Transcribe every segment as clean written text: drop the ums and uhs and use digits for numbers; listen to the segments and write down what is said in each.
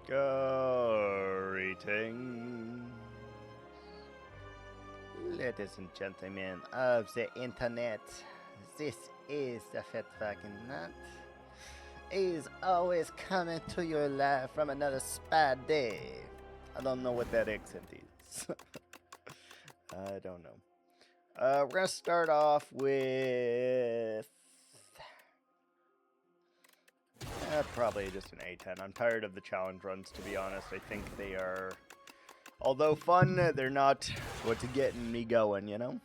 Greetings, ladies and gentlemen of the internet. This is the Fit Fucking Nut. Is always coming to you live from another spa day. I don't know what that accent is. I don't know. We're gonna start off with probably just an A10. I'm tired of the challenge runs, to be honest. I think they are, although fun, they're not what's getting me going, you know?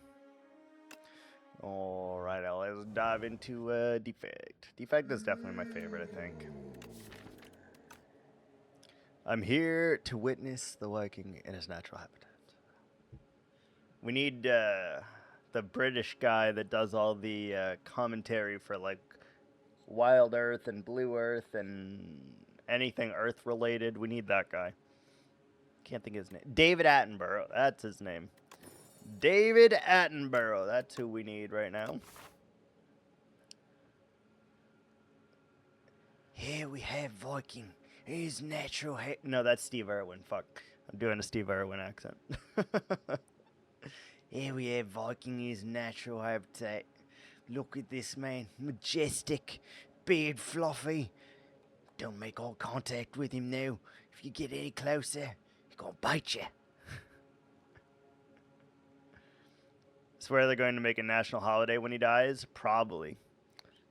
Alright, let's dive into Defect. Defect is definitely my favorite, I think. I'm here to witness the Viking in his natural habitat. We need the British guy that does all the commentary for, like, Wild Earth and Blue Earth and anything Earth related. We need that guy. Can't think of his name. David Attenborough. That's his name. David Attenborough. That's who we need right now. Here we have Viking. His natural no, that's Steve Irwin. Fuck. I'm doing a Steve Irwin accent. Here we have Viking. His natural habitat. Look at this man, majestic, beard fluffy. Don't make eye contact with him now. If you get any closer, he's gonna bite you. Swear they're going to make a national holiday when he dies? Probably.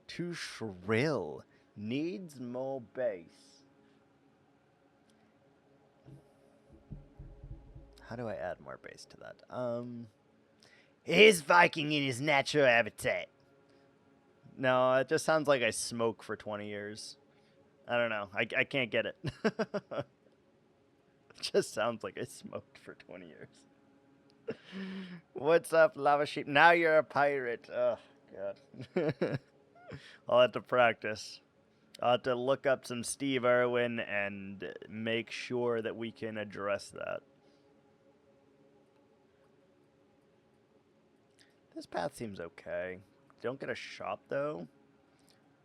Too shrill. Needs more bass. How do I add more bass to that? Here's Viking in his natural habitat. No, it just sounds like I smoke for 20 years. I don't know. I can't get it. It just sounds like I smoked for 20 years. What's up, Lava Sheep? Now you're a pirate. Oh, God. I'll have to practice. I'll have to look up some Steve Irwin and make sure that we can address that. This path seems okay. Don't get a shop, though.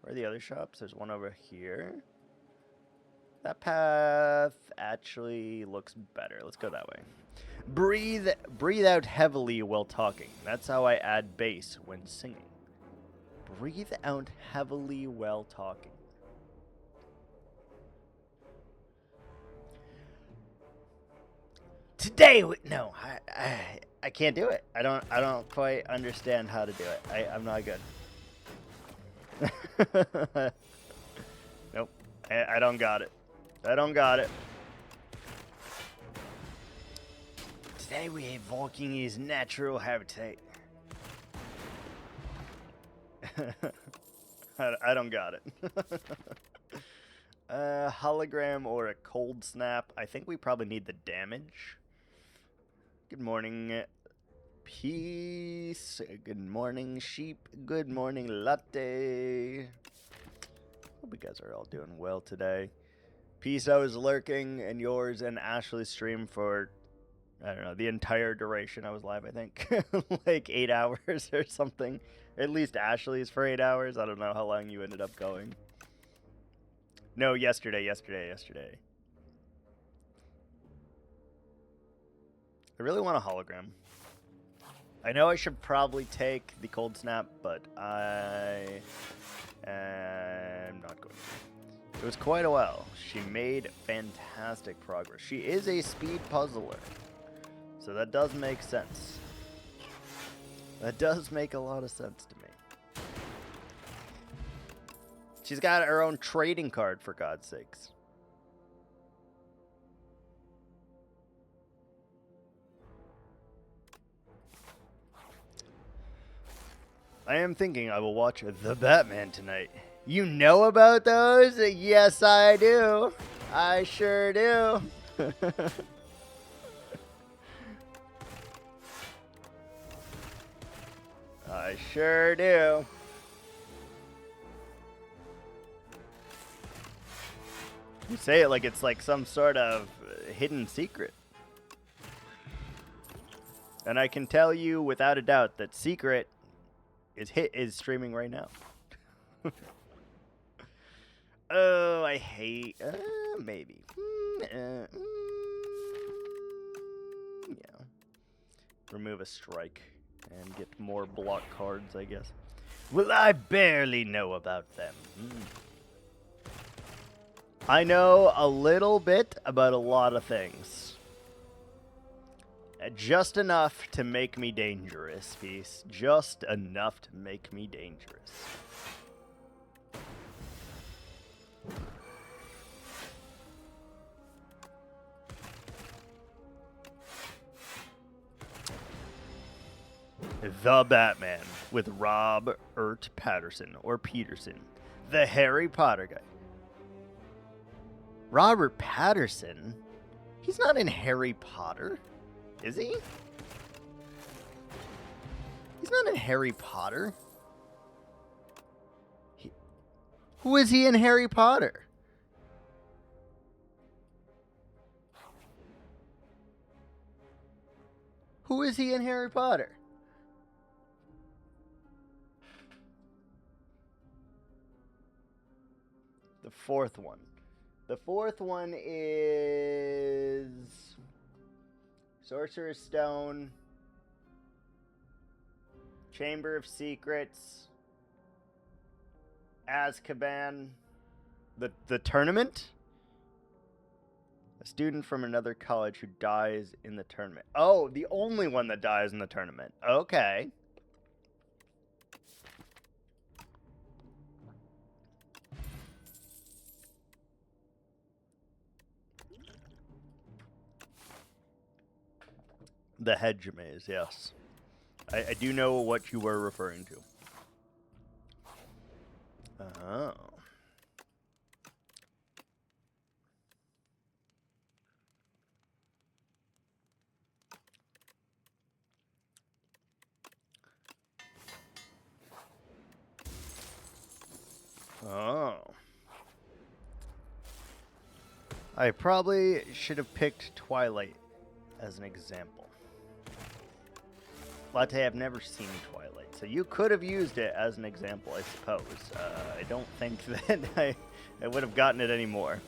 Where are the other shops? There's one over here. That path actually looks better. Let's go that way. Breathe out heavily while talking. That's how I add bass when singing. Breathe out heavily while talking. Today, no, I can't do it. I don't quite understand how to do it. I'm not good. Nope. I don't got it. I don't got it. Today we have Viking his natural habitat. I don't got it. Hologram or a cold snap. I think we probably need the damage. Good morning, peace. Good morning, sheep. Good morning, latte. Hope you guys are all doing well today. Peace, I was lurking, and yours and Ashley's stream for, I don't know, the entire duration I was live, I think. Like 8 hours or something. At least Ashley's for 8 hours. I don't know how long you ended up going. No, yesterday. I really want a hologram. I know I should probably take the cold snap, but I am not going to. It was quite a while. She made fantastic progress. She is a speed puzzler, so that does make sense. That does make a lot of sense to me. She's got her own trading card, for God's sakes. I am thinking I will watch The Batman tonight. You know about those? Yes, I do. I sure do. I sure do. You say it like it's like some sort of hidden secret. And I can tell you without a doubt that Secret is streaming right now. Oh, I hate... maybe. Yeah. Remove a strike and get more block cards, I guess. Well, I barely know about them. I know a little bit about a lot of things. Just enough to make me dangerous, Peace. Just enough to make me dangerous. The Batman with Robert Patterson or Peterson, the Harry Potter guy. Robert Patterson? He's not in Harry Potter, is he? He's not in Harry Potter. Who is he in Harry Potter? Who is he in Harry Potter? The fourth one. The fourth one is Sorcerer's Stone, Chamber of Secrets, Azkaban, the tournament? A student from another college who dies in the tournament. Oh, the only one that dies in the tournament. Okay. The hedge maze, yes. I do know what you were referring to. Oh. Oh. I probably should have picked Twilight as an example. Latte, I've never seen Twilight, so you could have used it as an example, I suppose. I don't think that I would have gotten it anymore.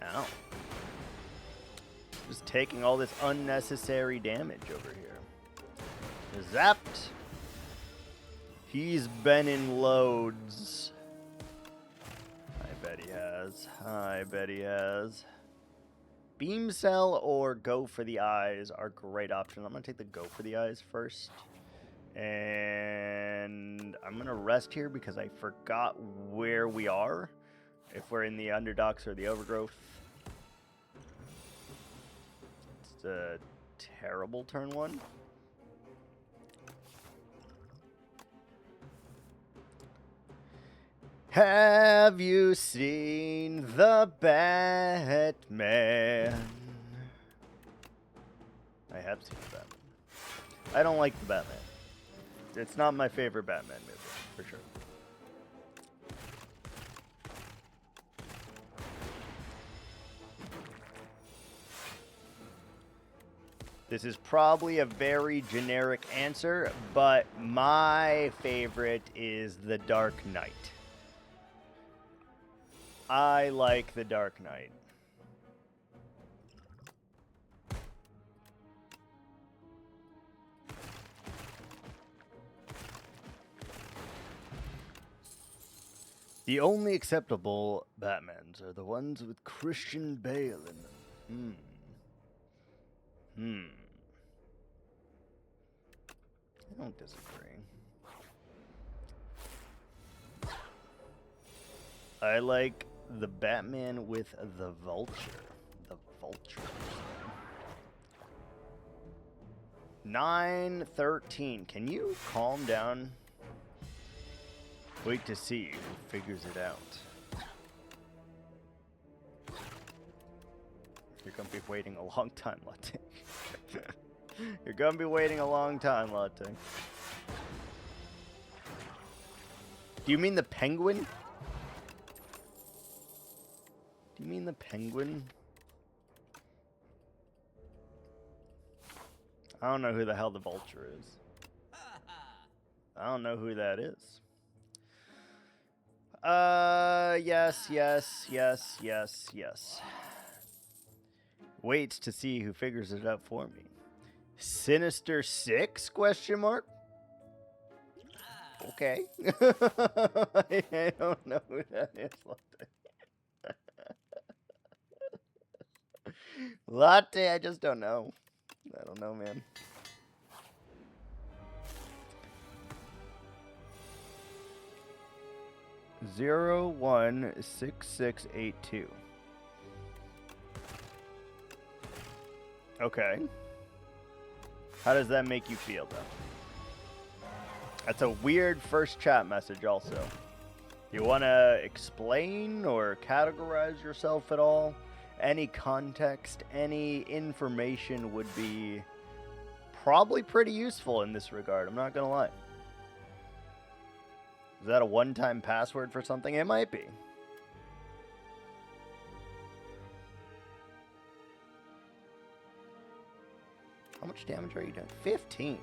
Ow. Just taking all this unnecessary damage over here. Zapped. He's been in loads. I bet he has. I bet he has. Beam Cell or Go for the Eyes are great options. I'm going to take the Go for the Eyes first. And I'm going to rest here because I forgot where we are. If we're in the Underdocs or the Overgrowth. It's a terrible turn one. Have you seen the Batman? I have seen the Batman. I don't like the Batman. It's not my favorite Batman movie, for sure. This is probably a very generic answer, but my favorite is The Dark Knight. I like The Dark Knight. The only acceptable Batmans are the ones with Christian Bale in them. I don't disagree. I like the Batman with the Vulture. The Vulture. 9-13. Can you calm down? Wait to see who figures it out. You're gonna be waiting a long time, Latte. You're gonna be waiting a long time, Latte. Do you mean the penguin? Do you mean the penguin? I don't know who the hell the Vulture is. I don't know who that is. Yes. Wait to see who figures it out for me. Sinister 6? Question mark? Okay. I don't know who that is. Latte, I just don't know. I don't know, man. Zero 1 6 6 8 2. Okay. How does that make you feel, though? That's a weird first chat message, also. You want to explain or categorize yourself at all? Any context, any information would be probably pretty useful in this regard. I'm not going to lie. Is that a one-time password for something? It might be. How much damage are you doing? 15.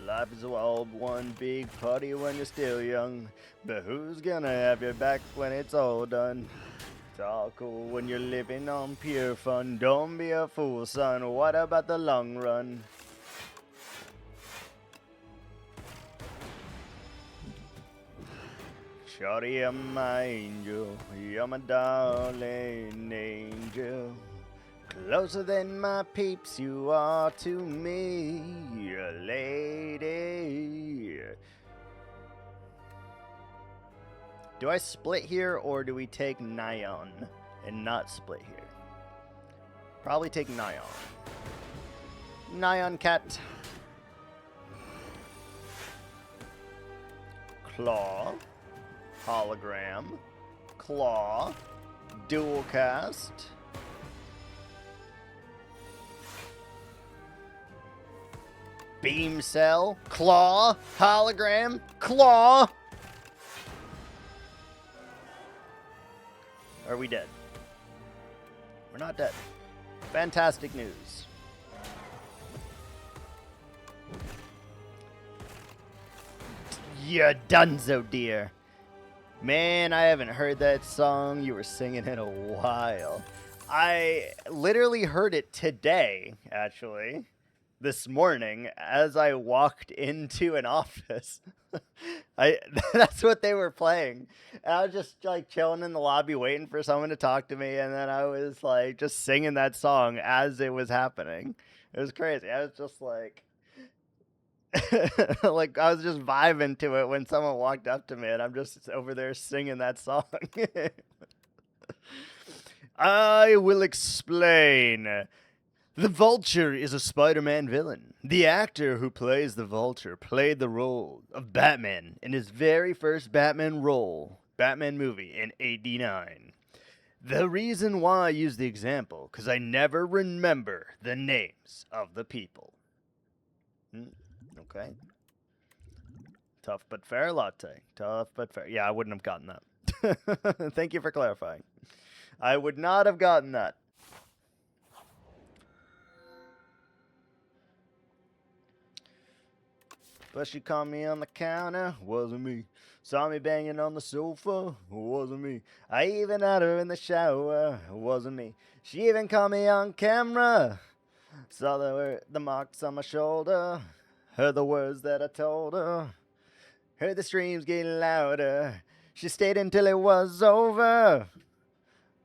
Life is all one big party when you're still young, but who's gonna have your back when it's all done? It's all cool when you're living on pure fun. Don't be a fool, son. What about the long run? Shorty, you're my angel. You're my darling angel. Closer than my peeps you are to me, lady. Do I split here, or do we take Nyan and not split here? Probably take Nyan. Nyan cat. Claw. Hologram. Claw. Dual cast. Beam cell, claw, hologram, claw. Are we dead? We're not dead. Fantastic news. You dunzo, dear. Man, I haven't heard that song you were singing in a while. I literally heard it today, actually. This morning as I walked into an office. That's what they were playing. And I was just like chilling in the lobby waiting for someone to talk to me, and then I was like just singing that song as it was happening. It was crazy. I was just like like I was just vibing to it when someone walked up to me, and I'm just over there singing that song. I will explain. The Vulture is a Spider-Man villain. The actor who plays the Vulture played the role of Batman in his very first Batman movie in '89. The reason why I use the example, because I never remember the names of the people. Okay. Tough but fair latte. Tough but fair. Yeah, I wouldn't have gotten that. Thank you for clarifying. I would not have gotten that. But she caught me on the counter, wasn't me. Saw me banging on the sofa, wasn't me. I even had her in the shower, wasn't me. She even caught me on camera. Saw the marks on my shoulder. Heard the words that I told her. Heard the streams getting louder. She stayed until it was over.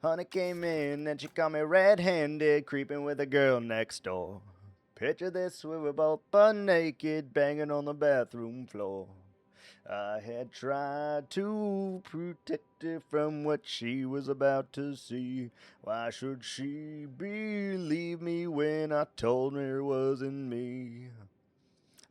Honey came in and she caught me red-handed, creeping with a girl next door. Picture this, we were both butt naked, banging on the bathroom floor. I had tried to protect her from what she was about to see. Why should she believe me when I told her it wasn't me?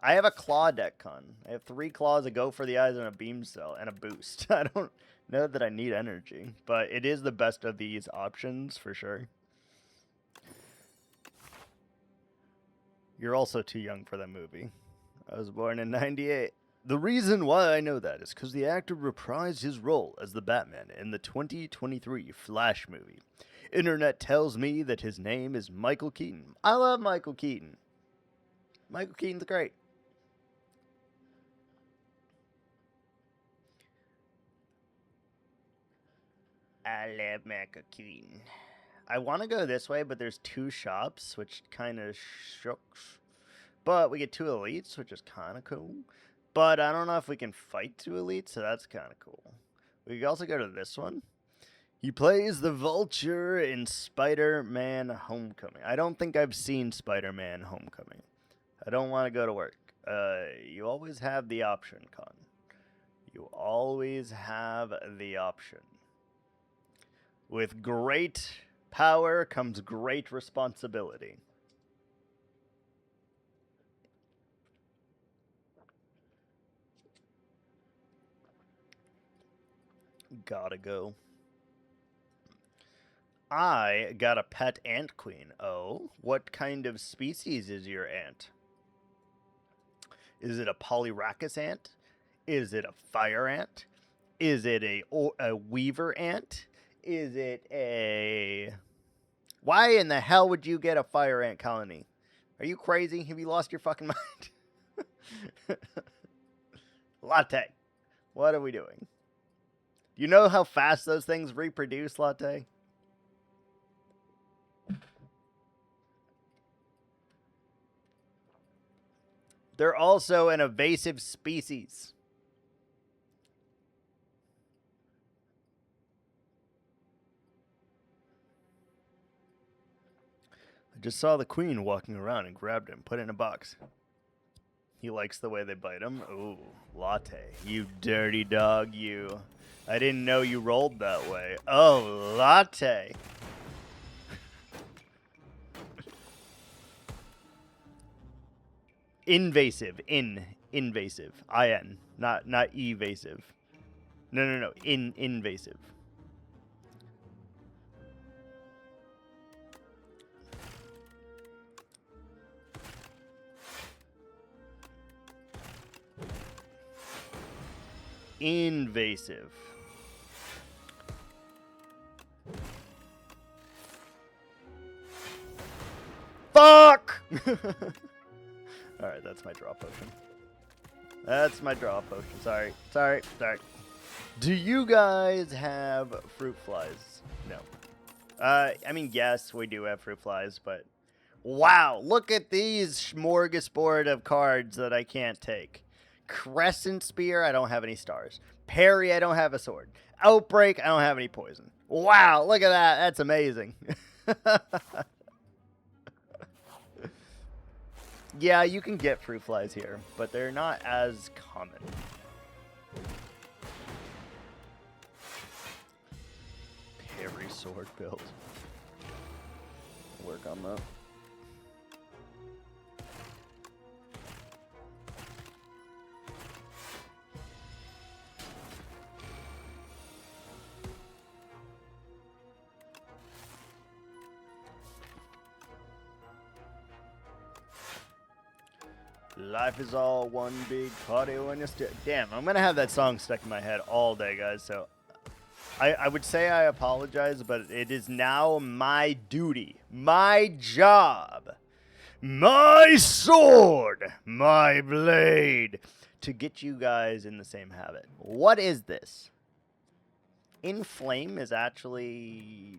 I have a claw deck con. I have 3 claws, a go for the eyes, and a beam cell, and a boost. I don't know that I need energy, but it is the best of these options for sure. You're also too young for that movie. I was born in '98. The reason why I know that is because the actor reprised his role as the Batman in the 2023 Flash movie. internet tells me that his name is Michael Keaton. I love Michael Keaton. Michael Keaton's great. I love Michael Keaton. I want to go this way, but there's 2 shops, which kind of shucks. But we get 2 elites, which is kind of cool. But I don't know if we can fight 2 elites, so that's kind of cool. We could also go to this one. He plays the Vulture in Spider-Man Homecoming. I don't think I've seen Spider-Man Homecoming. I don't want to go to work. You always have the option, Con. You always have the option. With great power comes great responsibility. Gotta go. I got a pet ant queen. Oh, what kind of species is your ant? Is it a Polyrachus ant? Is it a fire ant? Is it a weaver ant? Is it a... Why in the hell would you get a fire ant colony? Are you crazy? Have you lost your fucking mind? Latte, what are we doing? Do you know how fast those things reproduce, Latte? They're also an invasive species. I just saw the queen walking around and grabbed him, put it in a box. He likes the way they bite him. Ooh, Latte, you dirty dog, you. I didn't know you rolled that way. Oh, Latte. Invasive. Invasive. I-N. Not evasive. No. Invasive. Invasive. Fuck! Alright, that's my draw potion. That's my draw potion. Sorry. Do you guys have fruit flies? No. I mean, yes, we do have fruit flies, but... Wow, look at these smorgasbord of cards that I can't take. Crescent Spear, I don't have any stars. Parry, I don't have a sword. Outbreak, I don't have any poison. Wow, look at that. That's amazing. Yeah, you can get fruit flies here, but they're not as common. Parry sword build. Work on that. Life is all one big party when you're still... Damn, I'm going to have that song stuck in my head all day, guys. So I would say I apologize, but it is now my duty, my job, my sword, my blade, to get you guys in the same habit. What is this? Inflame is actually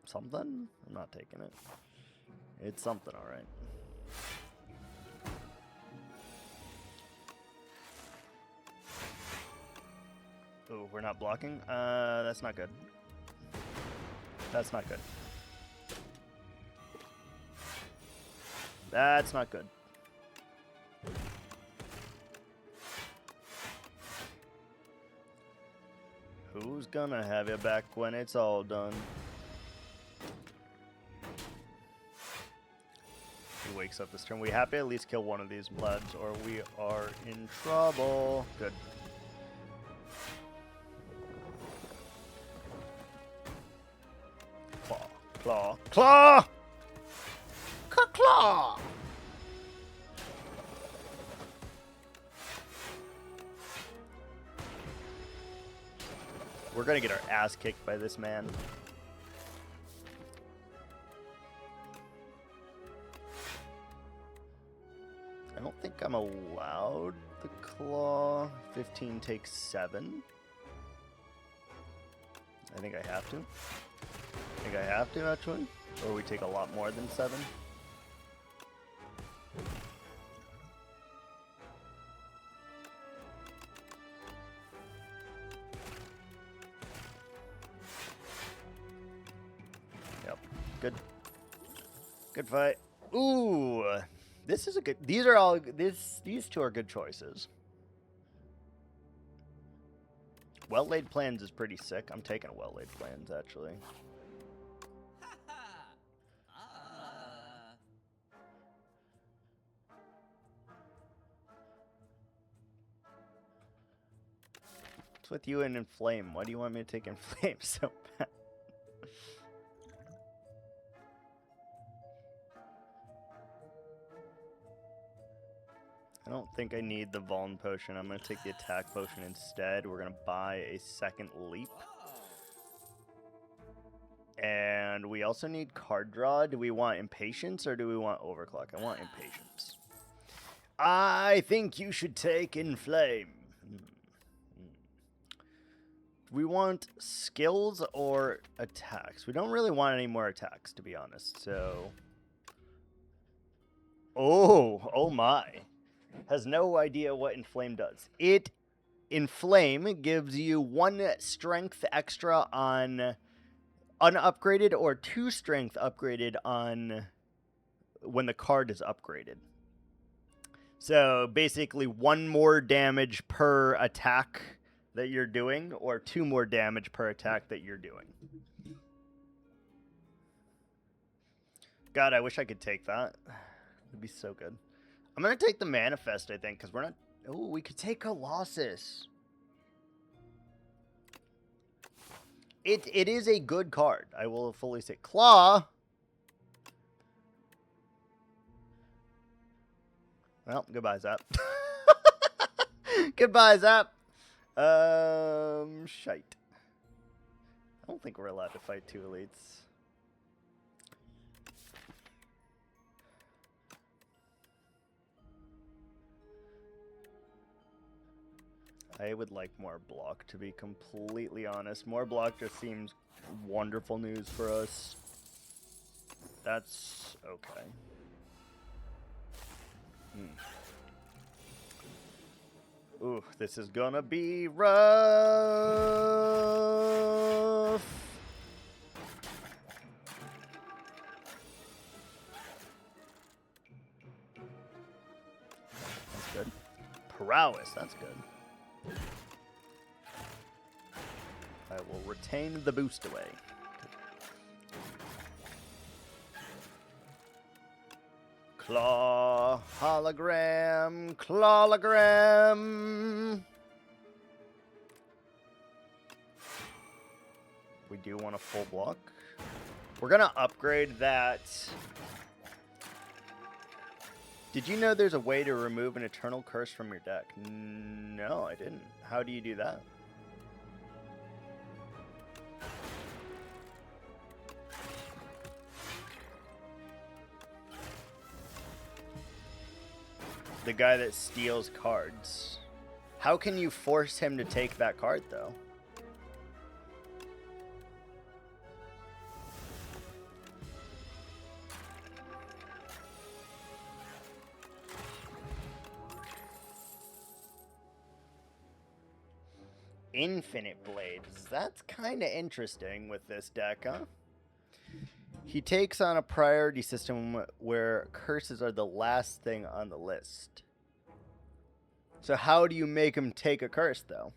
something? I'm not taking it. It's something, all right. Oh, we're not blocking? That's not good. That's not good. That's not good. Who's gonna have your back when it's all done? He wakes up this turn. We have to at least kill one of these plebs or we are in trouble. Good. Claw. Claw! Claw! We're gonna get our ass kicked by this man. I'm allowed the claw. 15 takes 7. I think I have to. I think I have to, actually. Or we take a lot more than 7. Yep. Good. Good fight. Ooh. This is a good... These are all... These two are good choices. Well-laid plans is pretty sick. I'm taking well-laid plans, actually. What's with you and Inflame? Why do you want me to take Inflame so bad? I don't think I need the Vuln potion. I'm going to take the attack potion instead. We're going to buy a second leap. And we also need card draw. Do we want Impatience or do we want Overclock? I want Impatience. I think you should take Inflame. We want skills or attacks. We don't really want any more attacks, to be honest. So, oh my. Has no idea what Inflame does. Inflame gives you 1 strength extra on unupgraded or 2 strength upgraded on when the card is upgraded. So basically 1 more damage per attack that you're doing, or 2 more damage per attack that you're doing. God, I wish I could take that. It'd be so good. I'm going to take the Manifest, I think, because we're not... Oh, we could take Colossus. It is a good card. I will fully say. Claw. Well, goodbye, Zap. Goodbye, Zap. Shite. I don't think we're allowed to fight 2 elites. I would like more block, to be completely honest. More block just seems wonderful news for us. That's okay. Ooh, this is gonna be rough. That's good. Prowess, that's good. I will retain the boost away. Claw, hologram, clawlogram. We do want a full block. We're gonna upgrade that. Did you know there's a way to remove an Eternal Curse from your deck? No, I didn't. How do you do that? The guy that steals cards. How can you force him to take that card, though? Infinite Blades. That's kind of interesting with this deck, huh? He takes on a priority system where curses are the last thing on the list. So how do you make him take a curse, though?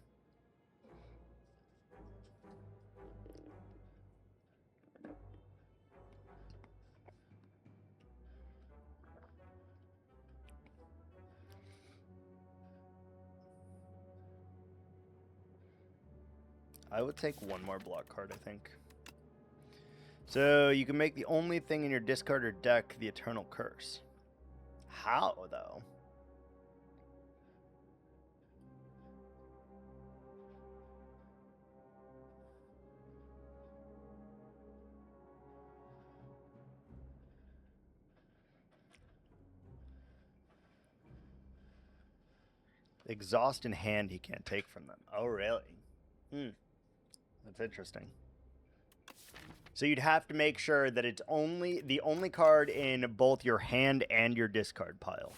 I would take 1 more block card, I think. So you can make the only thing in your discard or deck the Eternal Curse. How, though? Exhaust in hand he can't take from them. Oh, really? That's interesting. So you'd have to make sure that it's only the only card in both your hand and your discard pile.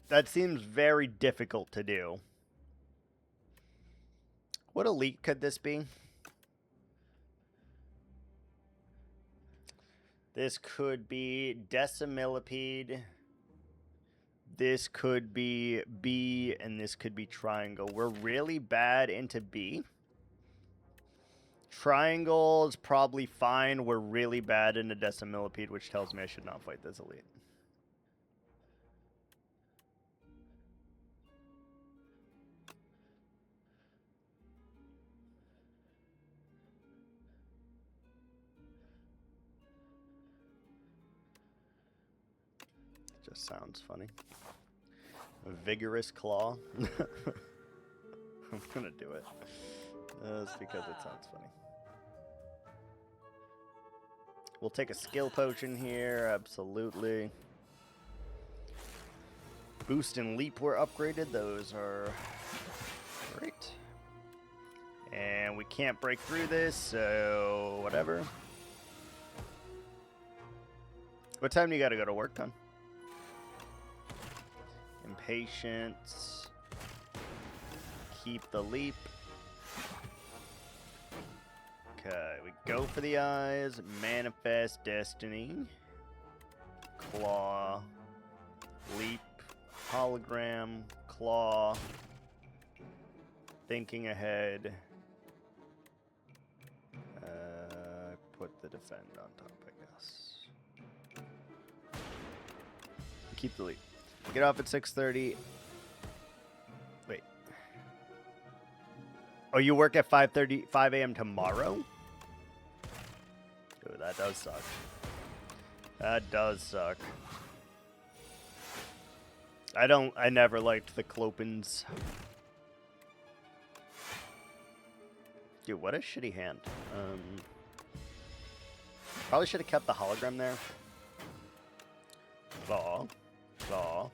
That seems very difficult to do. What elite could this be? This could be Decimillipede. This could be B, and this could be Triangle. We're really bad into B. Triangle is probably fine. We're really bad into Decimillipede, which tells me I should not fight this elite. Just sounds funny. A vigorous claw. I'm gonna do it. That's because it sounds funny. We'll take a skill potion here, absolutely. Boost and leap were upgraded. Those are great. And we can't break through this, so whatever. What time do you gotta go to work on? Impatience. Keep the leap. Okay, we go for the eyes. Manifest destiny. Claw. Leap. Hologram. Claw. Thinking ahead. Put the defend on top, I guess. Keep the leap. Get off at 6:30. Wait. Oh, you work at 5 a.m. tomorrow? Ooh, that does suck. That does suck. I never liked the Clopins. Dude, what a shitty hand. Probably should have kept the hologram there. Claw. Claw.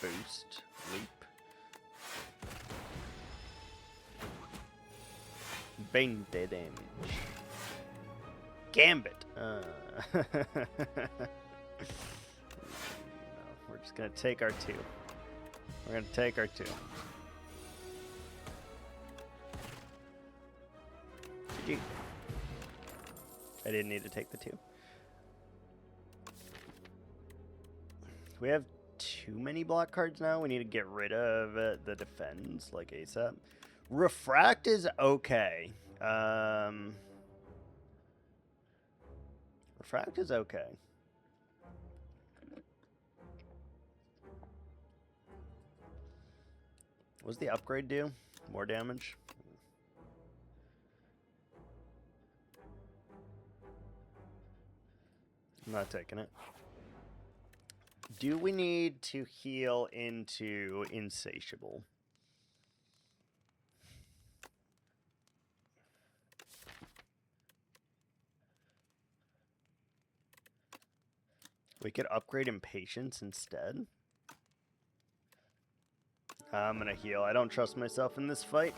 Boost. Leap. Bang damage. Gambit. No, we're just gonna take our 2. We're gonna take our 2. GG. I didn't need to take the 2. We have too many block cards now. We need to get rid of the defends like ASAP. Refract is okay. Refract is okay. What does the upgrade do? More damage? I'm not taking it. Do we need to heal into Insatiable? We could upgrade Impatience instead. I'm gonna heal. I don't trust myself in this fight.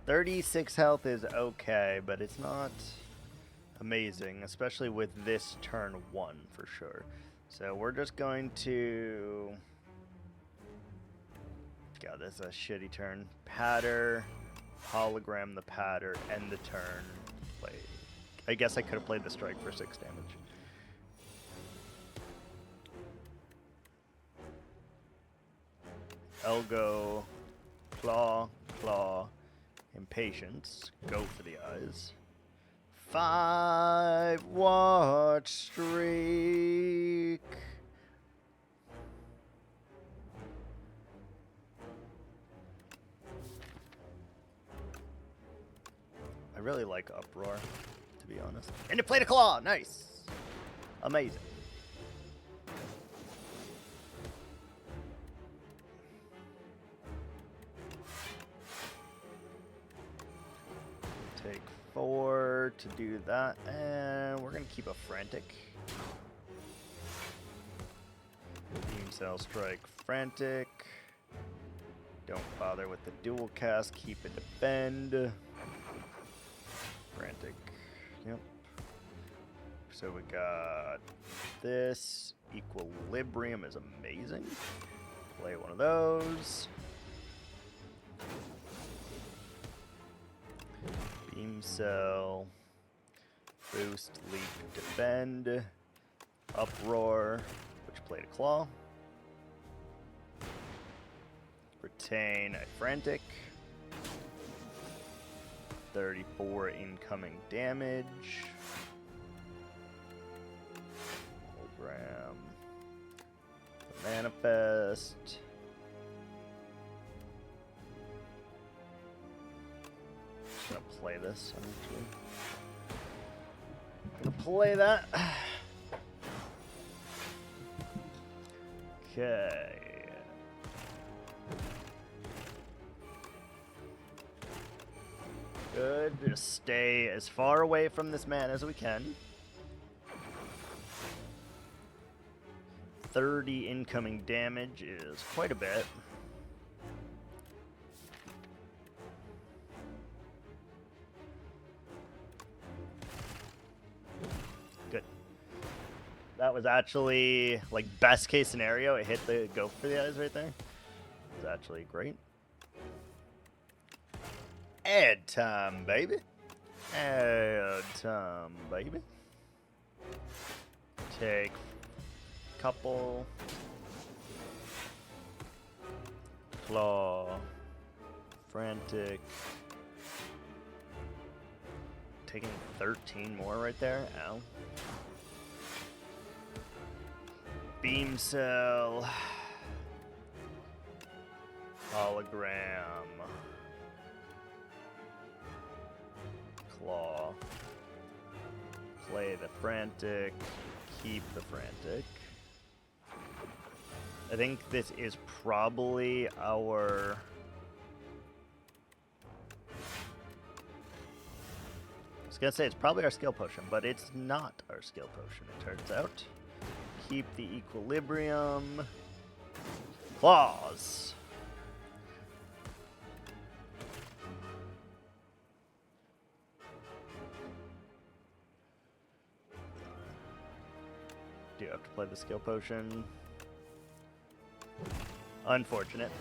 36 health is okay, but it's not amazing, especially with this turn 1 for sure. So we're just going to... God, this is a shitty turn. Patter, hologram the patter, end the turn. Play. I guess I could have played the strike for 6 damage. Elgo, claw, claw, impatience, go for the eyes. 5 watch streak. I really like Uproar, to be honest. And it played a claw, nice, amazing. Take 4 to do that, and we're gonna keep a Frantic. Beam Cell Strike, Frantic. Don't bother with the dual cast. Keep it defend. Frantic. Yep. So we got this. Equilibrium is amazing. Play one of those. Beam cell. Boost, leap, defend. Uproar, which played a claw. Retain a frantic. 34 incoming damage. Hologram. Manifest. Just gonna play this, actually. Gonna play that. Okay. Good. Just stay as far away from this man as we can. 30 incoming damage is quite a bit. Good. That was actually, like, best case scenario. It hit the go for the eyes right there. It was actually great. Ad time, baby. Ad time, baby. Take couple. Claw. Frantic. Taking 13 more right there. Ow. Beam cell. Hologram. Claw. Play the frantic. Keep the frantic. I think this is probably our... I was gonna say it's probably our skill potion, but it's not our skill potion, it turns out. Keep the equilibrium. Claws. Do you have to play the skill potion? Unfortunate.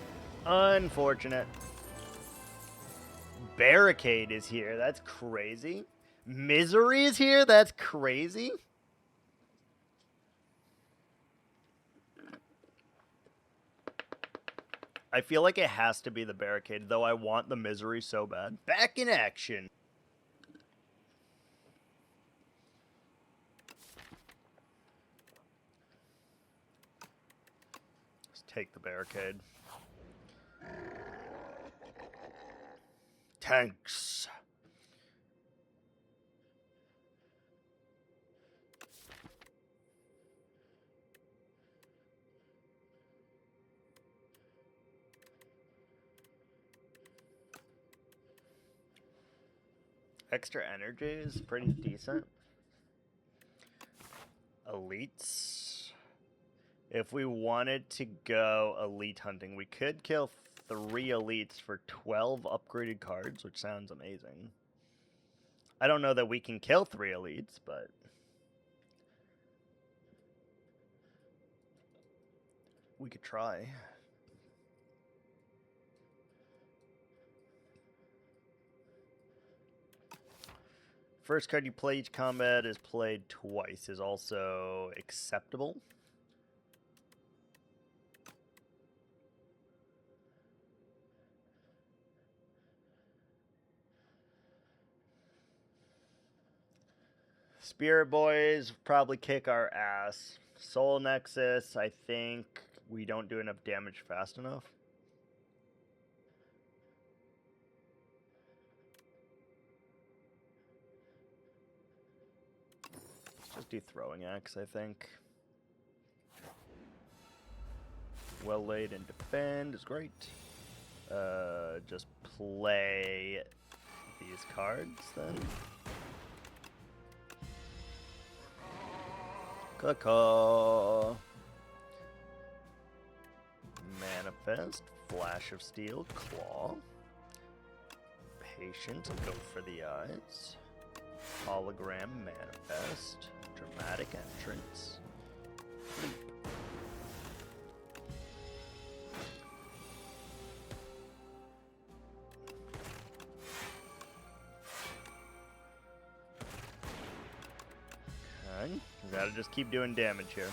Unfortunate. Barricade is here. That's crazy. Misery is here. That's crazy. I feel like it has to be the barricade, though I want the misery so bad. Back in action. Let's take the barricade. Tanks. Extra energy is pretty decent. Elites. If we wanted to go elite hunting, we could kill 3 elites for 12 upgraded cards, which sounds amazing. I don't know that we can kill 3 elites, but... we could try. First card you play each combat is played twice is also acceptable. Spirit Boys probably kick our ass. Soul Nexus, I think we don't do enough damage fast enough. Just do Throwing Axe, I think. Well laid and defend is great. Just play these cards then. Caw. Manifest Flash of Steel, Claw. Patient, go for the eyes. Hologram, Manifest. Dramatic Entrance. Leap. Okay, we gotta just keep doing damage here.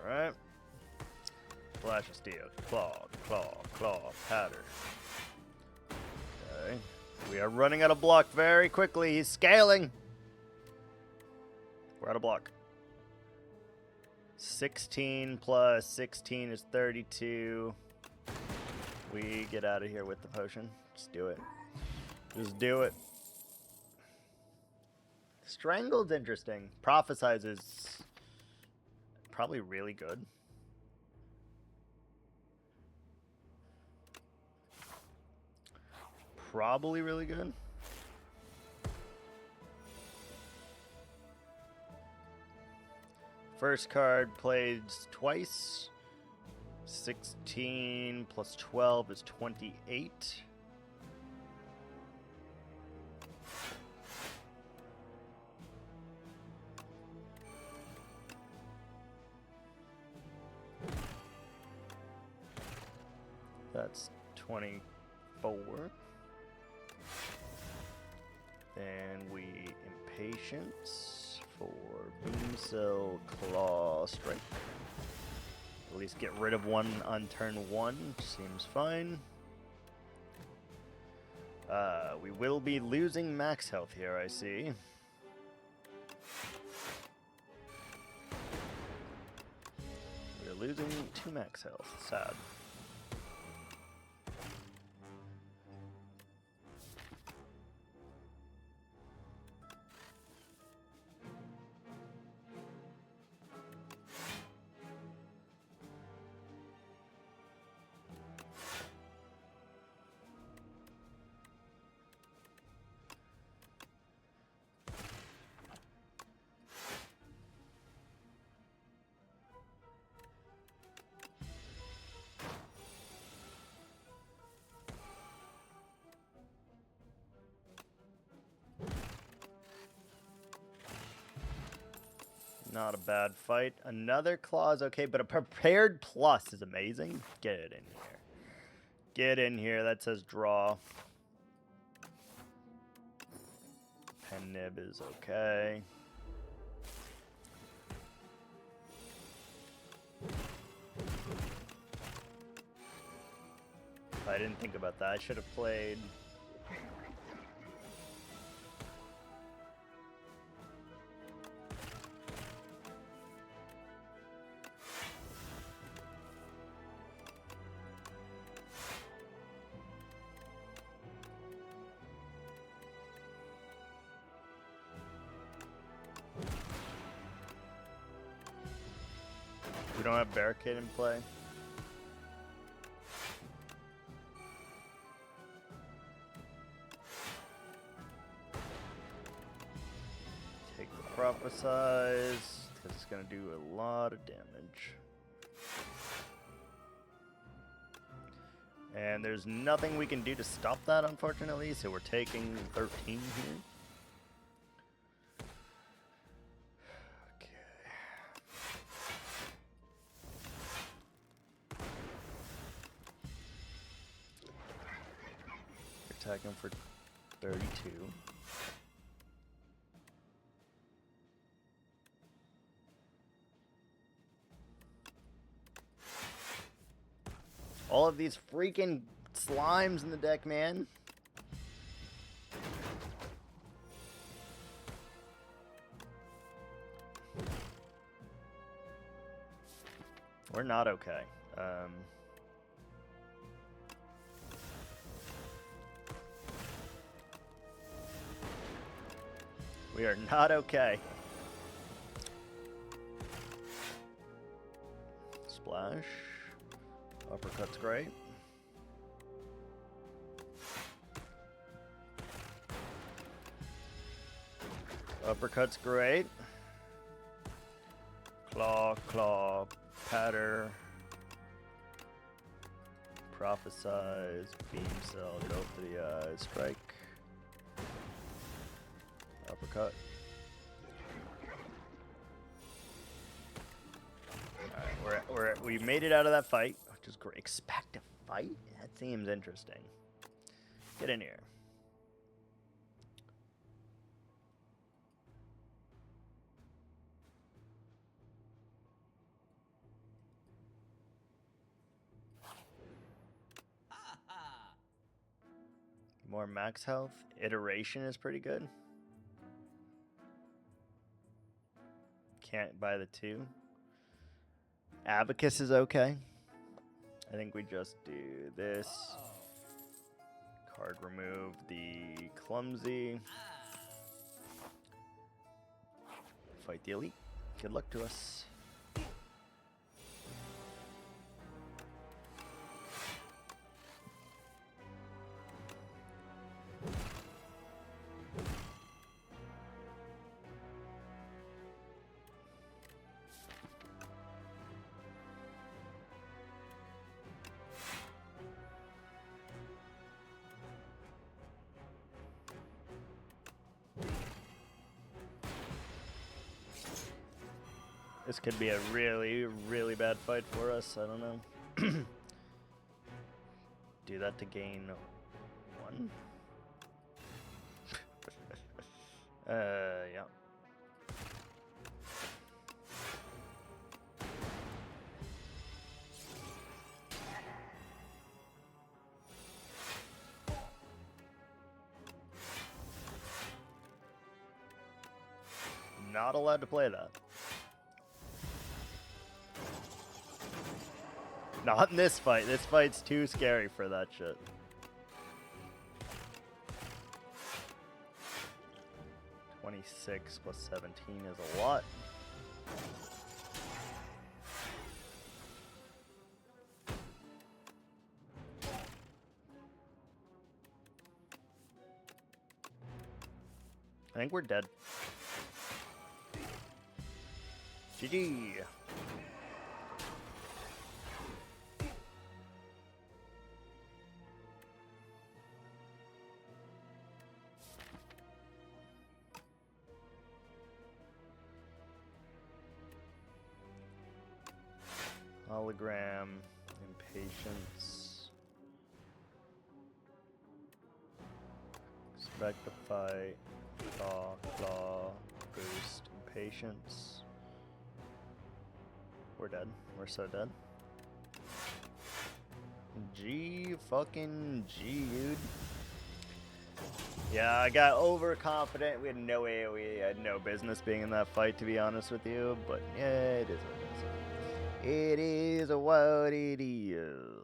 Alright. Flash of Steel. Claw, claw, claw, pattern. Okay. We are running out of block very quickly. He's scaling. We're out of block. 16 plus 16 is 32. We get out of here with the potion. Just do it. Just do it. Strangled's interesting. Prophesize is probably really good. Probably really good. First card plays twice. 16 plus 12 is 28. That's 24. Then we Impatience for Boom Cell, Claw, Strike. At least get rid of one on turn 1. Seems fine. We will be losing max health here, I see. We're losing 2 max health. Sad. Not a bad fight. Another claw is okay, but a prepared plus is amazing. Get it in here. Get in here. That says draw. Pen nib is okay. I didn't think about that. I should have played... We don't have barricade in play. Take the prophesize, because it's going to do a lot of damage. And there's nothing we can do to stop that, unfortunately, so we're taking 13 here. Attacking for 32. All of these freaking slimes in the deck, man. We're not okay. We are not okay. Splash. Uppercut's great. Uppercut's great. Claw, claw, patter. Prophesize, beam cell, go for the strike. Uppercut. Alright, we made it out of that fight, which is great. Expect a fight? That seems interesting. Get in here. More max health. Iteration is pretty good. Can't buy the 2. Abacus is okay. I think we just do this. Card remove the clumsy. Fight the elite. Good luck to us. This could be a really, really bad fight for us. I don't know. Do that to gain 1? Yeah. Not allowed to play that. Not in this fight. This fight's too scary for that shit. $26 plus 17 is a lot. I think we're dead. GG. Hologram, impatience. Expect to fight. Claw, claw, boost, impatience. We're dead. We're so dead. G fucking G, dude. Yeah, I got overconfident. We had no way. We had no business being in that fight, to be honest with you. But yeah, it is what it is. It is what it is.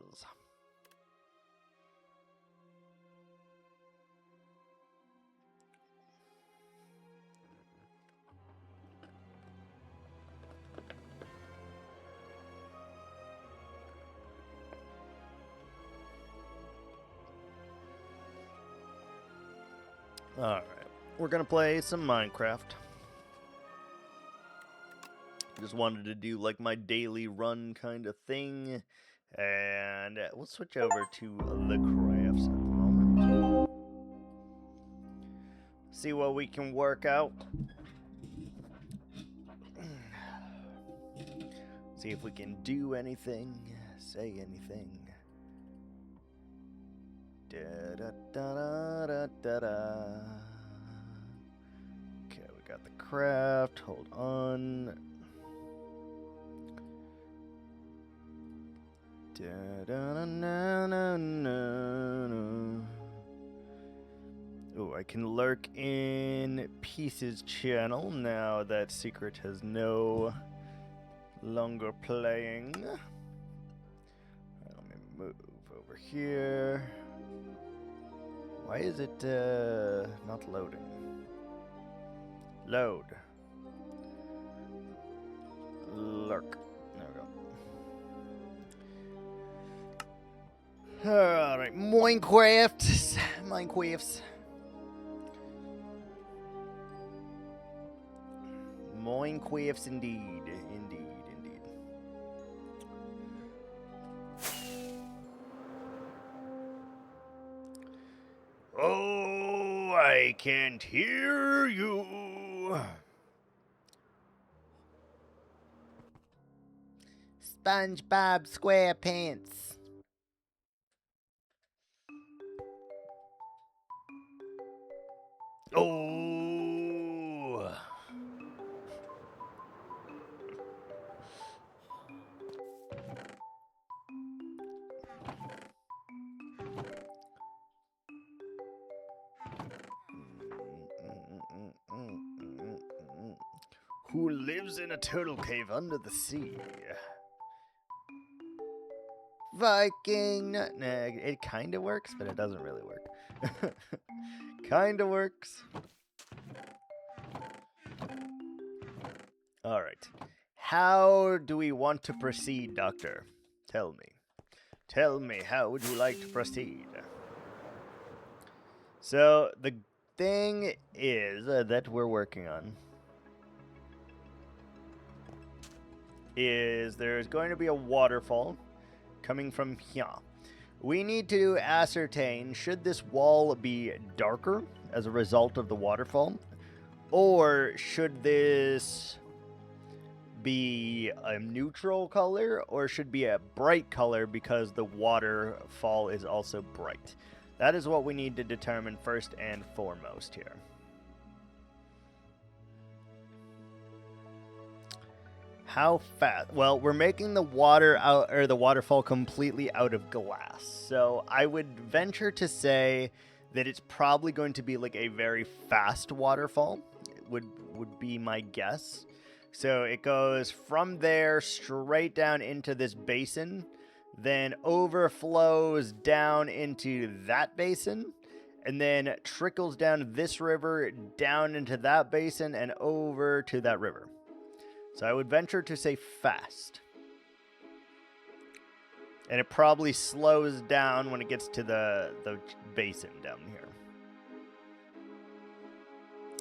Alright, we're gonna play some Minecraft. Just wanted to do like my daily run kind of thing. And we'll switch over to the crafts at the moment. See what we can work out. See if we can do anything, say anything. Da, da, da, da, da, da. Okay, we got the craft. Hold on. Da, da, da, na, na, na, na. Oh, I can lurk in Pieces channel now that Secret has no longer playing. All right, let me move over here. Why is it not loading? Load. Lurk. There we go. Alright, Minecrafts. Moin quiffs indeed. Indeed. Oh, I can't hear you. SpongeBob SquarePants. Oh. Who lives in a turtle cave under the sea? Viking. Nah, it kind of works, but it doesn't really work. Kind of works. All right. How do we want to proceed, Doctor? Tell me. Tell me, how would you like to proceed? So, the thing is that we're working on is there's going to be a waterfall coming from here. We need to ascertain, should this wall be darker as a result of the waterfall, or should this be a neutral color, or should be a bright color because the waterfall is also bright? That is what we need to determine first and foremost here. How fast? Well, we're making the water out, or the waterfall, completely out of glass. So I would venture to say that it's probably going to be like a very fast waterfall. Would be my guess. So it goes from there straight down into this basin, then overflows down into that basin, and then trickles down this river, down into that basin, and over to that river. So I would venture to say fast. And it probably slows down when it gets to the basin down here.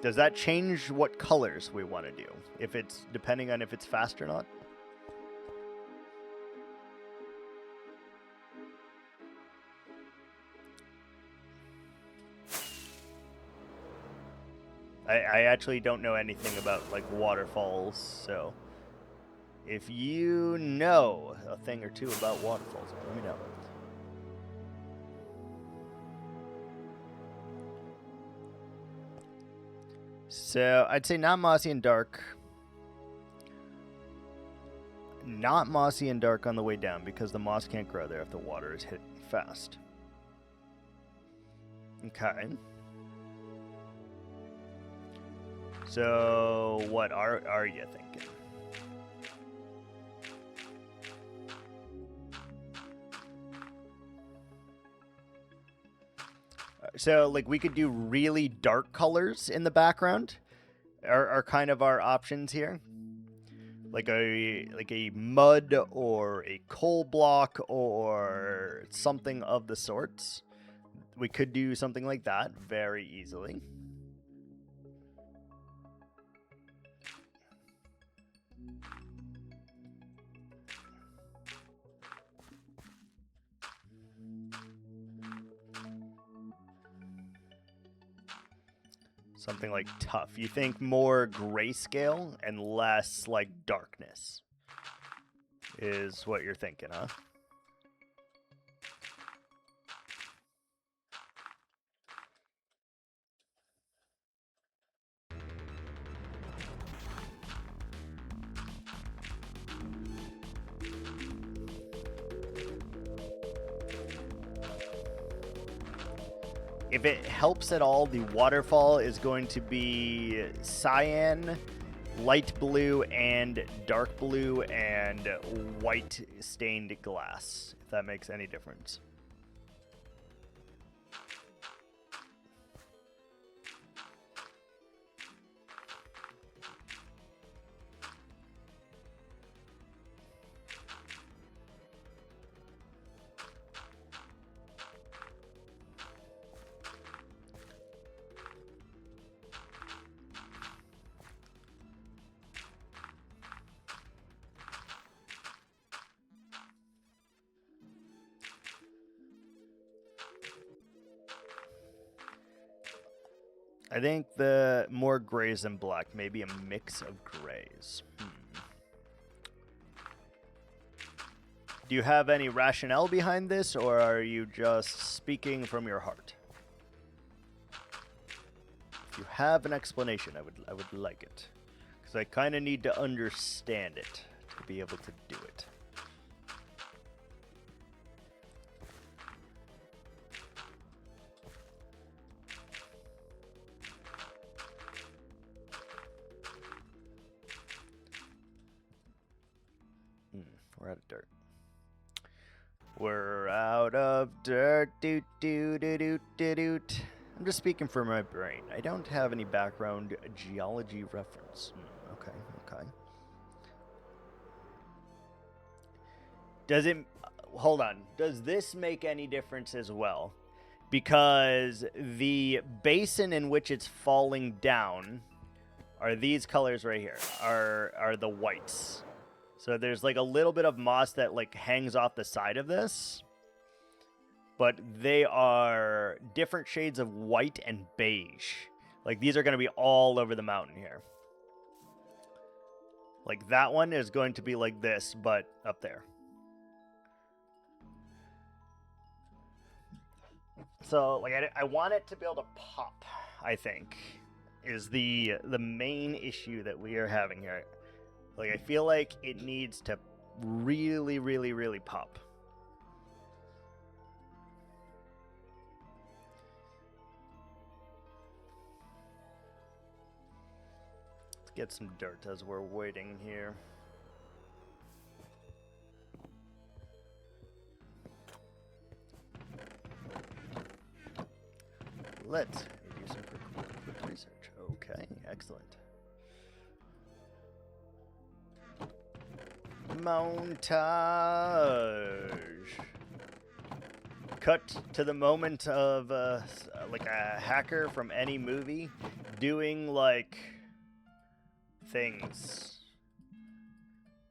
Does that change what colors we want to do? If it's depending on if it's fast or not? I actually don't know anything about like waterfalls, so if you know a thing or two about waterfalls, let me know. So I'd say not mossy and dark. Not mossy and dark on the way down because the moss can't grow there if the water is hit fast. Okay. So what are you thinking? So like we could do really dark colors in the background are kind of our options here. Like a mud or a coal block or something of the sorts. We could do something like that very easily. Something like tough. You think more grayscale and less like darkness is what you're thinking, huh? If it helps at all, the waterfall is going to be cyan, light blue, and dark blue, and white stained glass, if that makes any difference. I think the more grays than black, maybe a mix of grays. Do you have any rationale behind this, or are you just speaking from your heart? If you have an explanation, I would like it, because I kind of need to understand it to be able to do it. We're out of dirt. We're out of dirt. Doot doot doot doot doot doot. I'm just speaking from my brain. I don't have any background geology reference. Okay. Does it... Hold on. Does this make any difference as well? Because the basin in which it's falling down are these colors right here. Are the whites. So there's like a little bit of moss that like hangs off the side of this. But they are different shades of white and beige. Like these are going to be all over the mountain here. Like that one is going to be like this, but up there. So like I want it to be able to pop, I think, is the main issue that we are having here. Like, I feel like it needs to really, really, really pop. Let's get some dirt as we're waiting here. Let's do some quick research. Okay, excellent. Montage. Cut to the moment of like a hacker from any movie doing like things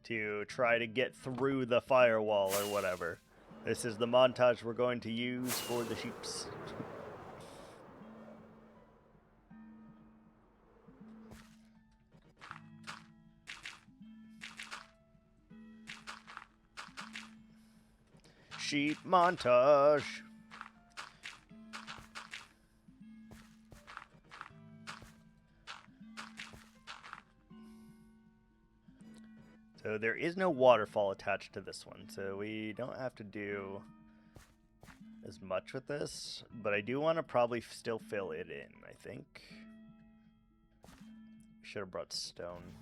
to try to get through the firewall or whatever. This is the montage we're going to use for the sheeps. Sheep montage. So there is no waterfall attached to this one, so we don't have to do as much with this, but I do want to probably still fill it in, I think. Should have brought stone.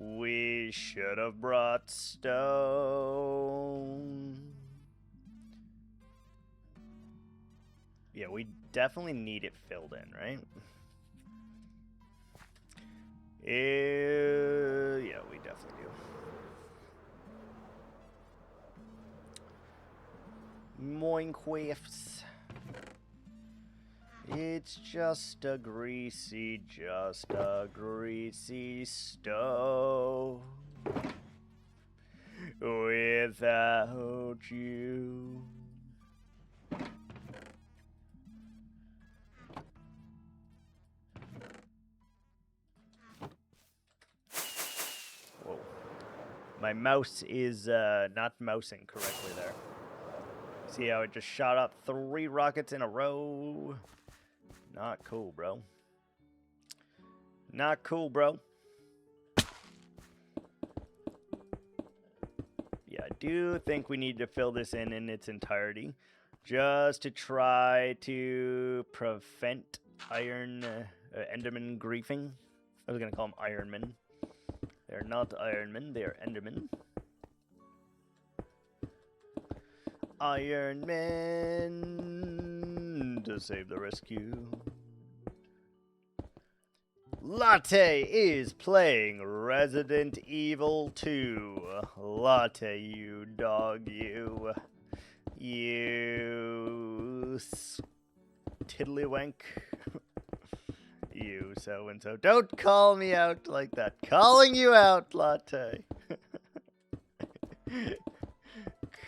We should have brought stone. Yeah, we definitely need it filled in, right? Yeah, we definitely do. Moinquifts. It's just a greasy stove without you. Whoa. My mouse is not mousing correctly there. See how it just shot up 3 rockets in a row? Not cool, bro. Not cool, bro. Yeah, I do think we need to fill this in its entirety, just to try to prevent Enderman griefing. I was going to call them Ironmen. They're not Ironmen, they are Endermen. Iron Man to save the rescue. Latte is playing Resident Evil 2. Latte, you dog, you. You tiddlywink. You so-and-so. Don't call me out like that. Calling you out, Latte.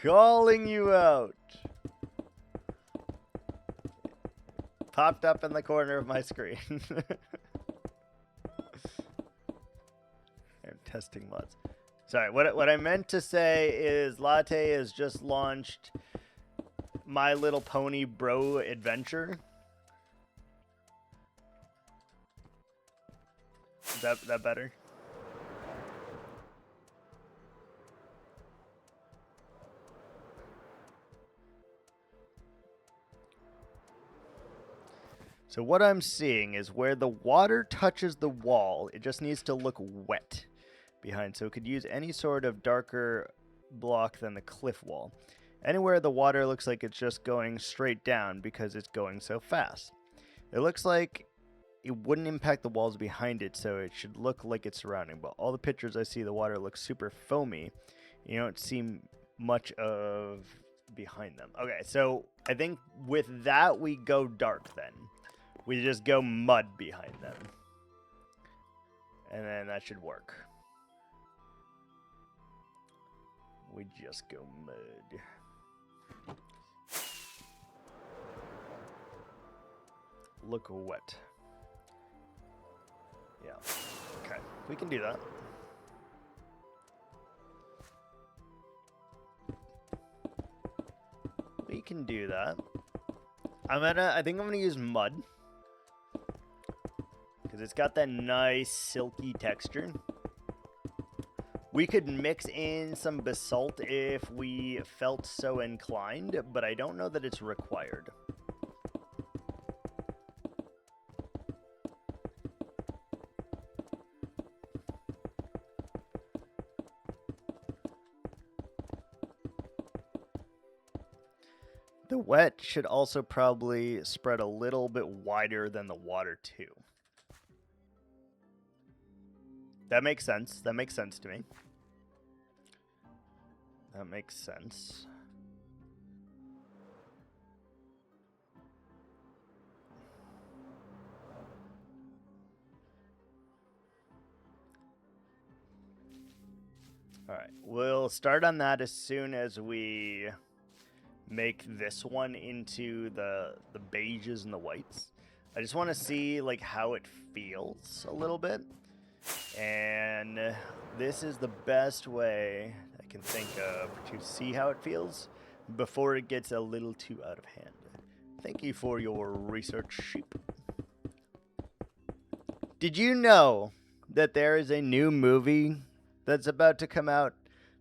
Calling you out. popped up in the corner of my screen. I'm testing mods. Sorry, what I meant to say is Latte has just launched My Little Pony Bro Adventure. Is that better? So what I'm seeing is where the water touches the wall, it just needs to look wet behind. So it could use any sort of darker block than the cliff wall. Anywhere the water looks like it's just going straight down because it's going so fast. It looks like it wouldn't impact the walls behind it, so it should look like it's surrounding. But all the pictures I see, the water looks super foamy. You don't see much of behind them. Okay, so I think with that we go dark then. We just go mud behind them. And then that should work. We just go mud. Look wet. Yeah. Okay. We can do that. We can do that. I think I'm gonna use mud. Because it's got that nice silky texture. We could mix in some basalt if we felt so inclined, but I don't know that it's required. The wet should also probably spread a little bit wider than the water too. That makes sense. That makes sense to me. That makes sense. All right. We'll start on that as soon as we make this one into the beiges and the whites. I just want to see like how it feels a little bit. And this is the best way I can think of to see how it feels before it gets a little too out of hand. Thank you for your research, sheep. Did you know that there is a new movie that's about to come out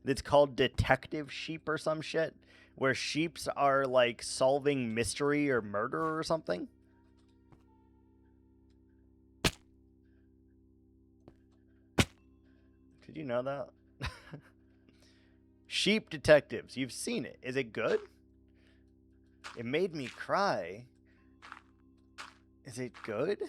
that's called Detective Sheep or some shit? Where sheeps are like solving mystery or murder or something? Did you know that? Sheep Detectives. You've seen it. Is it good? It made me cry. Is it good?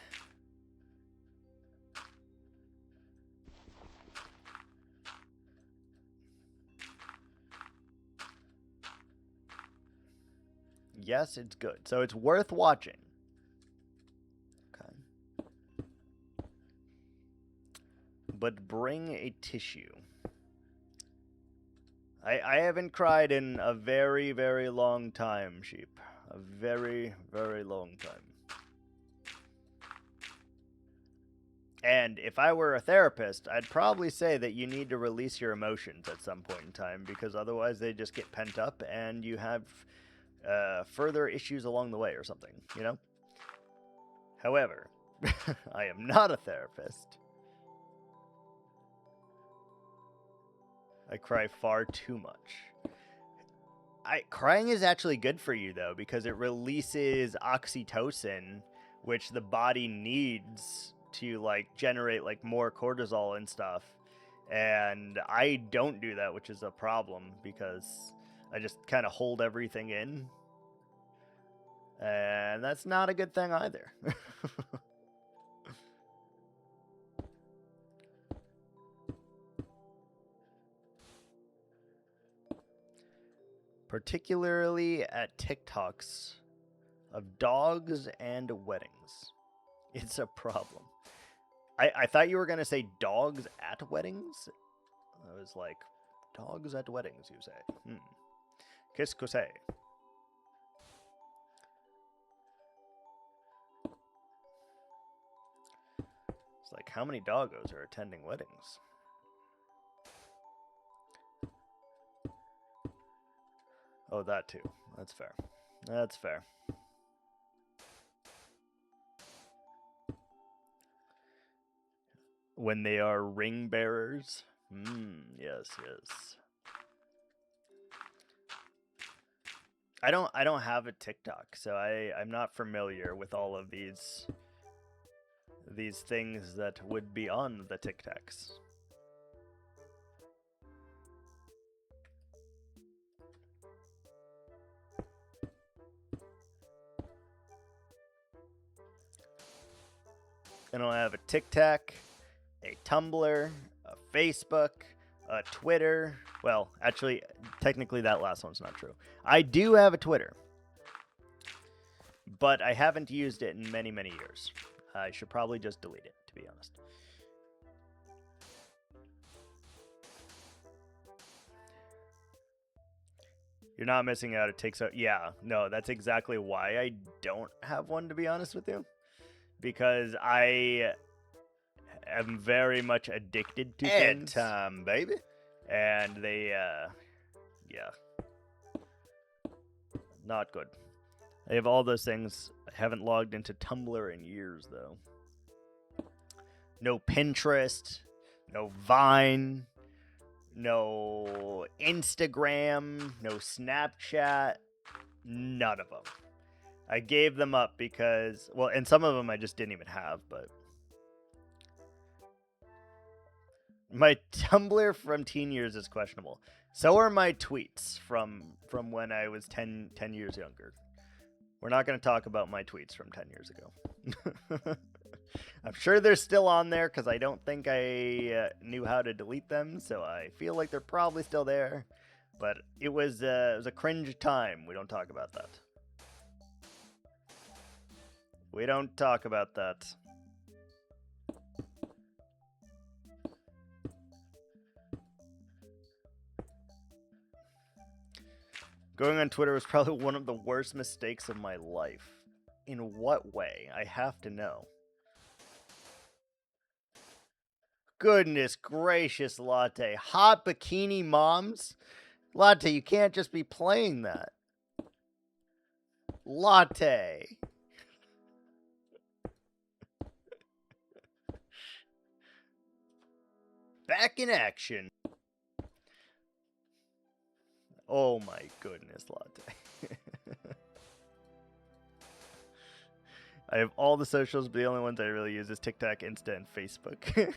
Yes, it's good. So it's worth watching. Okay. But bring a tissue. I haven't cried in a very, very long time, sheep. A very, very long time. And if I were a therapist, I'd probably say that you need to release your emotions at some point in time, because otherwise they just get pent up and you have further issues along the way or something, you know? However, I am not a therapist. I cry far too much. Crying is actually good for you, though, because it releases oxytocin, which the body needs to, like, generate, like, more cortisol and stuff. And I don't do that, which is a problem, because I just kind of hold everything in. And that's not a good thing either. Particularly at TikToks of dogs and weddings. It's a problem. I thought you were going to say dogs at weddings. I was like, dogs at weddings, you say? Qu'est-ce que c'est? It's like, how many doggos are attending weddings? Oh, that too. That's fair. That's fair. When they are ring bearers. Yes, yes. I don't have a TikTok, so I'm not familiar with all of these things that would be on the TikToks. I don't have a TikTok, a Tumblr, a Facebook, a Twitter. Well, actually, technically that last one's not true. I do have a Twitter, but I haven't used it in many, many years. I should probably just delete it, to be honest. You're not missing out. It takes out. Yeah, no, that's exactly why I don't have one, to be honest with you. Because I am very much addicted to things. Time, baby. And they, yeah. Not good. I have all those things. I haven't logged into Tumblr in years, though. No Pinterest. No Vine. No Instagram. No Snapchat. None of them. I gave them up because, well, and some of them I just didn't even have, but my Tumblr from teen years is questionable. So are my tweets from when I was 10 years younger. We're not going to talk about my tweets from 10 years ago. I'm sure they're still on there because I don't think I knew how to delete them, so I feel like they're probably still there. But it was a cringe time. We don't talk about that. We don't talk about that. Going on Twitter was probably one of the worst mistakes of my life. In what way? I have to know. Goodness gracious, Latte. Hot bikini moms? Latte, you can't just be playing that. Latte. Back in action. Oh my goodness, Latte. I have all the socials, but the only ones I really use is TikTok, Insta, and Facebook.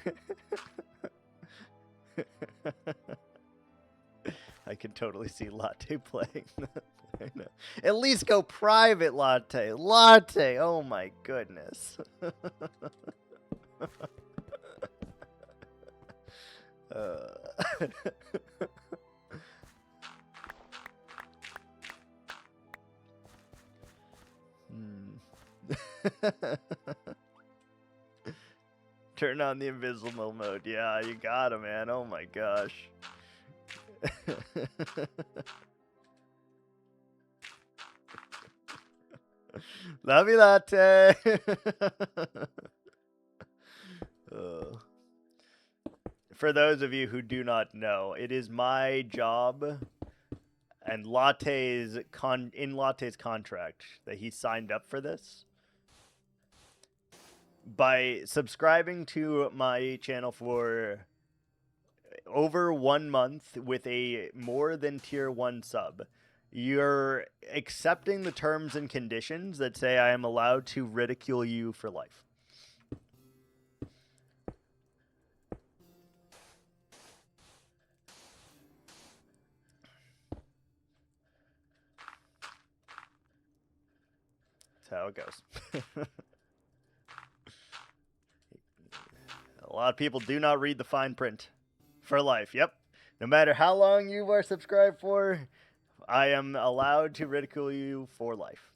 I can totally see Latte playing that. I know. At least go private, Latte. Latte, oh my goodness. Turn on the invisible mode. Yeah, you got it, man. Oh my gosh. Love you, Latte. For those of you who do not know, it is my job and Latte's contract that he signed up for this. By subscribing to my channel for over 1 month with a more than tier 1 sub, you're accepting the terms and conditions that say I am allowed to ridicule you for life. That's how it goes. A lot of people do not read the fine print. For life, yep. No matter how long you are subscribed for, I am allowed to ridicule you for life.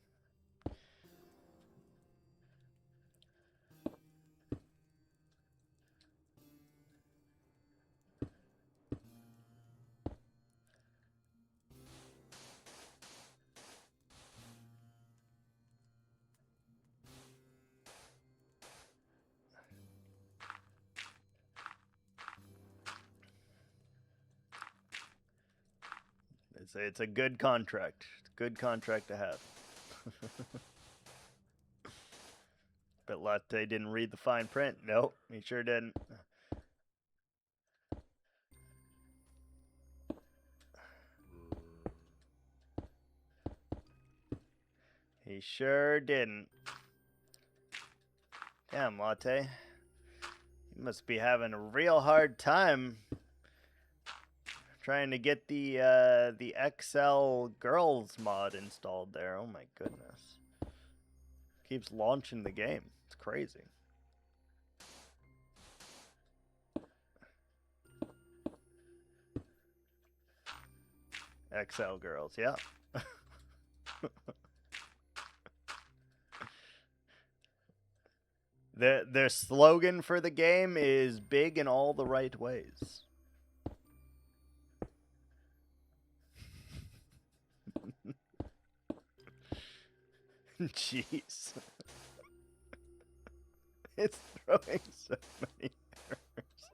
It's a good contract. Good contract to have. But Latte didn't read the fine print. Nope, he sure didn't. He sure didn't. Damn, Latte. You must be having a real hard time trying to get the XL girls mod installed there. Oh my goodness. Keeps launching the game. It's crazy. XL girls, yeah. Their slogan for the game is big in all the right ways. Jeez. It's throwing so many errors.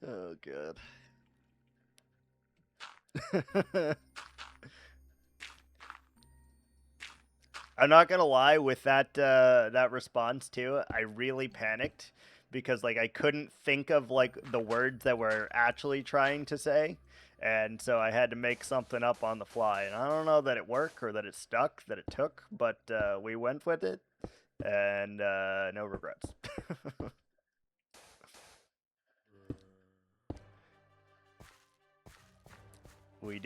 Oh, God. I'm not gonna lie, with that response too, I really panicked because like I couldn't think of like the words that we're actually trying to say, and so I had to make something up on the fly. And I don't know that it worked or that it stuck, that it took, but we went with it, and no regrets. We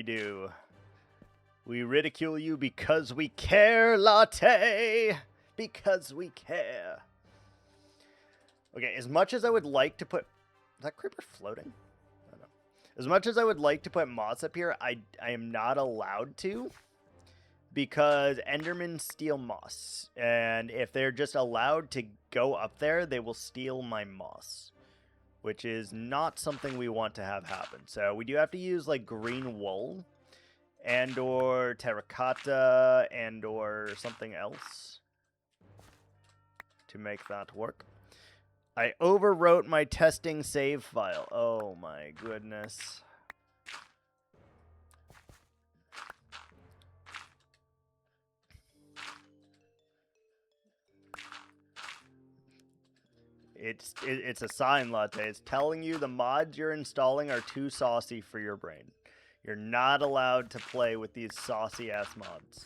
do. We ridicule you because we care, Latte! Because we care. Okay, as much as I would like to put... Is that creeper floating? I don't know. As much as I would like to put moss up here, I am not allowed to. Because Endermen steal moss. And if they're just allowed to go up there, they will steal my moss. Which is not something we want to have happen. So we do have to use like green wool. And or terracotta, and or something else to make that work. I overwrote my testing save file. Oh my goodness. It's a sign, Latte. It's telling you the mods you're installing are too saucy for your brain. You're not allowed to play with these saucy-ass mods.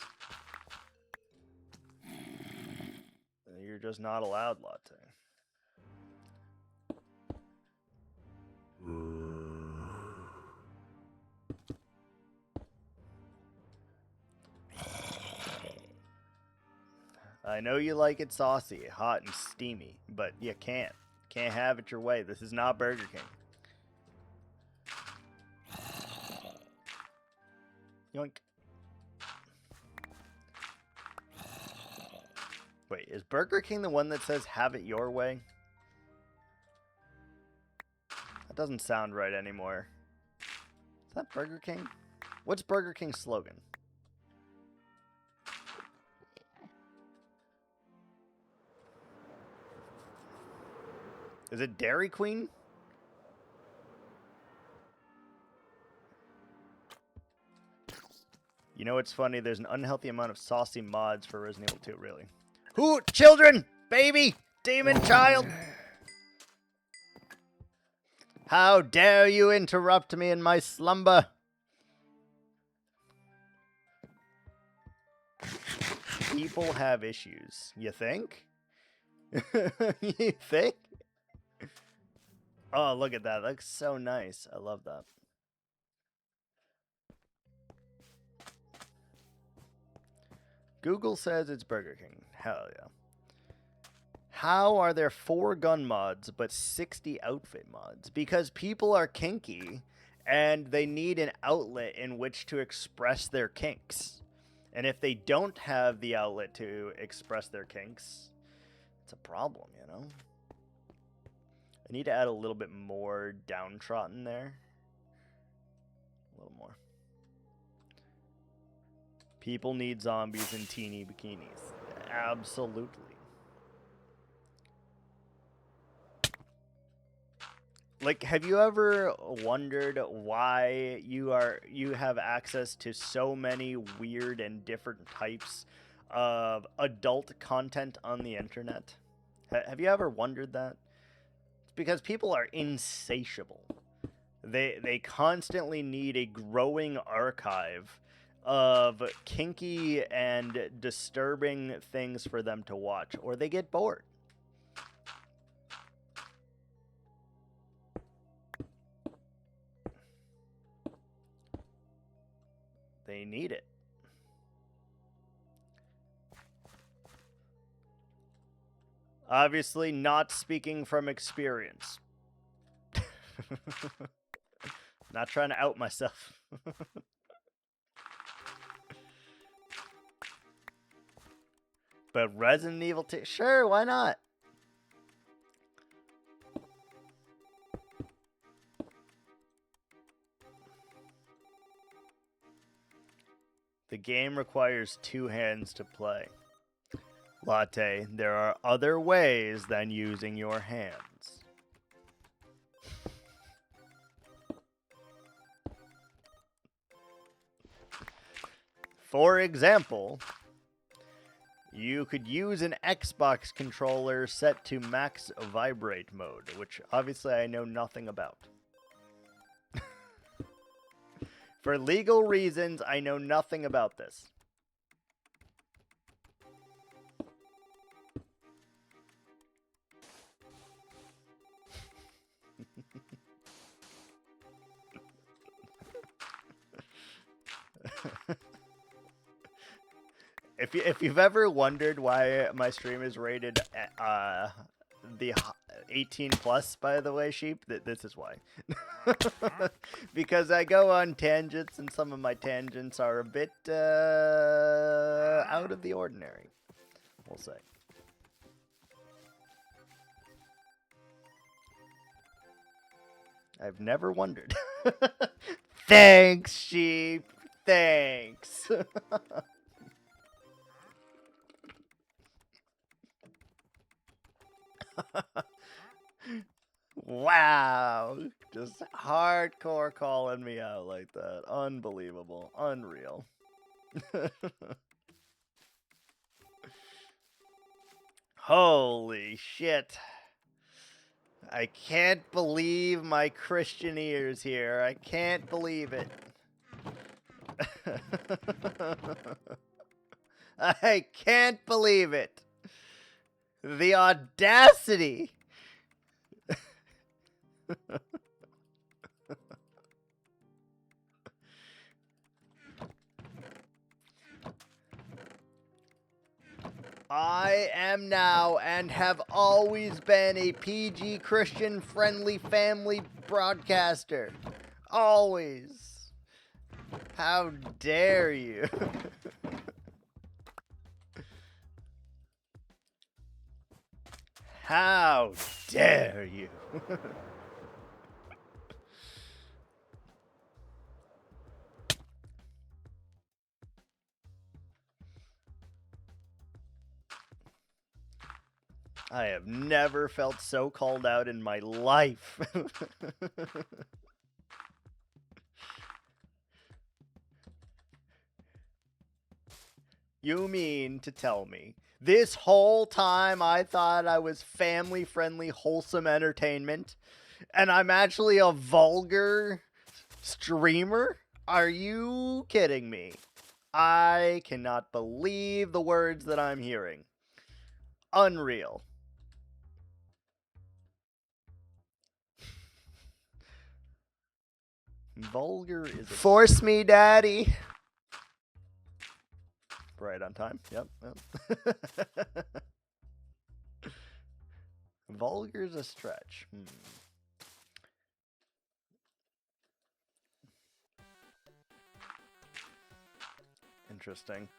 You're just not allowed, Latte. I know you like it saucy, hot, and steamy, but you can't. Can't have it your way. This is not Burger King. Yoink. Wait, is Burger King the one that says have it your way? That doesn't sound right anymore. Is that Burger King? What's Burger King's slogan? Is it Dairy Queen? You know what's funny? There's an unhealthy amount of saucy mods for Resident Evil 2, really. Who? Children! Baby! Demon child! How dare you interrupt me in my slumber? People have issues. You think? You think? Oh, look at that. That looks so nice. I love that. Google says it's Burger King. Hell yeah. How are there 4 gun mods but 60 outfit mods? Because people are kinky and they need an outlet in which to express their kinks. And if they don't have the outlet to express their kinks, it's a problem, you know? I need to add a little bit more downtrodden there. A little more. People need zombies in teeny bikinis. Absolutely. Like, have you ever wondered why you have access to so many weird and different types of adult content on the internet? Have you ever wondered that? It's because people are insatiable. They constantly need a growing archive of kinky and disturbing things for them to watch, or they get bored. They need it. Obviously, not speaking from experience. Not trying to out myself. But Resident Evil 2, sure, why not? The game requires 2 hands to play. Latte, there are other ways than using your hands. For example, you could use an Xbox controller set to max vibrate mode, which obviously I know nothing about. For legal reasons, I know nothing about this. If you've ever wondered why my stream is rated the 18 plus, by the way, Sheep, this is why. Because I go on tangents, and some of my tangents are a bit out of the ordinary, we'll say. I've never wondered. Thanks, Sheep. Thanks. Wow. Just hardcore calling me out like that. Unbelievable. Unreal. Holy shit. I can't believe my Christian ears here. I can't believe it. I can't believe it. The audacity. I am now and have always been a PG Christian friendly family broadcaster. Always. How dare you? How dare you? I have never felt so called out in my life. You mean to tell me this whole time I thought I was family-friendly, wholesome entertainment, and I'm actually a vulgar streamer? Are you kidding me? I cannot believe the words that I'm hearing. Unreal. Vulgar is a... Force me, daddy. Right on time. Yep. Vulgar's a stretch. Interesting.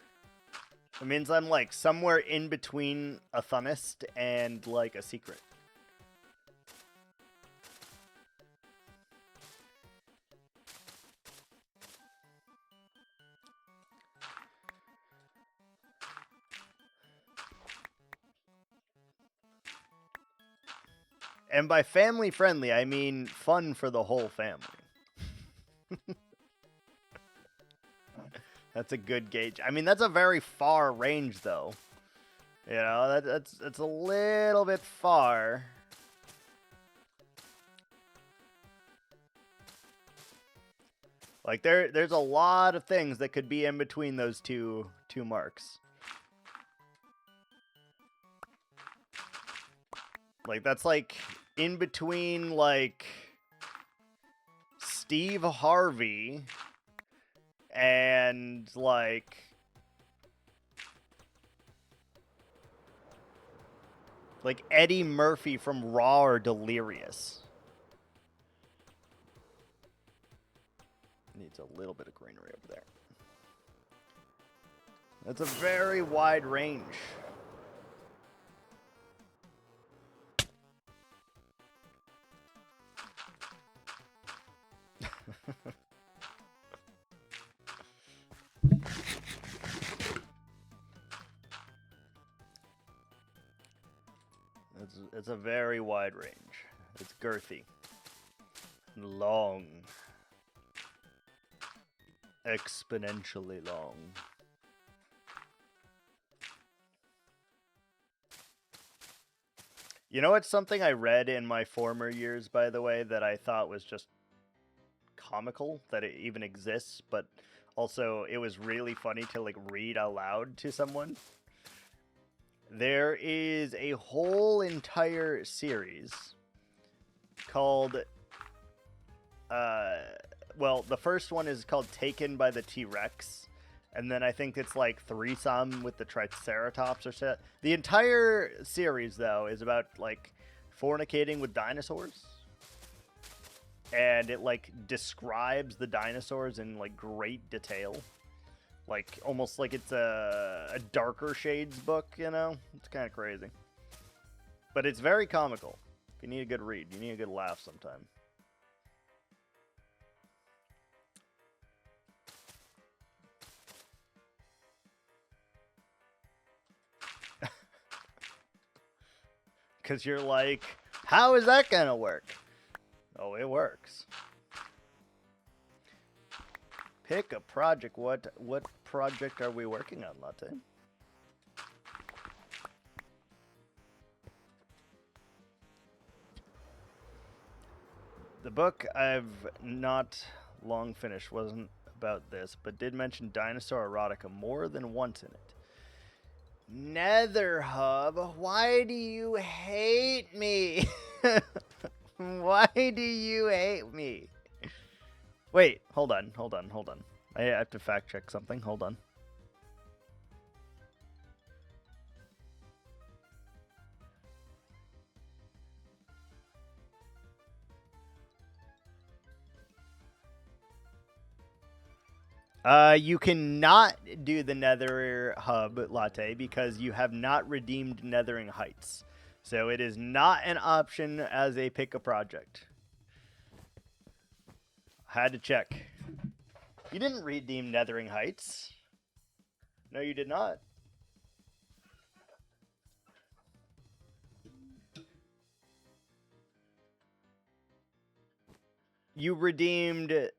It means I'm like somewhere in between a thunnist and like a secret. And by family friendly, I mean fun for the whole family. That's a good gauge. I mean, that's a very far range, though. You know, that's a little bit far. Like there's a lot of things that could be in between those two marks. Like that's like in between like Steve Harvey and like Eddie Murphy from Raw or Delirious. Needs a little bit of greenery over there. That's a very wide range. It's a very wide range. It's girthy. Long. Exponentially long. You know, it's something I read in my former years, by the way, that I thought was just comical that it even exists, but also it was really funny to like read aloud to someone. There is a whole entire series called well, the first one is called Taken by the T-Rex, and then I think it's like Threesome with the Triceratops or shit. The entire series, though, is about like fornicating with dinosaurs, and it like describes the dinosaurs in like great detail, like almost like it's a darker shades book, you know. It's kind of crazy, but it's very comical. If you need a good read, you need a good laugh sometime. Because you're like, how is that gonna work? Oh, it works. Pick a project. What project are we working on, Latte? The book I've not long finished wasn't about this, but did mention dinosaur erotica more than once in it. Nether Hub, why do you hate me? Why do you hate me? Wait, hold on. I have to fact check something. Hold on. You cannot do the Nether Hub, Latte, because you have not redeemed Nethering Heights. So it is not an option as a pick a project. Had to check. You didn't redeem Nethering Heights. No, you did not. You redeemed...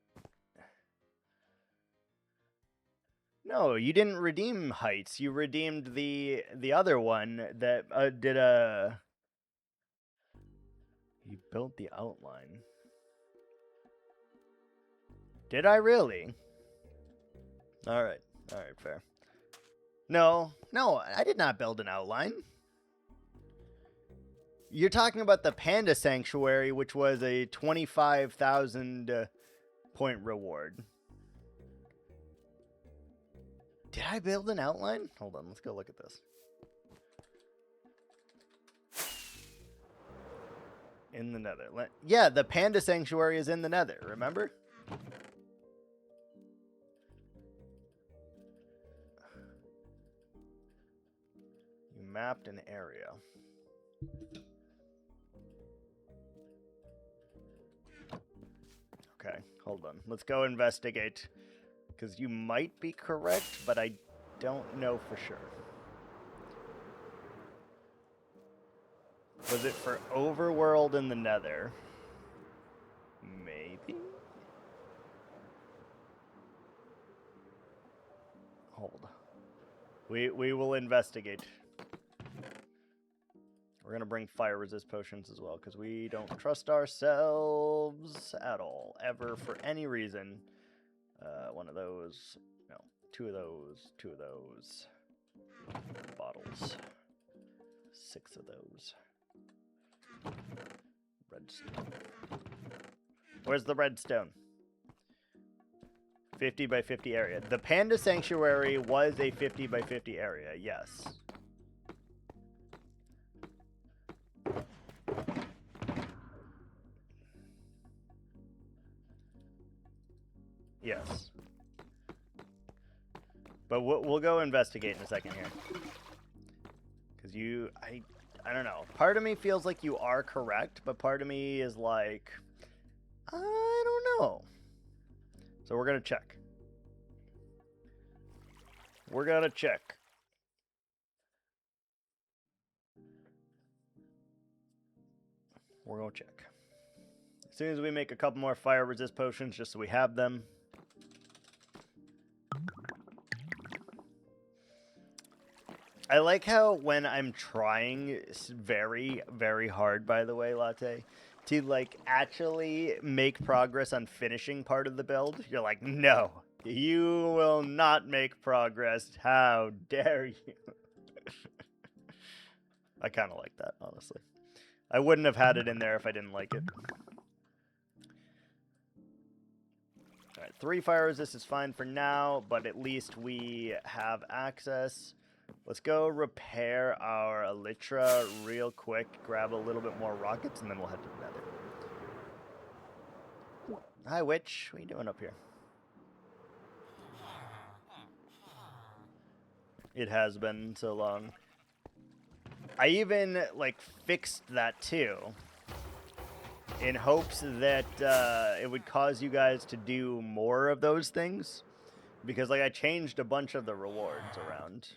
No, you didn't redeem Heights. You redeemed the other one that did a... You built the outline. Did I really? Alright, fair. No, I did not build an outline. You're talking about the Panda Sanctuary, which was a 25,000 point reward. Did I build an outline? Hold on, let's go look at this. In the Nether. Yeah, the Panda Sanctuary is in the Nether, remember? You mapped an area. Okay, hold on. Let's go investigate. Because you might be correct, but I don't know for sure. Was it for Overworld in the Nether? Maybe? Hold. We will investigate. We're going to bring fire resist potions as well, because we don't trust ourselves at all, ever, for any reason. One of those. No. 2 of those. 2 of those. Bottles. 6 of those. Redstone. Where's the redstone? 50 by 50 area. The Panda Sanctuary was a 50 by 50 area, yes. Yes. But we'll go investigate in a second here. Because I don't know. Part of me feels like you are correct, but part of me is like, I don't know. So we're going to check. We're going to check. We're going to check. As soon as we make a couple more fire resist potions, just so we have them. I like how when I'm trying very, very hard, by the way, Latte, to like actually make progress on finishing part of the build, you're like, no, you will not make progress. How dare you? I kind of like that, honestly. I wouldn't have had it in there if I didn't like it. All right, 3 fire resist is fine for now, but at least we have access. Let's go repair our Elytra real quick, grab a little bit more rockets, and then we'll head to the Nether. Hi, Witch. What are you doing up here? It has been so long. I even, like, fixed that, too, in hopes that it would cause you guys to do more of those things, because, like, I changed a bunch of the rewards around.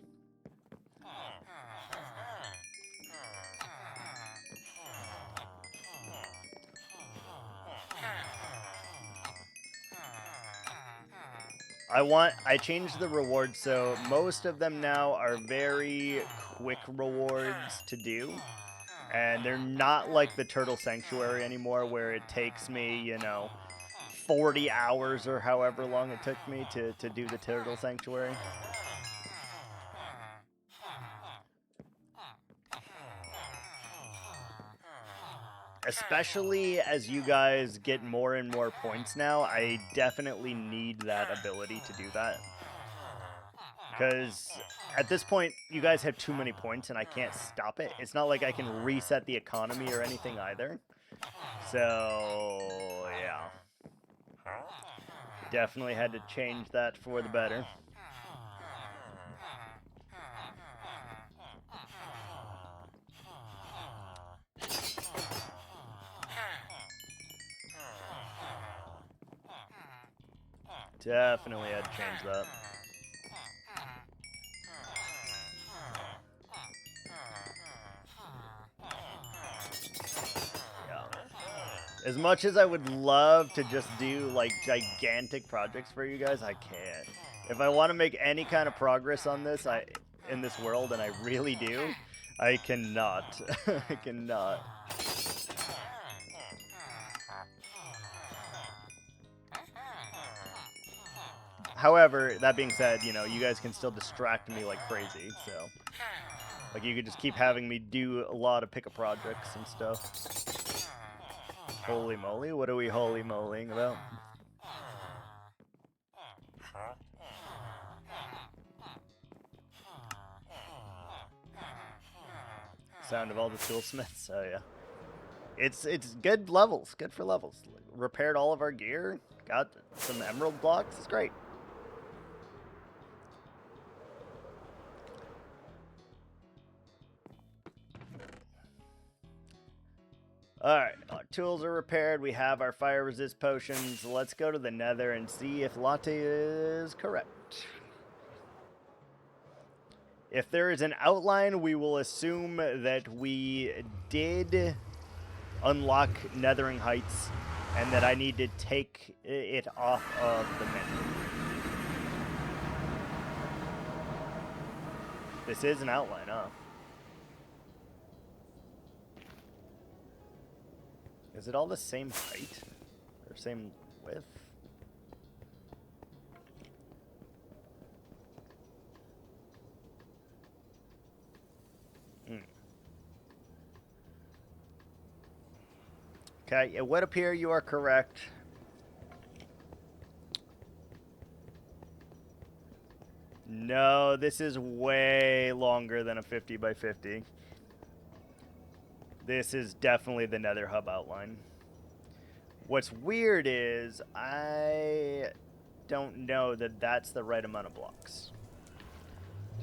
I changed the rewards, so most of them now are very quick rewards to do. And they're not like the Turtle Sanctuary anymore, where it takes me, you know, 40 hours or however long it took me to do the Turtle Sanctuary. Especially as you guys get more and more points now, I definitely need that ability to do that. Because at this point, you guys have too many points and I can't stop it. It's not like I can reset the economy or anything either. So, yeah. Definitely had to change that for the better. Definitely had to change that. Yeah. As much as I would love to just do, like, gigantic projects for you guys, I can't. If I want to make any kind of progress on this, in this world, and I really do, I cannot. I cannot. However, that being said, you know, you guys can still distract me like crazy, so. Like, you could just keep having me do a lot of pickup projects and stuff. Holy moly, what are we holy molying about? Sound of all the toolsmiths, oh yeah. It's good levels, good for levels. Repaired all of our gear, got some emerald blocks, it's great. Alright, our tools are repaired, we have our fire resist potions. Let's go to the Nether and see if Latte is correct. If there is an outline, we will assume that we did unlock Nethering Heights and that I need to take it off of the menu. This is an outline, huh? Is it all the same height? Or same width? Okay, it would appear you are correct. No, this is way longer than a 50 by 50. This is definitely the Nether Hub outline. What's weird is I don't know that that's the right amount of blocks.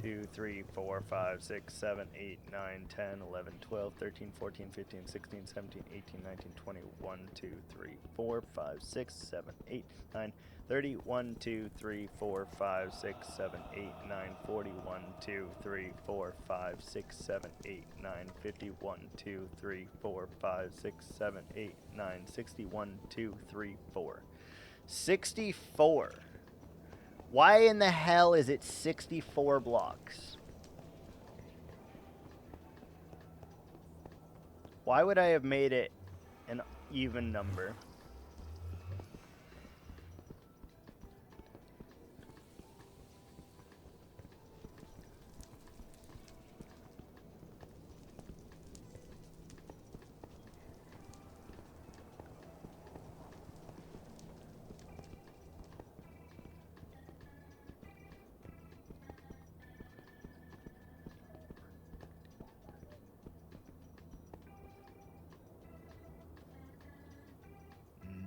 2, 3, 4, 5, 6, 7, 8, 9, 10, 11, 12, 13, 14, 15, 16, 17, 18, 19, 20, 1, 2, 3, 4, 5, 6, 7, 8, 9, 30, 1, 2, 3, 4, 5, 6, 7, 8, 9, 40, 1, 2, 3, 4, 5, 6, 7, 8, 9, 50, 1, 2, 3, 4, 5, 6, 7, 8, 9, 60, 1, 2, 3, 4. 64. Why in the hell is it 64 blocks? Why would I have made it an even number?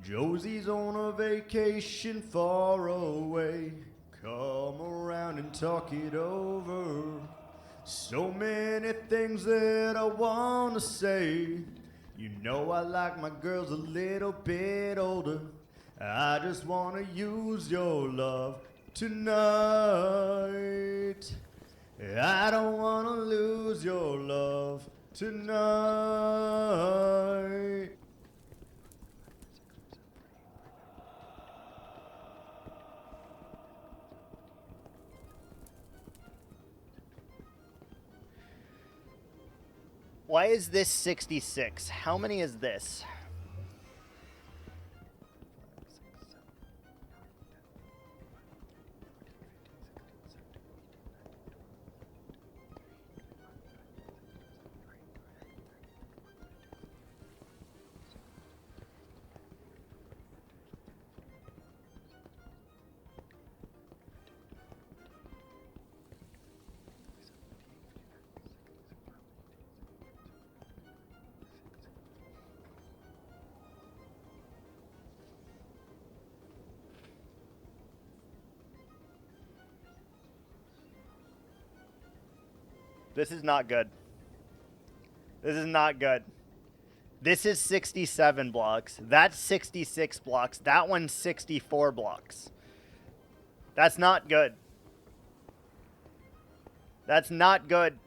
Josie's on a vacation far away. Come around and talk it over. So many things that I want to say. You know I like my girls a little bit older. I just want to use your love tonight. I don't want to lose your love tonight. Why is this 66? How many is this? This is not good. This is not good. This is 67 blocks. That's 66 blocks. That one's 64 blocks. That's not good. That's not good.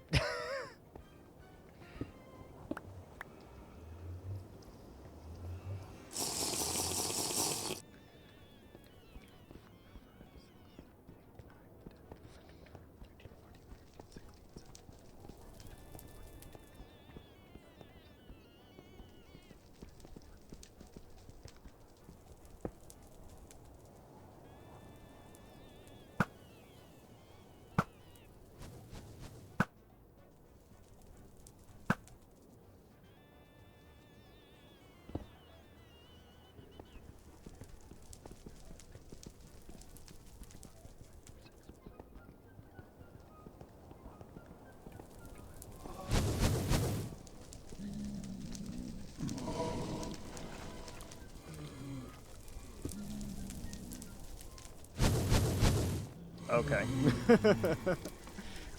Okay.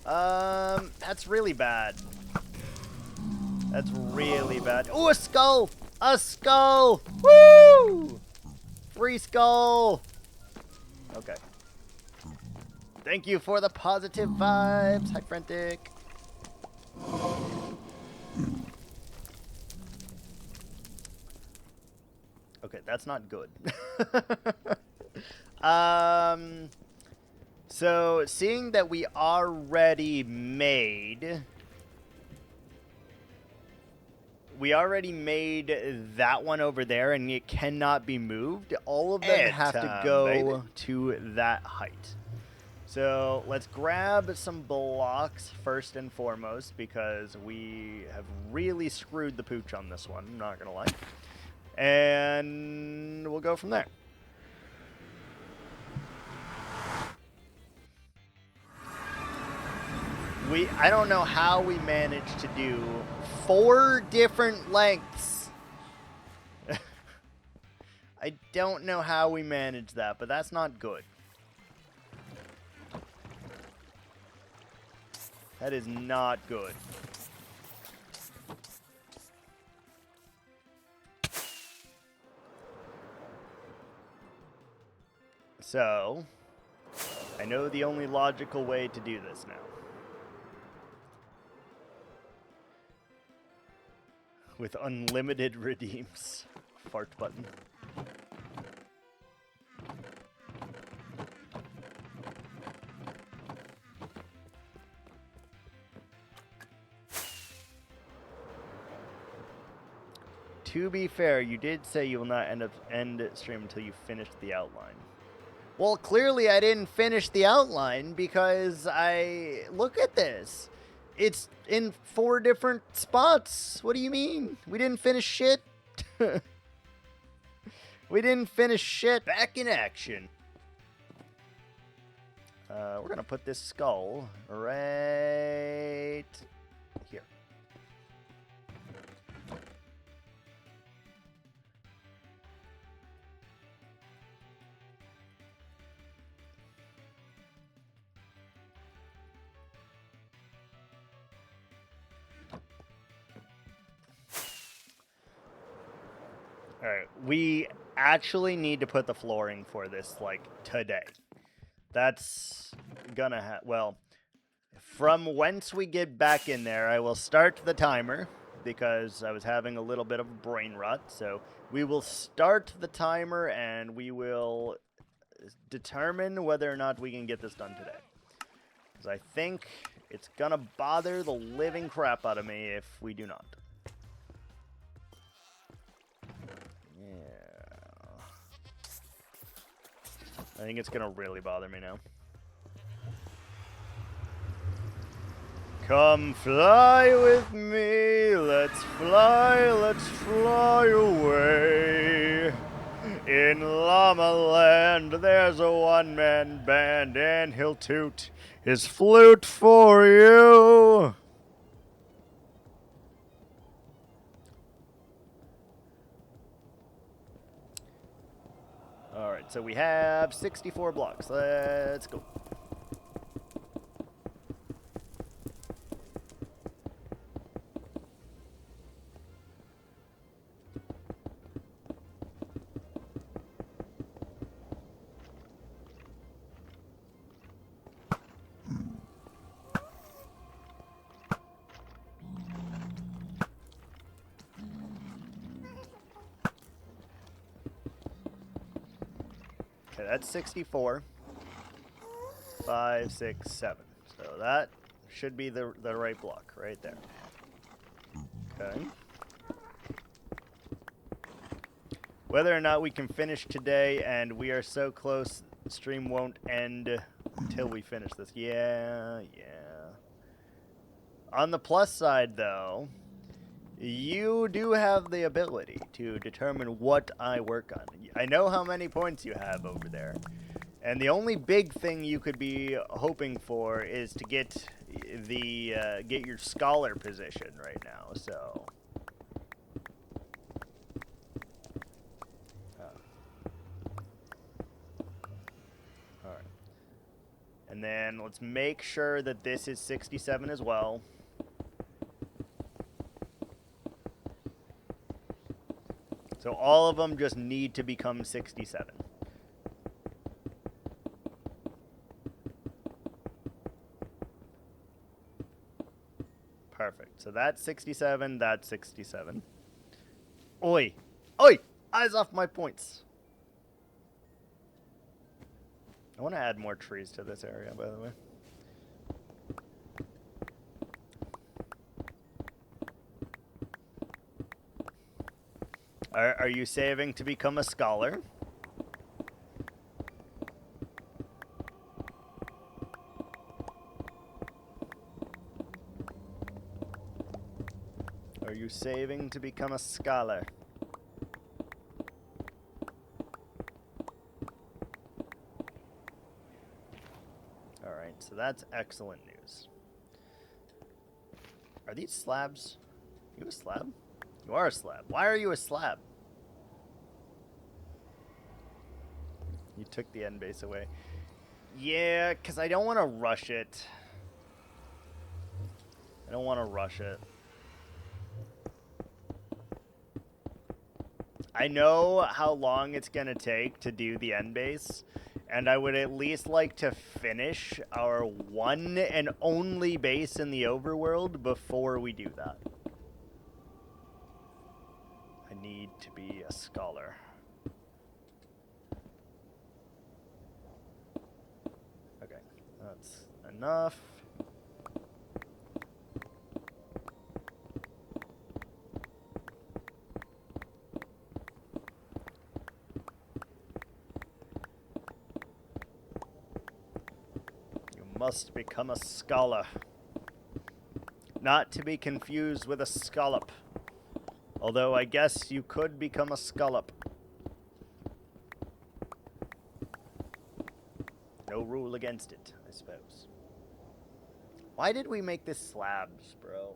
That's really bad. That's really bad. Oh, a skull! A skull! Woo! Free skull! Okay. Thank you for the positive vibes. Hi, Frantic. Okay, that's not good. So seeing that we already made that one over there and it cannot be moved, all of them have to go to that height. So let's grab some blocks first and foremost because we have really screwed the pooch on this one, I'm not gonna lie. And we'll go from there. I don't know how we managed to do 4 different lengths. I don't know how we managed that, but that's not good. That is not good. So, I know the only logical way to do this now. With unlimited redeems. Fart button. To be fair, you did say you will not end stream until you finish the outline. Well, clearly I didn't finish the outline because look at this. It's in 4 different spots. What do you mean? We didn't finish shit. We didn't finish shit. Back in action. We're going to put this skull right here. Alright, we actually need to put the flooring for this, like, today. That's gonna well, from whence we get back in there, I will start the timer, because I was having a little bit of a brain rot, so we will start the timer, and we will determine whether or not we can get this done today. Because I think it's gonna bother the living crap out of me if we do not. I think it's gonna really bother me now. Come fly with me, let's fly away. In Llama Land, there's a one-man band, and he'll toot his flute for you. Alright, so we have 64 blocks. Let's go. Okay, that's 64. 5, 6, 7. So that should be the right block right there. Okay. Whether or not we can finish today, and we are so close, the stream won't end until we finish this. Yeah. On the plus side, though, you do have the ability to determine what I work on. I know how many points you have over there. And the only big thing you could be hoping for is to get get your scholar position right now, so. Alright. And then let's make sure that this is 67 as well. So all of them just need to become 67. Perfect. So that's 67, that's 67. Oi! Oi! Eyes off my points. I want to add more trees to this area, by the way. Are you saving to become a scholar? Are you saving to become a scholar? Alright, so that's excellent news. Are these slabs? You a slab? You are a slab. Why are you a slab? You took the end base away. Yeah, because I don't want to rush it. I don't want to rush it. I know how long it's going to take to do the end base, and I would at least like to finish our one and only base in the overworld before we do that. I need to be a scholar. Okay, that's enough. Must become a scholar. Not to be confused with a scallop. Although I guess you could become a scallop. No rule against it, I suppose. Why did we make this slabs, bro?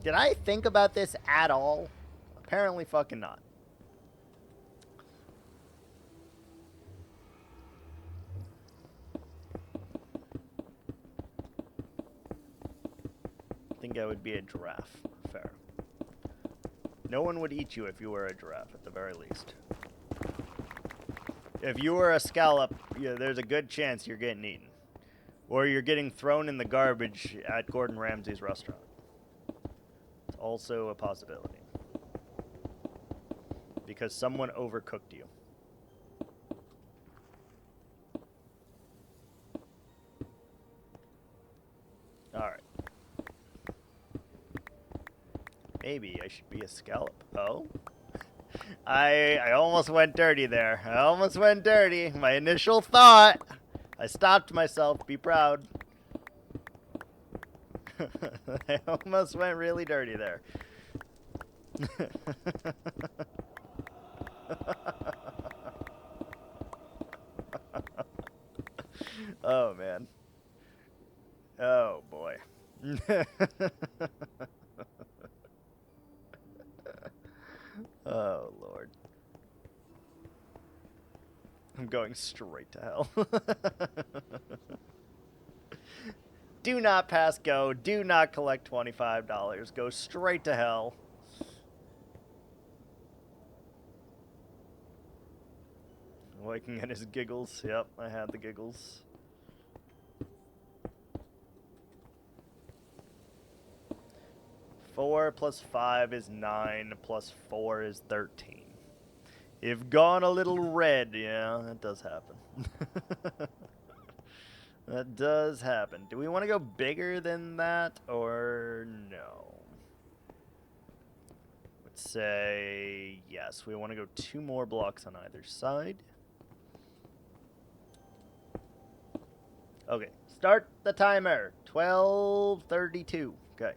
Did I think about this at all? Apparently fucking not. I think I would be a giraffe. Fair. No one would eat you if you were a giraffe, at the very least. If you were a scallop, yeah, there's a good chance you're getting eaten. Or you're getting thrown in the garbage at Gordon Ramsay's restaurant. It's also a possibility. Because someone overcooked you. Alright. Maybe I should be a scallop. Oh? I almost went dirty there. I almost went dirty. My initial thought. I stopped myself. Be proud. I almost went really dirty there. Oh, man. Oh, boy. Oh, Lord. I'm going straight to hell. Do not pass go. Do not collect $25. Go straight to hell. Waking at his giggles. Yep, I had the giggles. Four plus 5 is 9, plus 4 is 13. You've gone a little red. Yeah, that does happen. That does happen. Do we want to go bigger than that, or no? Let's say yes. We want to go 2 more blocks on either side. Okay, start the timer. 12:32. Okay.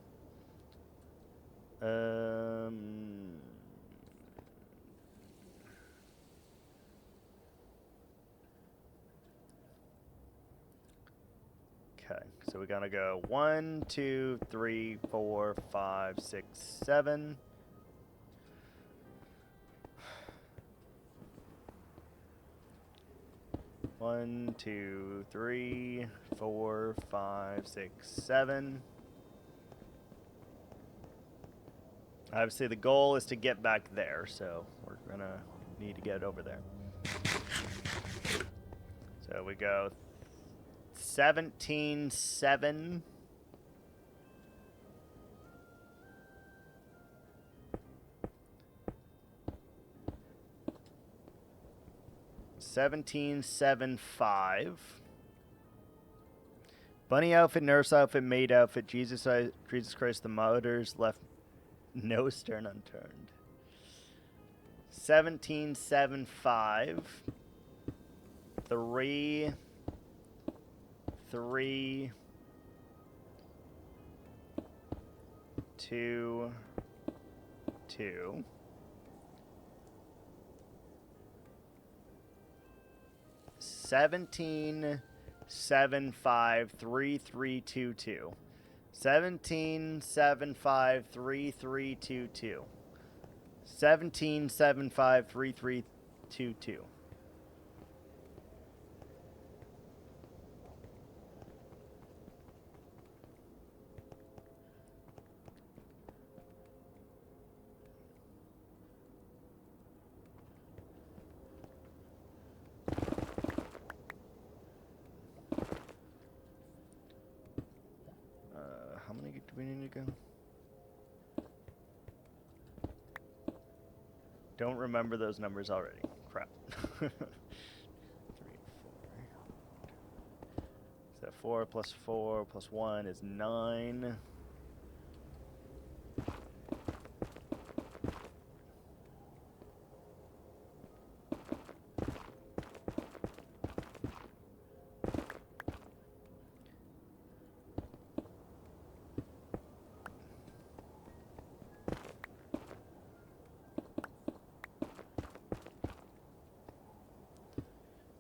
Okay, so we're gonna go 1, 2, 3, 4, 5, 6, 7. One, 2, 3, 4, 5, 6, 7. Obviously, the goal is to get back there, so we're gonna need to get over there. So we go 17, 7. 17, 7, 5. Bunny outfit, nurse outfit, maid outfit, Jesus Christ, the martyrs left no stone unturned. 17, 7, 5. 3, 3, 2, 2. 17, 7, 5, 3, 3, 2, 2. 17, 7, 5, 3, 3, 2, 2. 17, 7, 5, 3, 3, 2, 2. How many do we need to go? Don't remember those numbers already. Crap. 3, 4. So 4 plus 4 plus 1 is 9.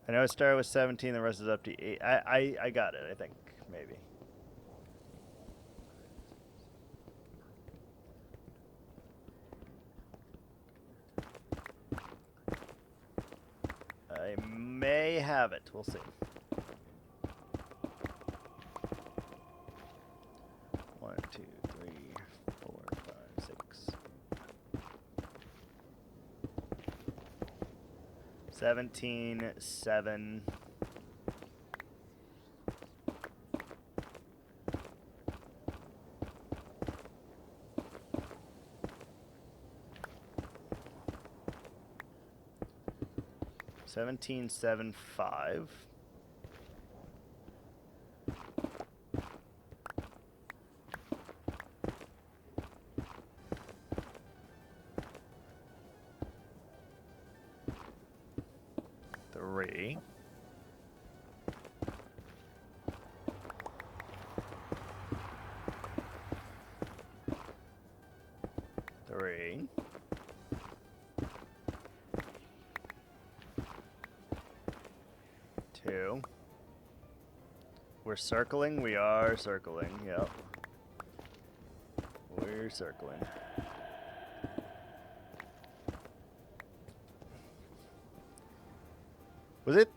I know I started with 17, the rest is up to 8. I got it, I think, maybe. I may have it, we'll see. 1, 2, 3, 4, 5, 6. 17, 7. 17, 7, 5. 3. 3. 2. We're circling. We are circling. Yep. We're circling. Was it?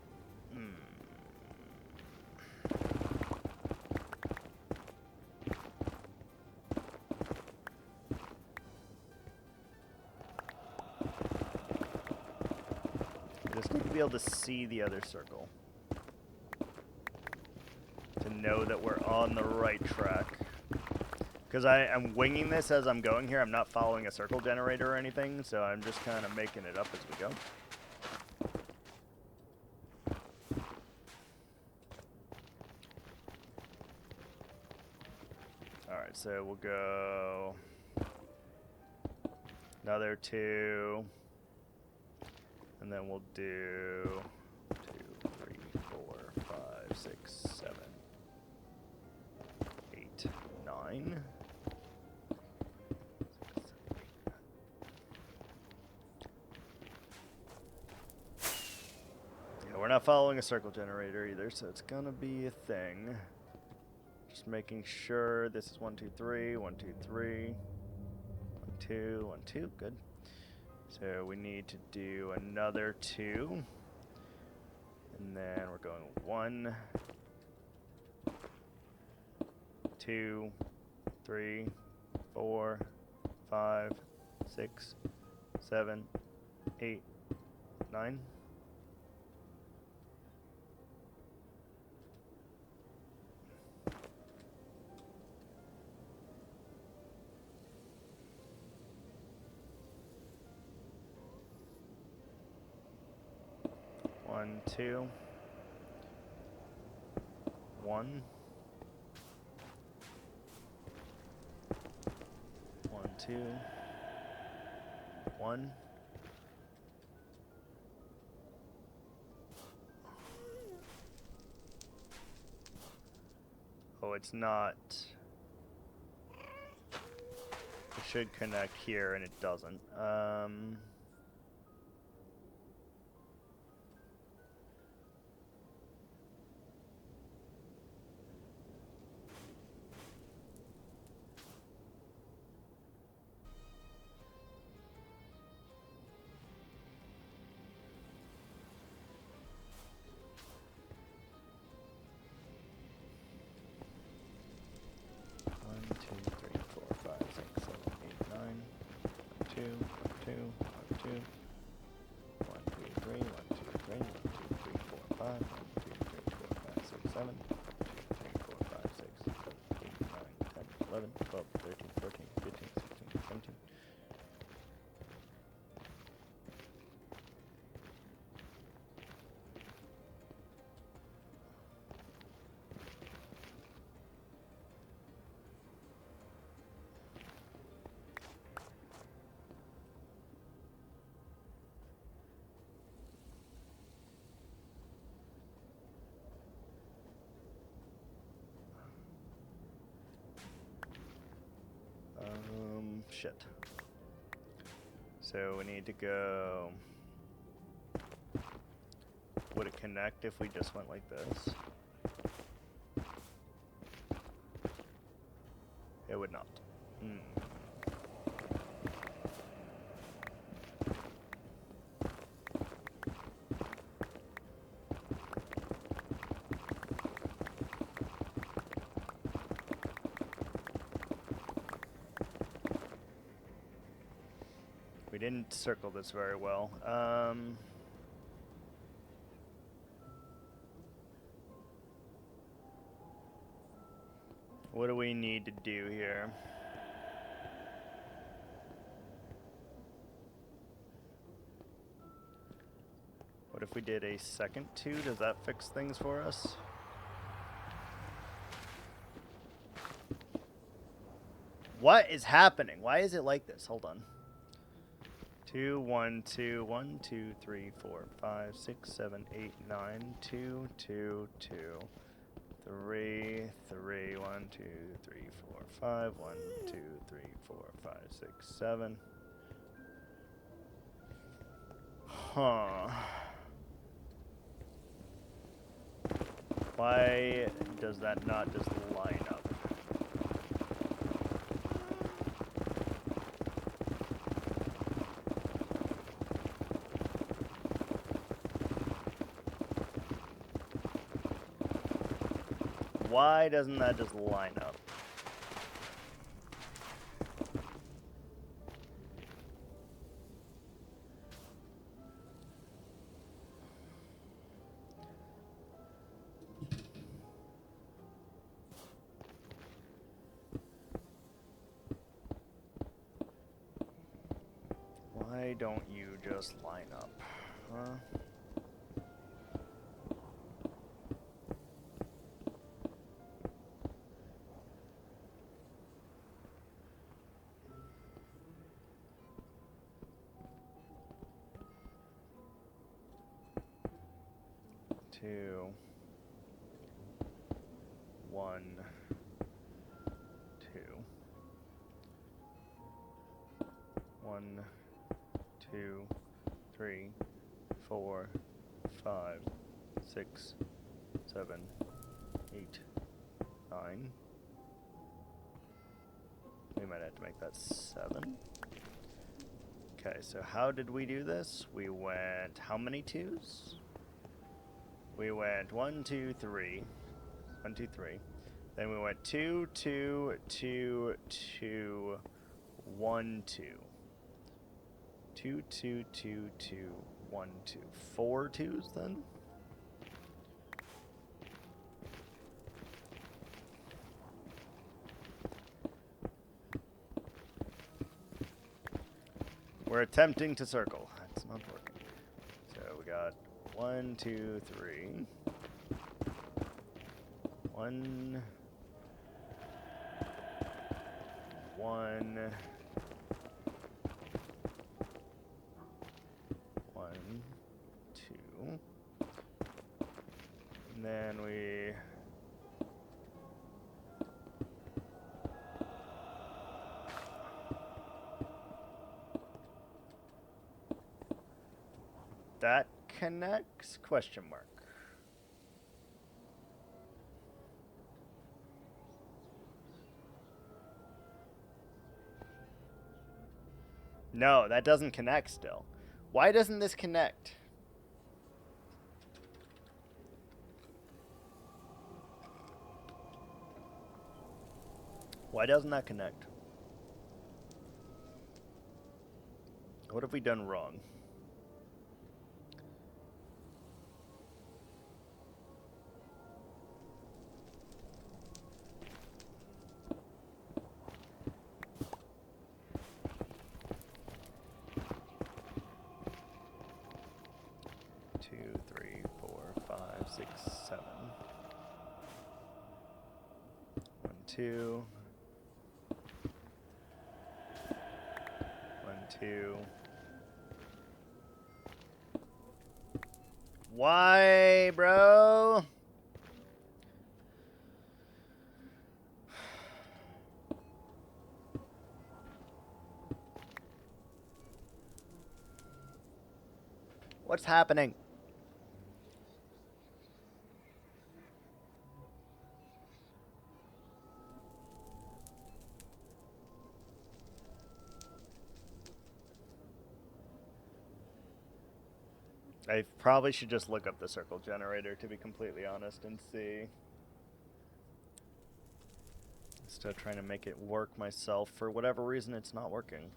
I just need to be able to see the other circle. To know that we're on the right track. Because I am winging this as I'm going here. I'm not following a circle generator or anything, so I'm just kind of making it up as we go. Alright, so we'll go another 2. And then we'll do 2, 3, 4, 5, 6, 7, 8, 9. Yeah, we're not following a circle generator either, so it's gonna be a thing. Just making sure this is 1, 2, 3, 1, 2, 3, 1, 2, 1, 2, good. So we need to do another 2. And then we're going 1, 2, 3, 4, 5, 6, 7, 8, 9. 2, 1, 1, 2, 1. Oh, it's not. It should connect here, and it doesn't. Shit. So we need to go. Would it connect if we just went like this? It would not. We didn't circle this very well. What do we need to do here? What if we did a second 2? Does that fix things for us? What is happening? Why is it like this? Hold on. 2, 1, 2, 1, 2, 3, 4, 5, 6, 7, 8, 9, 2, 2, 2, 3, 3, 1, 2, 3, 4, 5, 1, 2, 3, 4, 5, 6, 7. Huh. Why does that not just line up? Why doesn't that just line up? Why don't you just line up? Huh? Two, 1, 2, 1, 2, 3, 4, 5, 6, 7, 8, 9. We might have to make that 7. Okay, so how did we do this? We went how many 2s? We went 1, 2, 3. 1, 2, 3. Then we went 2, 2, 2, 2, 1, 2. 2, 2, 2, 2, 1, 2. 4 2s then? We're attempting to circle. It's not working. So we got 1, 2, 3. 1, 1, 1, 2. And then we that connects? Question mark. No, that doesn't connect still. Why doesn't this connect? Why doesn't that connect? What have we done wrong? Two, three, 4, 5, 6, 7. 1, 2. 1, 2. Why, bro? What's happening? I probably should just look up the circle generator, to be completely honest, and see. Instead of trying to make it work myself, for whatever reason it's not working.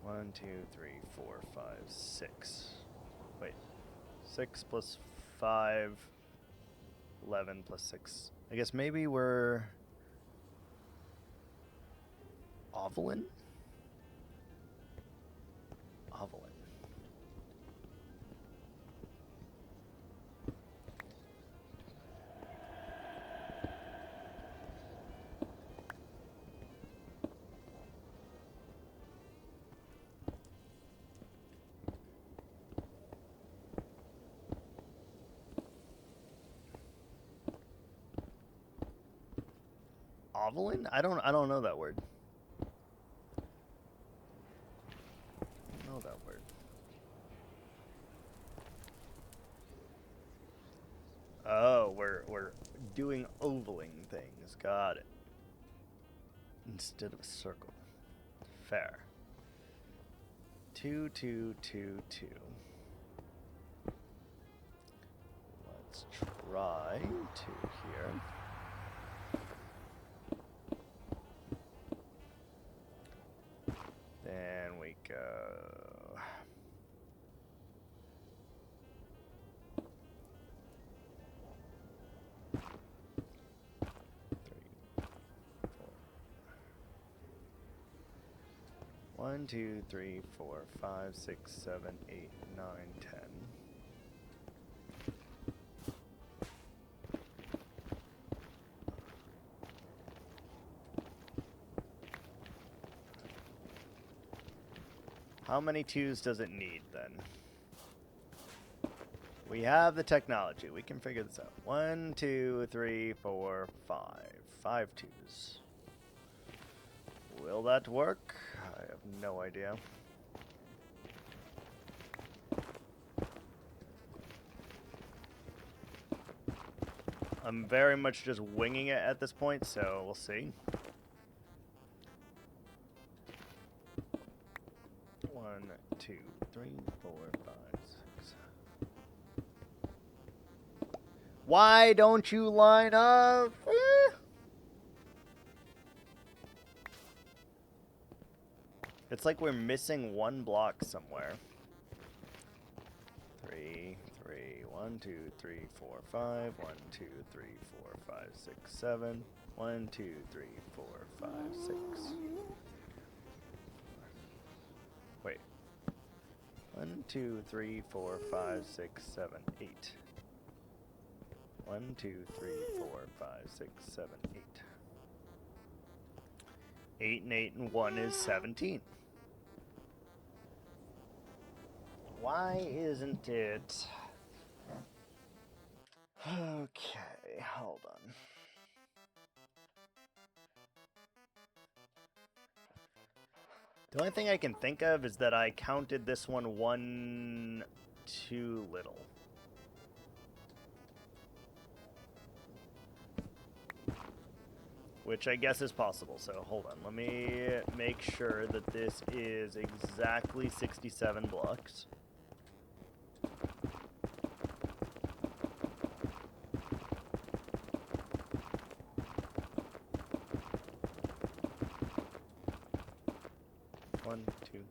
One, 2, 3, 4, 5, 6. Wait. 6 plus 5. 11 plus 6. I guess maybe we're Ovalin? Ovalin. Ovalin? I don't know that word. I don't know that word. Oh, we're doing ovaling things. Got it. Instead of a circle. Fair. 2, 2, 2, 2. Let's try 2 here. Then we go 3, 4. 1, 2, 3, 4, 5, 6, 7, 8, 9, 10. How many 2s does it need, then? We have the technology. We can figure this out. 1, 2, 3, 4, 5. 5 2s. Will that work? I have no idea. I'm very much just winging it at this point, so we'll see. 1, 2, 3, 4, 5, 6. Why don't you line up? It's like we're missing one block somewhere. 3, 3, 1, 2, 3, 4, 5, 1, 2, 3, 4, 5, 6, 7, 1, 2, 3, 4, 5, 6. Wait. 1, 2, 3, 4, 5, 6, 7, 8. 1, 2, 3, 4, 5, 6, 7, 8. 8 and 8 and 1 is 17. Why isn't it? Okay, hold on. The only thing I can think of is that I counted this one too little. Which I guess is possible, so hold on. Let me make sure that this is exactly 67 blocks. One, two.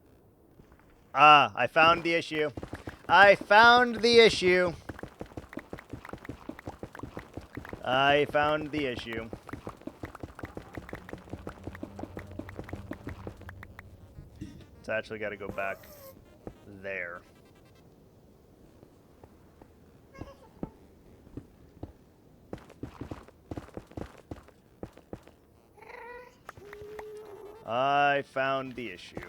Ah, I found the issue. I found the issue. I found the issue. It's actually got to go back there. I found the issue.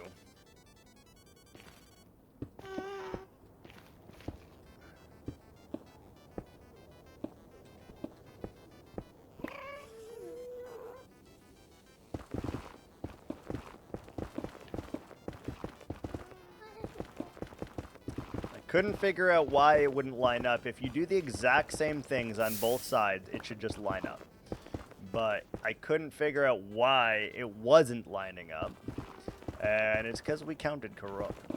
Couldn't figure out why it wouldn't line up. If you do the exact same things on both sides, it should just line up. But I couldn't figure out why it wasn't lining up. And it's because we counted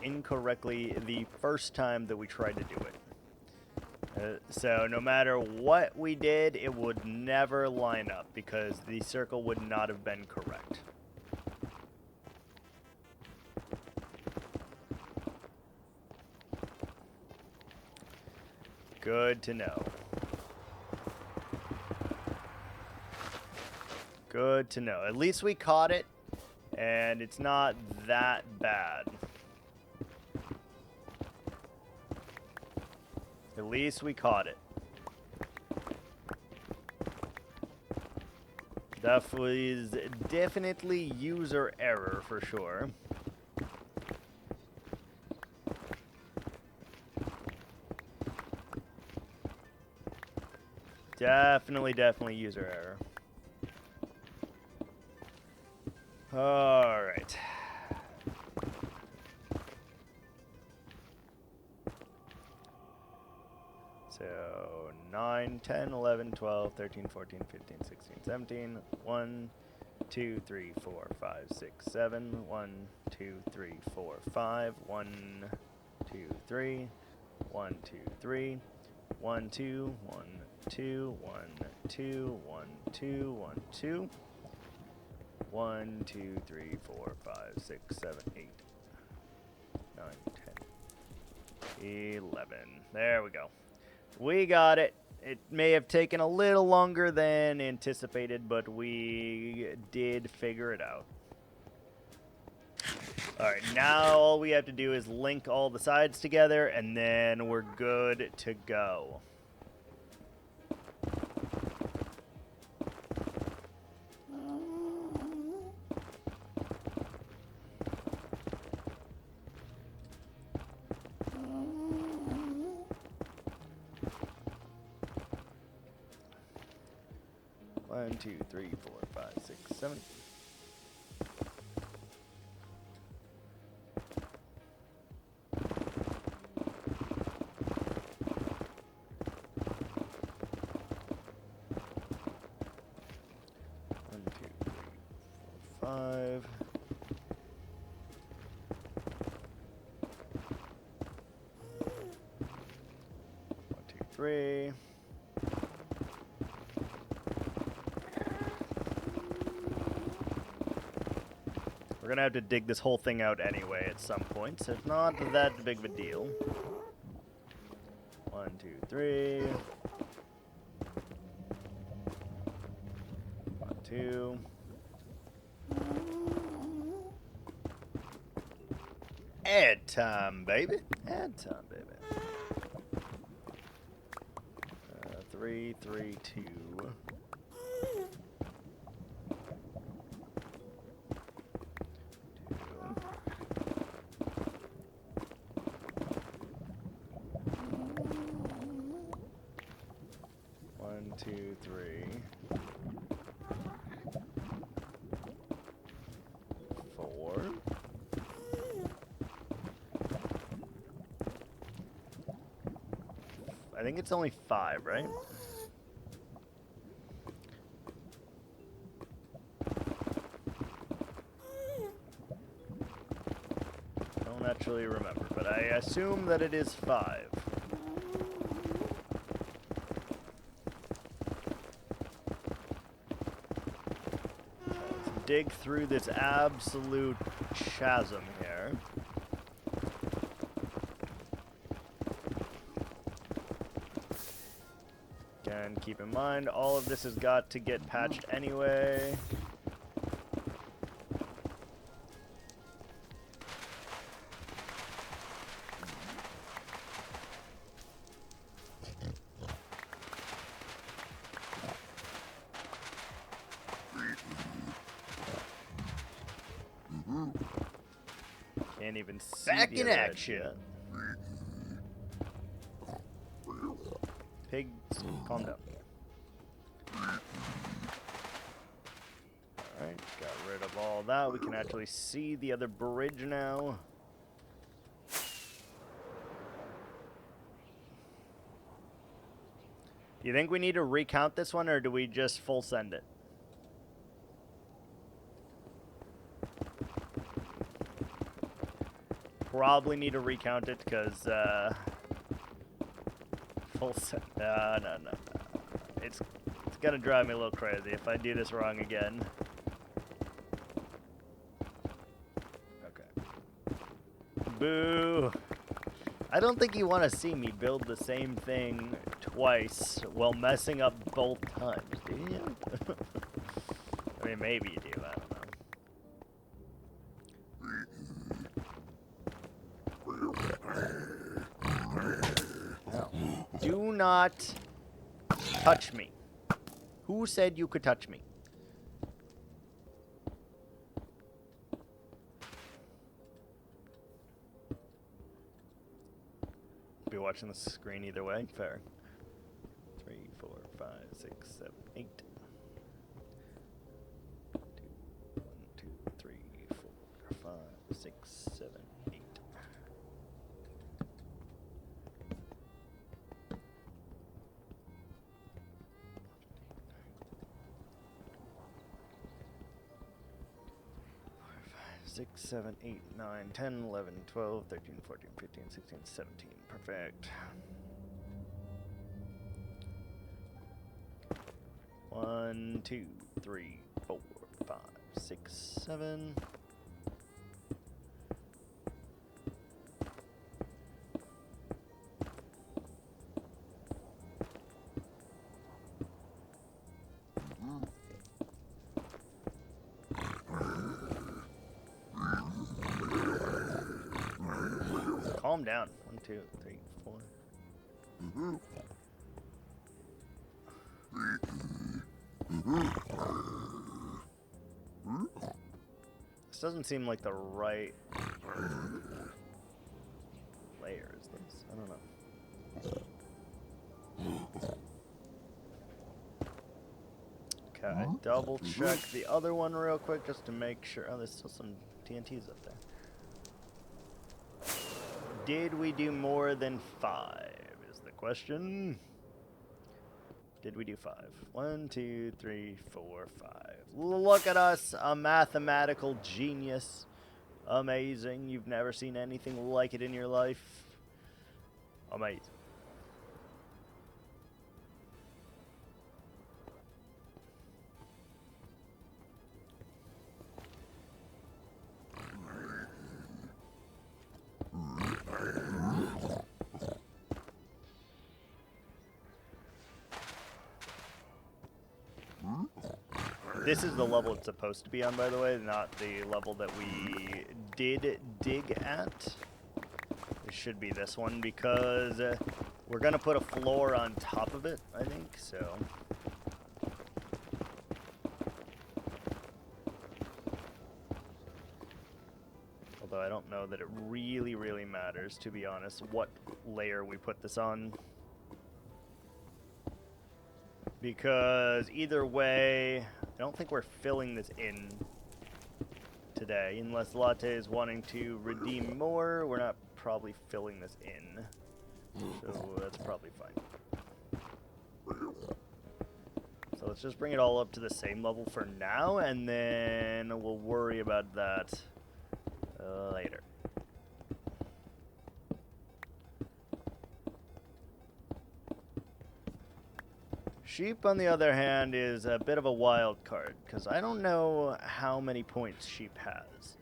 incorrectly the first time that we tried to do it. So no matter what we did, it would never line up because the circle would not have been correct. Good to know. Good to know. At least we caught it, and it's not that bad. At least we caught it. That was definitely user error for sure. Definitely user error. All right. So 9, 10, 11, 12, 13, 14, 15, 16, 17. 1, 2, 3, 4, 5, 6, 7. 1, 2, 3, 4, 5. 1, 2, 3. 1, 2, 3. 1, 2, 1, 2, 1, 2, 1, 2, 1, 2. 1, 2, 3, 4, 5, 6, 7, 8, 9, 10, 11. There we go. We got it. It may have taken a little longer than anticipated, but we did figure it out. Alright, now all we have to do is link all the sides together, and then we're good to go. One, 2, 3, 4, 5, 6, 7. Five. 1, 2, 3. We're gonna have to dig this whole thing out anyway at some point, so it's not that big of a deal. 2, 3. 1, 2. Ad time, baby. Ad time, baby. 3, 3, 2. 1, 2, 3. 4. I think it's only 5, right? Don't actually remember, but I assume that it is 5. Let's dig through this absolute chasm here. And keep in mind, all of this has got to get patched anyway. Can't even see Back the in other action. edge yet. Pigs, calm down. Alright, got rid of all that. We can actually see the other bridge now. Do you think we need to recount this one, or do we just full send it? Probably need to recount it, because, full send. No. It's gonna drive me a little crazy if I do this wrong again. Okay. Boo! I don't think you want to see me build the same thing twice while messing up both times, do you? I mean, maybe you do, I don't know. No. Do not touch me. Who said you could touch me? Be watching the screen either way. Fair. 3, 4, 5, 6, 7, 8. 1, 2, 3, 4, 5, 6, 7, 8. Six, 7, 8, 9, 10, 11, 12, 13, 14, 15, 16, 17. Perfect. 1, 2, 3, 4, 5, 6, 7. Calm down. 1, 2, 3, 4. This doesn't seem like the right layer, is this? I don't know. Okay, double check the other one real quick just to make sure. Oh, there's still some TNTs up there. Did we do more than 5 is the question. Did we do 5? 1, 2, 3, 4, 5. Look at us, a mathematical genius. Amazing. You've never seen anything like it in your life. Amazing. This is the level it's supposed to be on, by the way, not the level that we did dig at. It should be this one because we're going to put a floor on top of it, I think, so. Although I don't know that it really matters, to be honest, what layer we put this on. Because either way, I don't think we're filling this in today. Unless Latte is wanting to redeem more, we're not probably filling this in. So that's probably fine. So let's just bring it all up to the same level for now, and then we'll worry about that later. Sheep, on the other hand, is a bit of a wild card, because I don't know how many points Sheep has.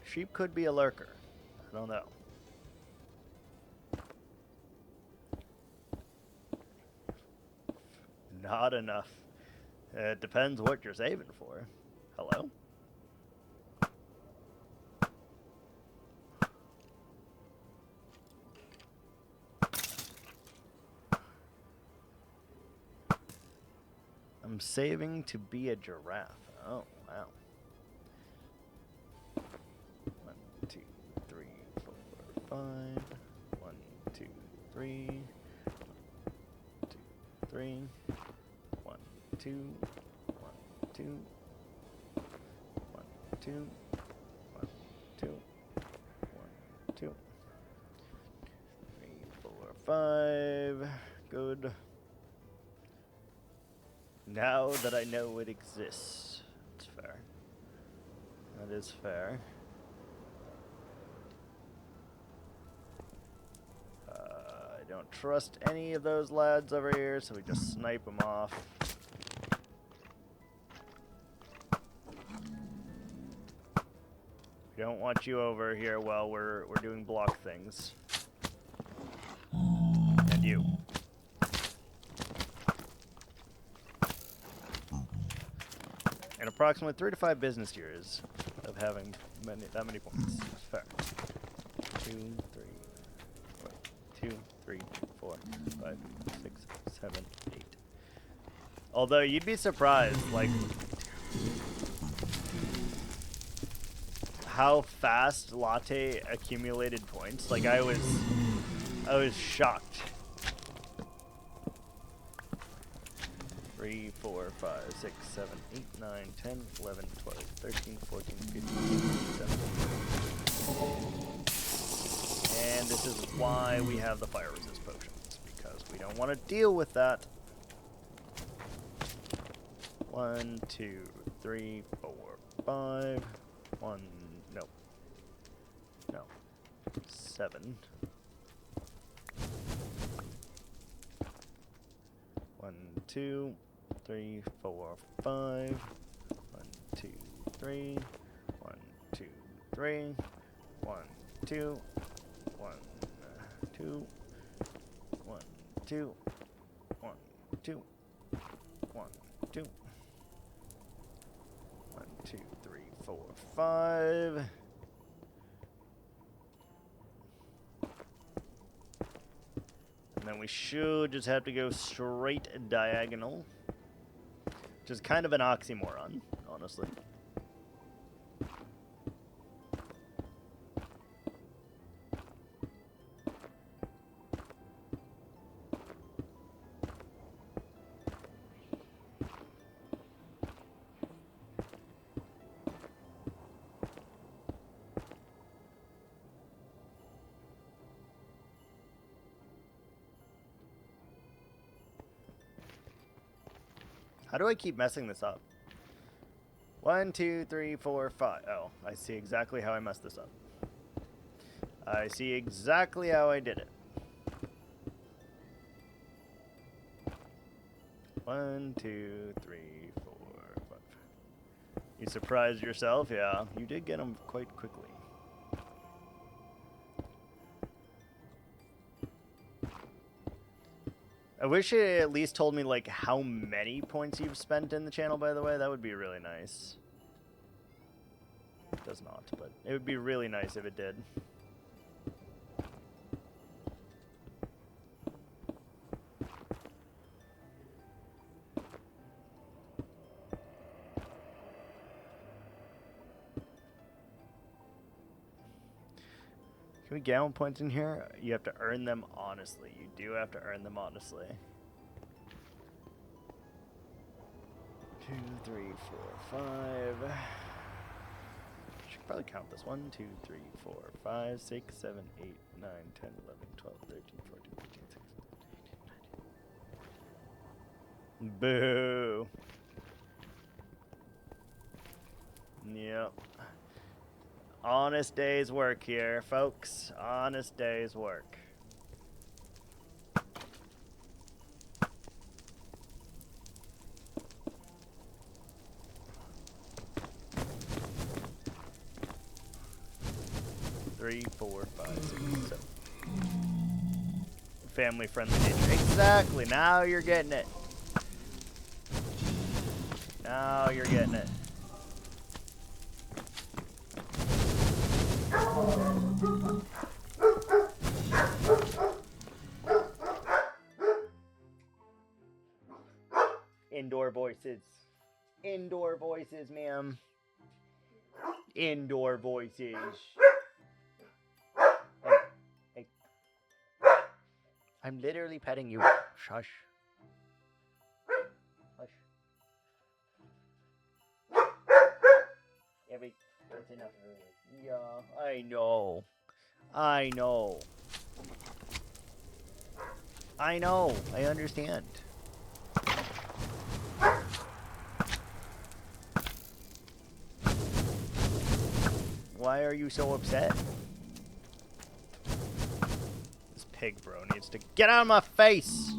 Sheep could be a lurker. I don't know. Not enough. It depends what you're saving for. Hello? I'm saving to be a giraffe. Oh, wow. 1, 2, 3, 4, 5. 1, 2, 3. 1, 2, 3. 1, 2. 1, 2. 1, 2. 1, 2. 1, 2. 3, 4, 5. Good. Now that I know it exists. It's fair. That is fair. I don't trust any of those lads over here, so we just snipe them off. We don't want you over here while we're doing block things. And you. And approximately 3 to 5 business years of having that many points. That's fair. 2, 3, 2, 3, 4, 5, 6, 7, 8. Although you'd be surprised, like, how fast Latte accumulated points. Like, I was shocked. 3, 4, 5, 6, 7, 8, 9, 10, 11, 12, 13, 14, 15, 16, 17. And this is why we have the fire resist potions, because we don't want to deal with that. 1, 2, 3, 4, 5. 1, no. No. 7. 1, 2, 3, 4, 5. 1, 2, 3. 1, 2, 3. 1, 2. 1, 2. 1, 2. 1, 2. 1, 2. 1, 2, 3, 4, 5. And then we should just have to go straight diagonal. Which is kind of an oxymoron, honestly. How do I keep messing this up? 1, 2, 3, 4, 5. Oh, I see exactly how I messed this up. I see exactly how I did it. 1, 2, 3, 4, 5. You surprised yourself? Yeah, you did get them quite quickly. I wish it at least told me, like, how many points you've spent in the channel, by the way. That would be really nice. It does not, but it would be really nice if it did. Can we gamble points in here? You have to earn them honestly. You do have to earn them honestly. 2, 3, 4, 5. Should probably count this. 1, 2, 3, 4, 5, 6, 7, 8, 9, 10, 11, 12, 13, 14, 15, 16, 17, 18, 19. Boo. Yep. Honest day's work here, folks. Honest day's work. Three, 4, 5, 6, 7. Family-friendly nature. Exactly. Now you're getting it. Now you're getting it. Indoor voices. Indoor voices, ma'am. Indoor voices. Hey, hey. I'm literally petting you. Shush. Hush. That's enough. Yeah, I know. I know. I know. I understand. Why are you so upset? This pig bro needs to get out of my face.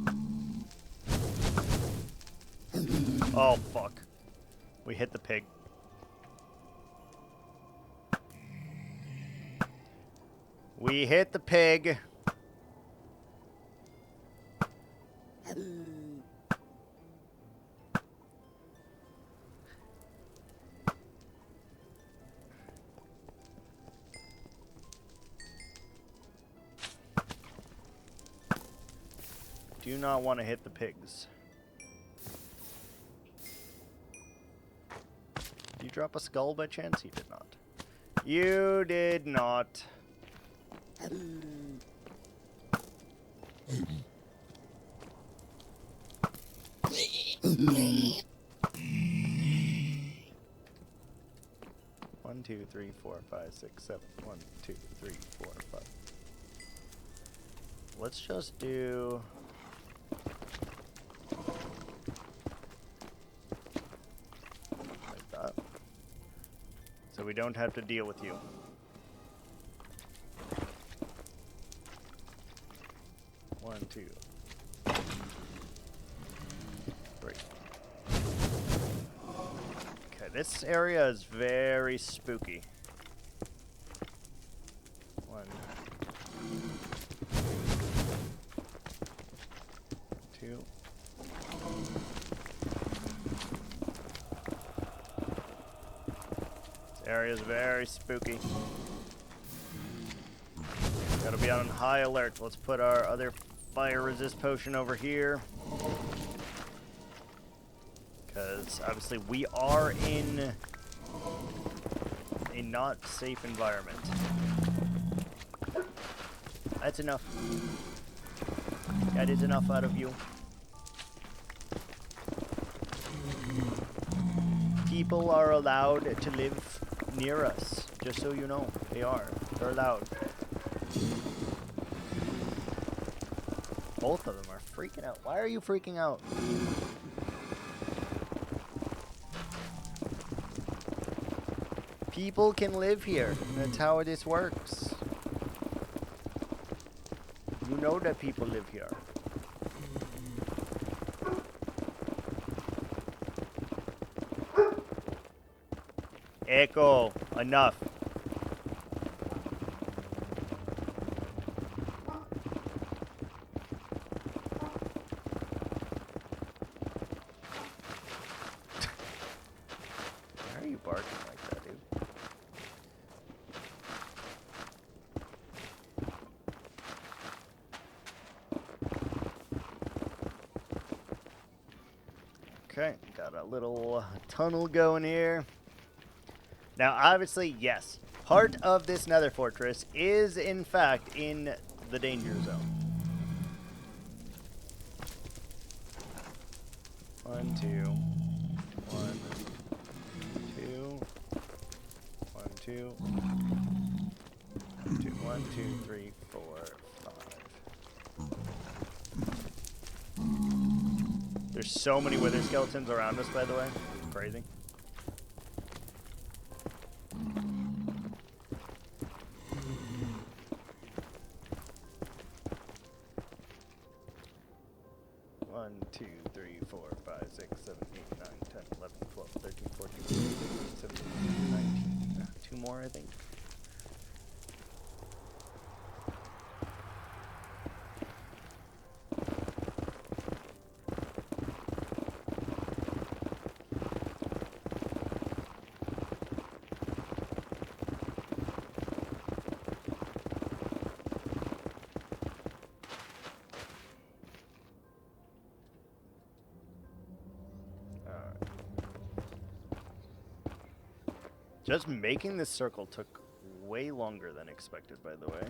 Oh, fuck. We hit the pig. We hit the pig. Do not want to hit the pigs. Did you drop a skull by chance? You did not. You did not. 1, 2, 3, 4, 5, 6, 7. 1, 2, 3, 4, 5. Let's just do. Like that. So we don't have to deal with you. One, 2, 3. Okay, this area is very spooky. 1, 2. This area is very spooky. Gotta be on high alert. Let's put our other fire resist potion over here. Because obviously we are in a not safe environment. That's enough. That is enough out of you. People are allowed to live near us. Just so you know, they are. They're allowed. Both of them are freaking out. Why are you freaking out? People can live here. That's how this works. You know that people live here. Echo, enough. Okay, got a little tunnel going here. Now, obviously, yes, part of this nether fortress is, in fact, in the danger zone. 1, 2, 1, 2, 1, 2, 1, 2, 3, 4, 5. There's so many wither skeletons around us, by the way. It's crazy. One, 2, 3, 4, 5, 6, 7, 8, 9, 10, 11, 12, 13, 14, 15, 16, 17, 19. 2 more, I think. Just making this circle took way longer than expected, by the way.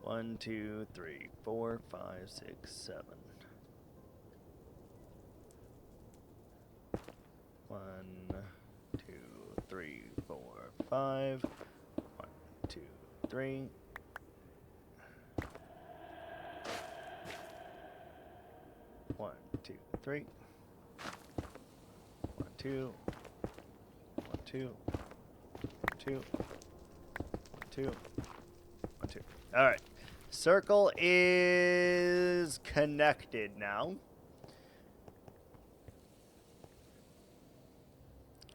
1, 2, 3, 4, 5, 6, 7. 1, 2, 3, 4, 5. 1, 2, 3. 1, 2, 3. 1, 2. 1, 2. 2. 2. 1, 2. All right. Circle is connected now.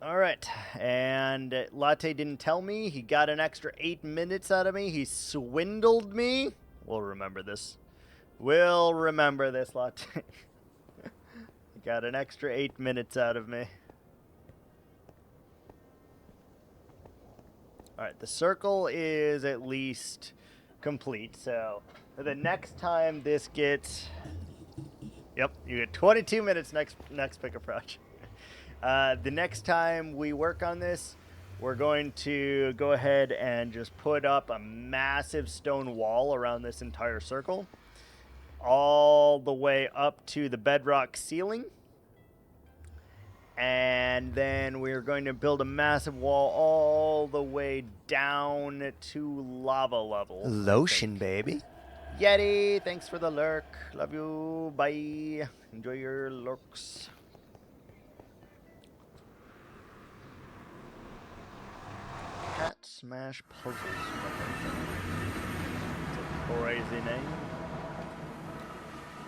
All right. And Latte didn't tell me. He got an extra 8 minutes out of me. He swindled me. We'll remember this. We'll remember this, Latte. He got an extra 8 minutes out of me. All right, the circle is at least complete. So the next time this gets, yep, you get 22 minutes next pick approach. The next time we work on this, we're going to go ahead and just put up a massive stone wall around this entire circle, all the way up to the bedrock ceiling. And then we're going to build a massive wall all the way down to lava level. Lotion, baby. Yeti, thanks for the lurk. Love you. Bye. Enjoy your lurks. Cat Smash Puzzles. It's a crazy name.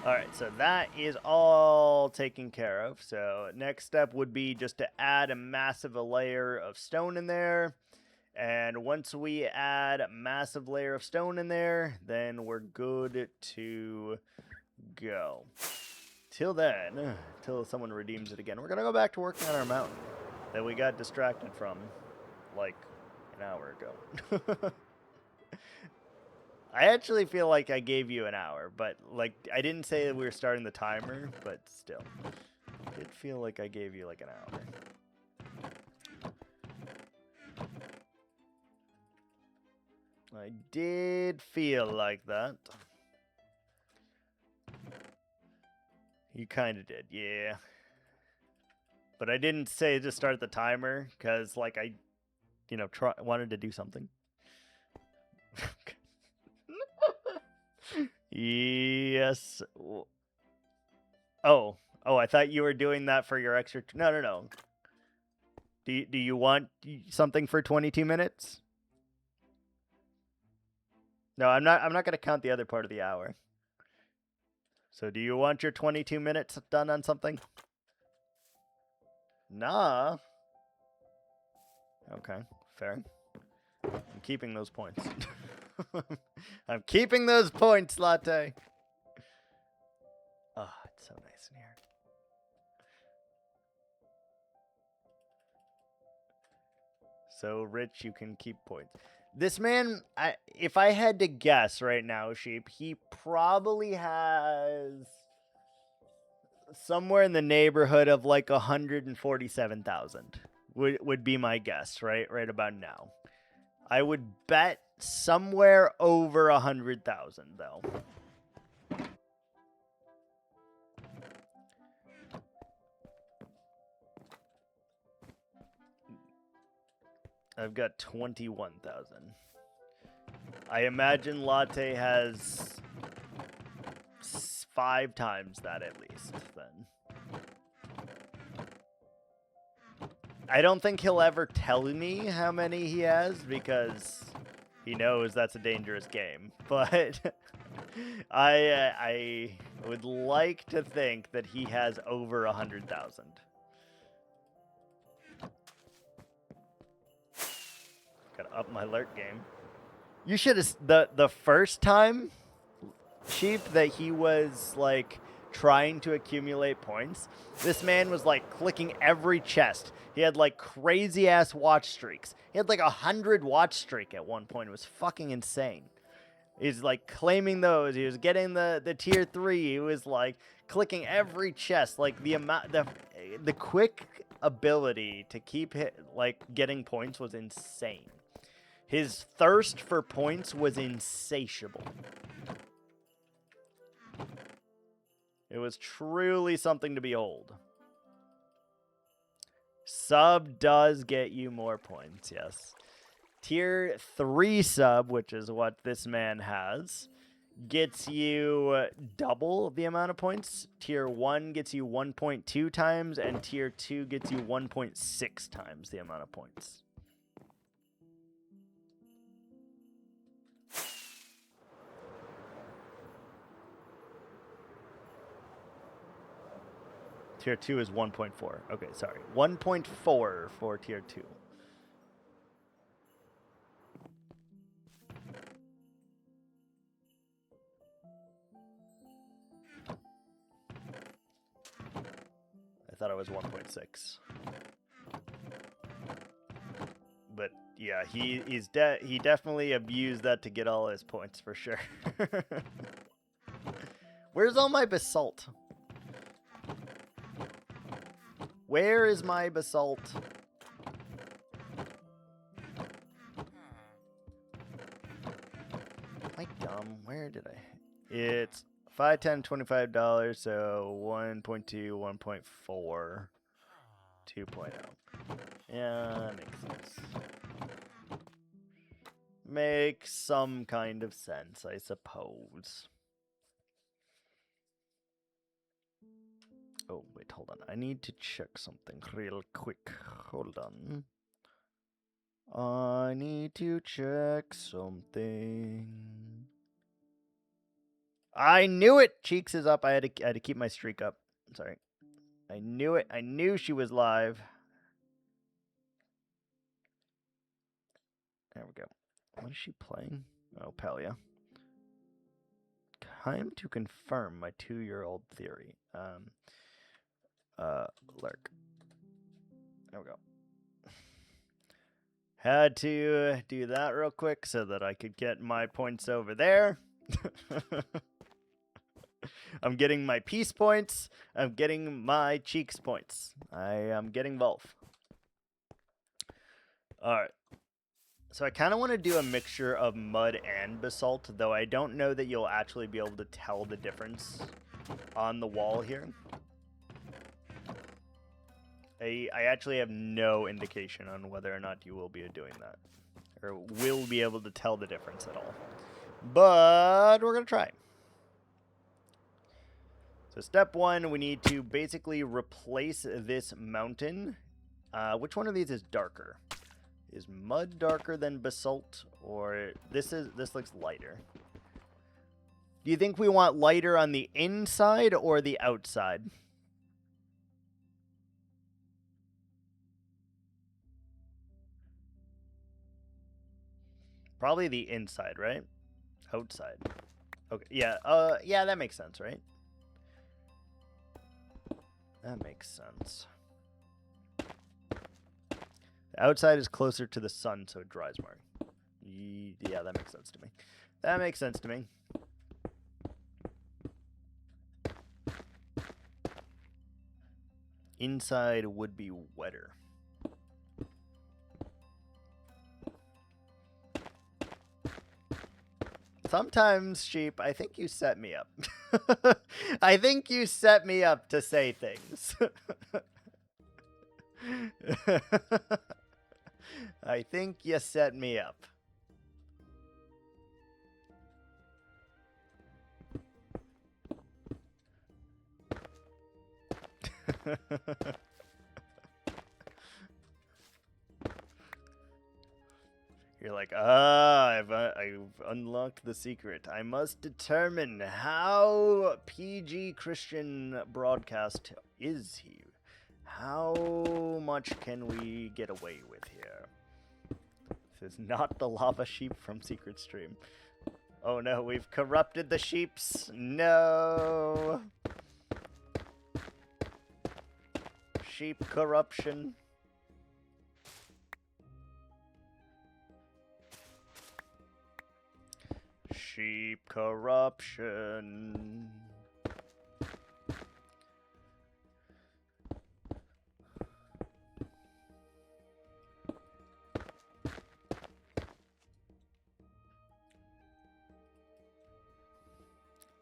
Alright, so that is all taken care of. So next step would be just to add a massive layer of stone in there. And once we add a massive layer of stone in there, then we're good to go. Till then, till someone redeems it again, we're going to go back to working on our mountain that we got distracted from like an hour ago. I actually feel like I gave you an hour, but like I didn't say that we were starting the timer, but still. I did feel like I gave you like an hour. I did feel like that. You kind of did, yeah. But I didn't say to start the timer because like I, you know, wanted to do something. Yes. Oh, I thought you were doing that for your extra. No. Do you want something for 22 minutes? No, I'm not going to count the other part of the hour. So, do you want your 22 minutes done on something? Nah. Okay, fair. I'm keeping those points. I'm keeping those points, Latte. Oh, it's so nice in here. So rich, you can keep points. This man, if I had to guess right now, Sheep, he probably has somewhere in the neighborhood of like 147,000 would be my guess, right about now. I would bet somewhere over 100,000 though. I've got 21,000. I imagine Latte has 5 times that at least, then. I don't think he'll ever tell me how many he has, because he knows that's a dangerous game. But I would like to think that he has over 100,000. Gotta up my alert game. You should have the first time, Sheep, that he was like trying to accumulate points. This man was like clicking every chest. He had like crazy ass watch streaks. He had like 100 watch streak at one point. It was fucking insane. He's like claiming those. He was getting the tier 3. He was like clicking every chest. Like the amount, the quick ability to keep getting points was insane. His thirst for points was insatiable. It was truly something to behold. Sub does get you more points, yes. Tier 3 sub, which is what this man has, gets you double the amount of points. Tier 1 gets you 1.2 times, and Tier 2 gets you 1.6 times the amount of points. Tier 2 is 1.4. Okay, sorry. 1.4 for Tier 2. I thought it was 1.6. But yeah, he definitely abused that to get all his points for sure. Where's all my basalt? Where is my basalt? Am I dumb? Where did I? It's $5, $10, $25, so 1.2, 1.4, 2.0. Yeah, that makes sense. Makes some kind of sense, I suppose. Oh, wait, hold on. I need to check something real quick. Hold on. I need to check something. I knew it! Cheeks is up. I had to keep my streak up. Sorry. I knew it. I knew she was live. There we go. What is she playing? Oh, Palia. Time to confirm my 2-year-old theory. Lurk. There we go. Had to do that real quick so that I could get my points over there. I'm getting my peace points. I'm getting my cheeks points. I am getting both. Alright. So I kind of want to do a mixture of mud and basalt, though I don't know that you'll actually be able to tell the difference on the wall here. I actually have no indication on whether or not you will be doing that, or will be able to tell the difference at all. But we're going to try. So step 1, we need to basically replace this mountain. Which one of these is darker? Is mud darker than basalt, or this looks lighter? Do you think we want lighter on the inside or the outside? Probably the inside, right? Outside. Okay, yeah, yeah, that makes sense, right? That makes sense. The outside is closer to the sun, so it dries more. Yeah, that makes sense to me. That makes sense to me. Inside would be wetter. Sometimes, sheep, I think you set me up. I think you set me up to say things. I think you set me up. You're like, I've unlocked the secret. I must determine how PG Christian broadcast is here. How much can we get away with here? This is not the lava sheep from Secret Stream. Oh no, we've corrupted the sheeps. No. Sheep corruption. Sheep corruption.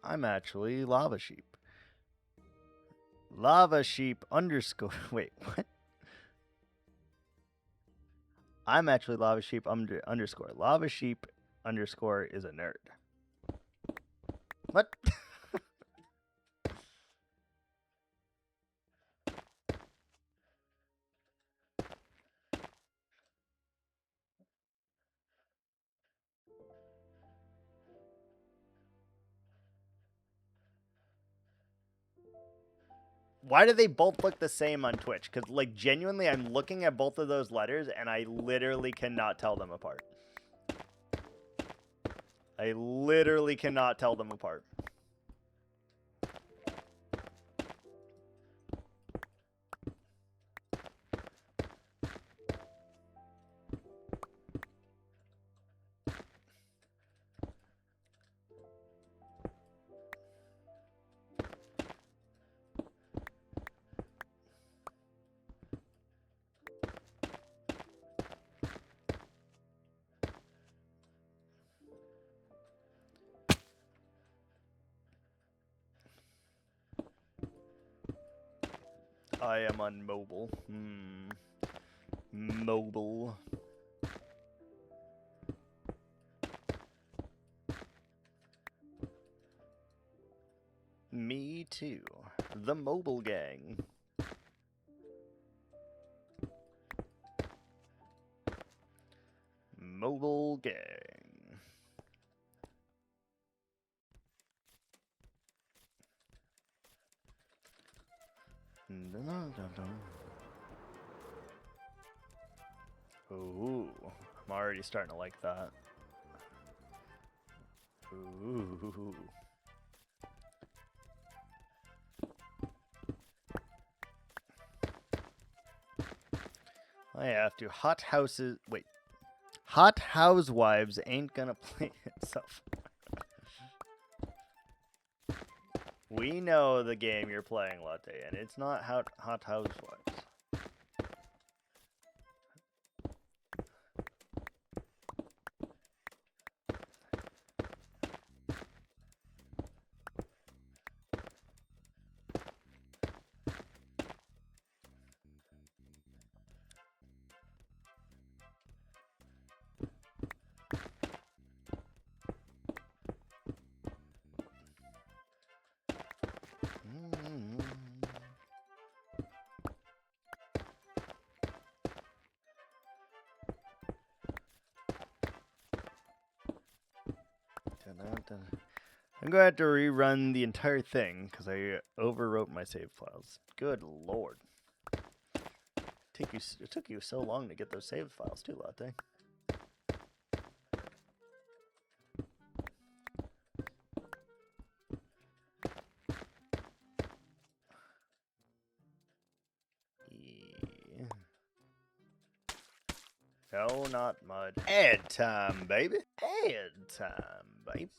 I'm actually lava sheep. Lava sheep underscore. Wait, what? I'm actually lava sheep underscore. Lava sheep underscore is a nerd. What? Why do they both look the same on Twitch? Because, like, genuinely, I'm looking at both of those letters, and I literally cannot tell them apart. I literally cannot tell them apart. I am on mobile. Mobile. Me too. The mobile gang. Mobile gang. Ooh, I'm already starting to like that. Ooh. I have to. Hot houses. Wait. Hot housewives ain't gonna play itself. We know the game you're playing, Latte, and it's not Hot Housewives. I'm going to have to rerun the entire thing because I overwrote my save files. Good lord. It took you so long to get those save files too, Latte. Yeah. No, not mud. Ad time, baby. Ad time, baby.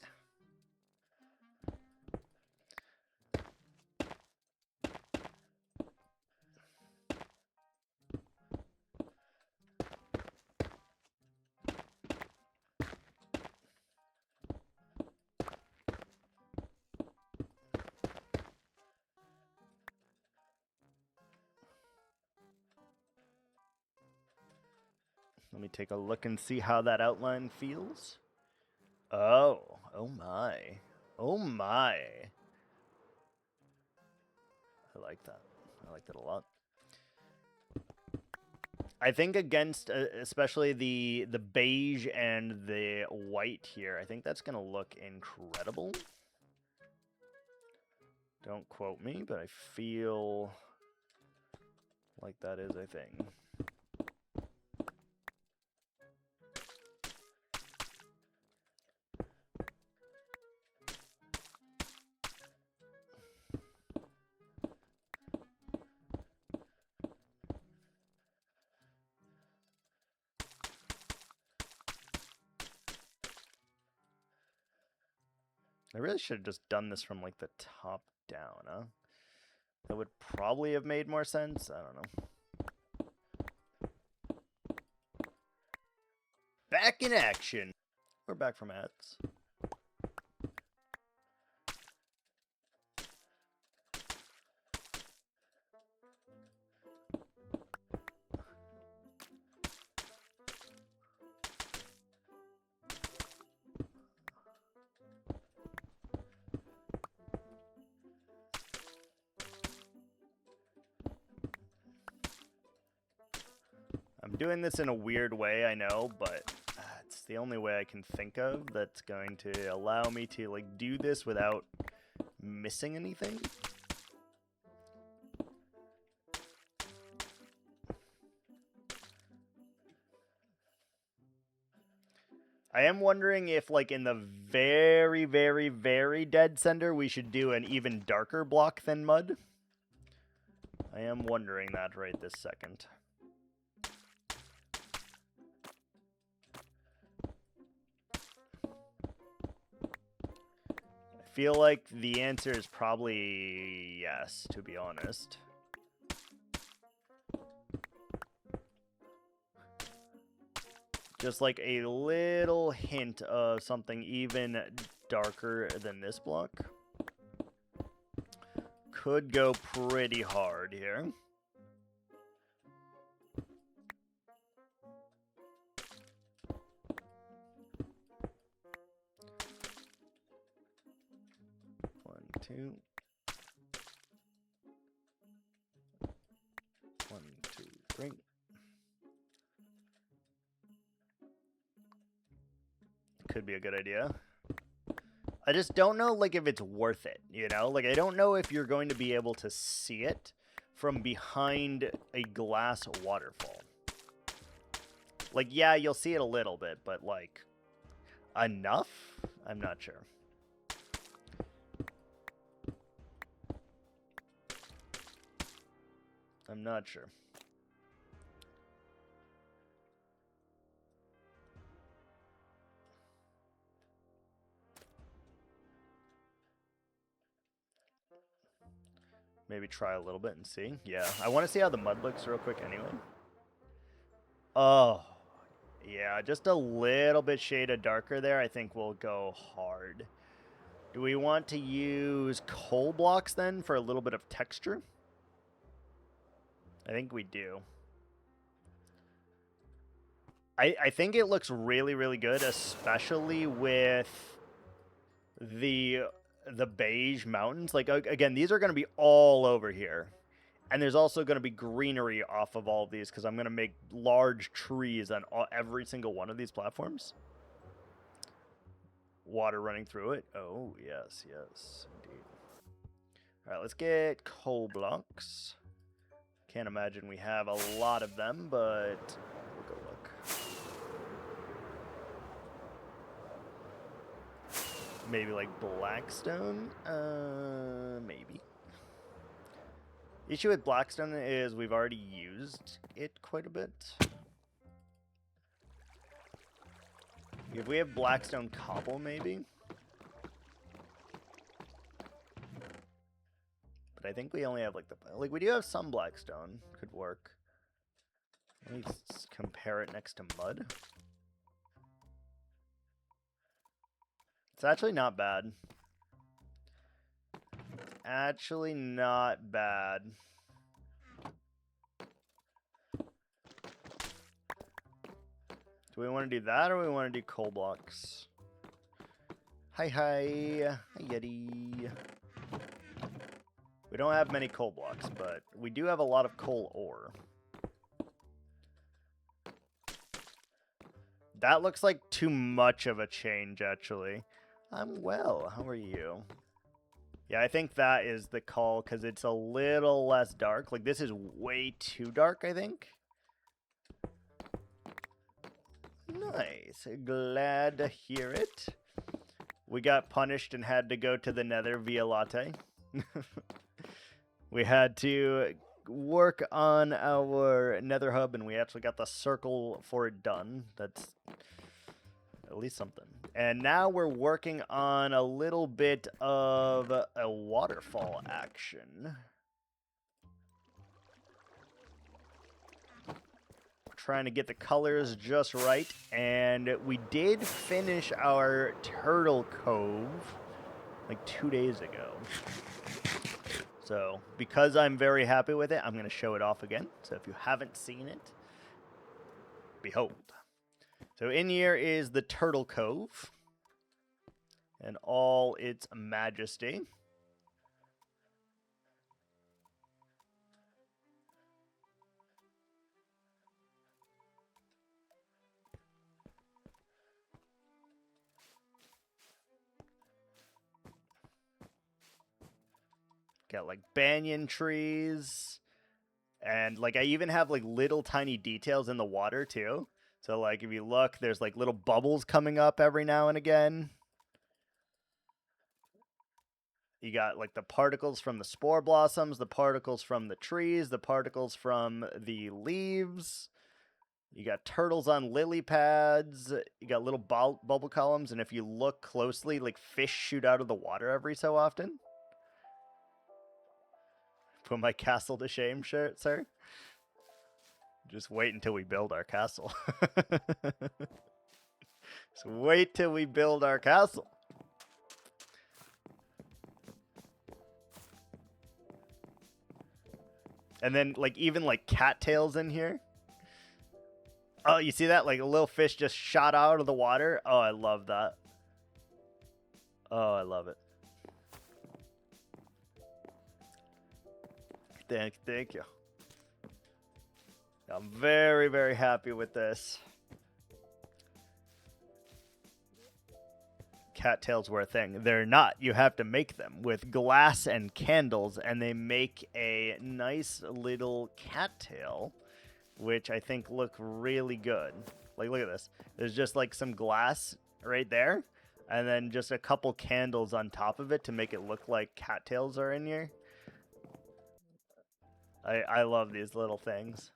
Let me take a look and see how that outline feels. Oh my. Oh my. I like that. I like that a lot. I think against especially the beige and the white here, I think that's going to look incredible. Don't quote me, but I feel like that is a thing. I really should have just done this from like the top down, huh? That would probably have made more sense. I don't know. Back in action. We're back from ads. I'm doing this in a weird way, I know, but it's the only way I can think of that's going to allow me to like do this without missing anything. I am wondering if, like, in the very, very, very dead center, we should do an even darker block than mud. I am wondering that right this second. I feel like the answer is probably yes, to be honest. Just like a little hint of something even darker than this block could go pretty hard here. One, two. 1, 2, 3. Could be a good idea. I just don't know, like, if it's worth it, you know? Like, I don't know if you're going to be able to see it from behind a glass waterfall. Like, yeah, you'll see it a little bit, but, like, enough? I'm not sure. I'm not sure. Maybe try a little bit and see. Yeah, I want to see how the mud looks real quick anyway. Oh, yeah, just a little bit shaded darker there, I think will go hard. Do we want to use coal blocks then for a little bit of texture? I think we do. I think it looks really, really good, especially with the beige mountains. Like, again, these are going to be all over here. And there's also going to be greenery off of all of these because I'm going to make large trees on every single one of these platforms. Water running through it. Oh, yes, yes, indeed. All right, let's get coal blocks. Can't imagine we have a lot of them, but we'll go look. Maybe like Blackstone? Maybe. The issue with Blackstone is we've already used it quite a bit. If we have blackstone cobble, maybe. But I think we only have like we do have some blackstone. Could work. Let me compare it next to mud. It's actually not bad. Actually not bad. Do we want to do that or we want to do coal blocks? Hi. Hi Yeti. We don't have many coal blocks, but we do have a lot of coal ore. That looks like too much of a change, actually. I'm well. How are you? Yeah, I think that is the call because it's a little less dark. Like, this is way too dark, I think. Nice. Glad to hear it. We got punished and had to go to the nether via latte. We had to work on our nether hub, and we actually got the circle for it done. That's at least something. And now we're working on a little bit of a waterfall action. Trying to get the colors just right, and we did finish our Turtle Cove like 2 days ago. So, because I'm very happy with it, I'm going to show it off again. So if you haven't seen it, behold. So in here is the Turtle Cove and all its majesty. Got like banyan trees, and like I even have like little tiny details in the water too. So like if you look, there's like little bubbles coming up every now and again. You got like the particles from the spore blossoms, the particles from the trees, the particles from the leaves. You got turtles on lily pads. You got little bubble columns, and if you look closely, like fish shoot out of the water every so often. Put my castle to shame, sir. Just wait until we build our castle. Just wait till we build our castle. And then, like, even, like, cattails in here. Oh, you see that? Like, a little fish just shot out of the water. Oh, I love that. Oh, I love it. Thank you. I'm very, very happy with this. Cattails were a thing. They're not. You have to make them with glass and candles, and they make a nice little cattail, which I think look really good. Like, look at this. There's just like some glass right there, and then just a couple candles on top of it to make it look like cattails are in here. I love these little things.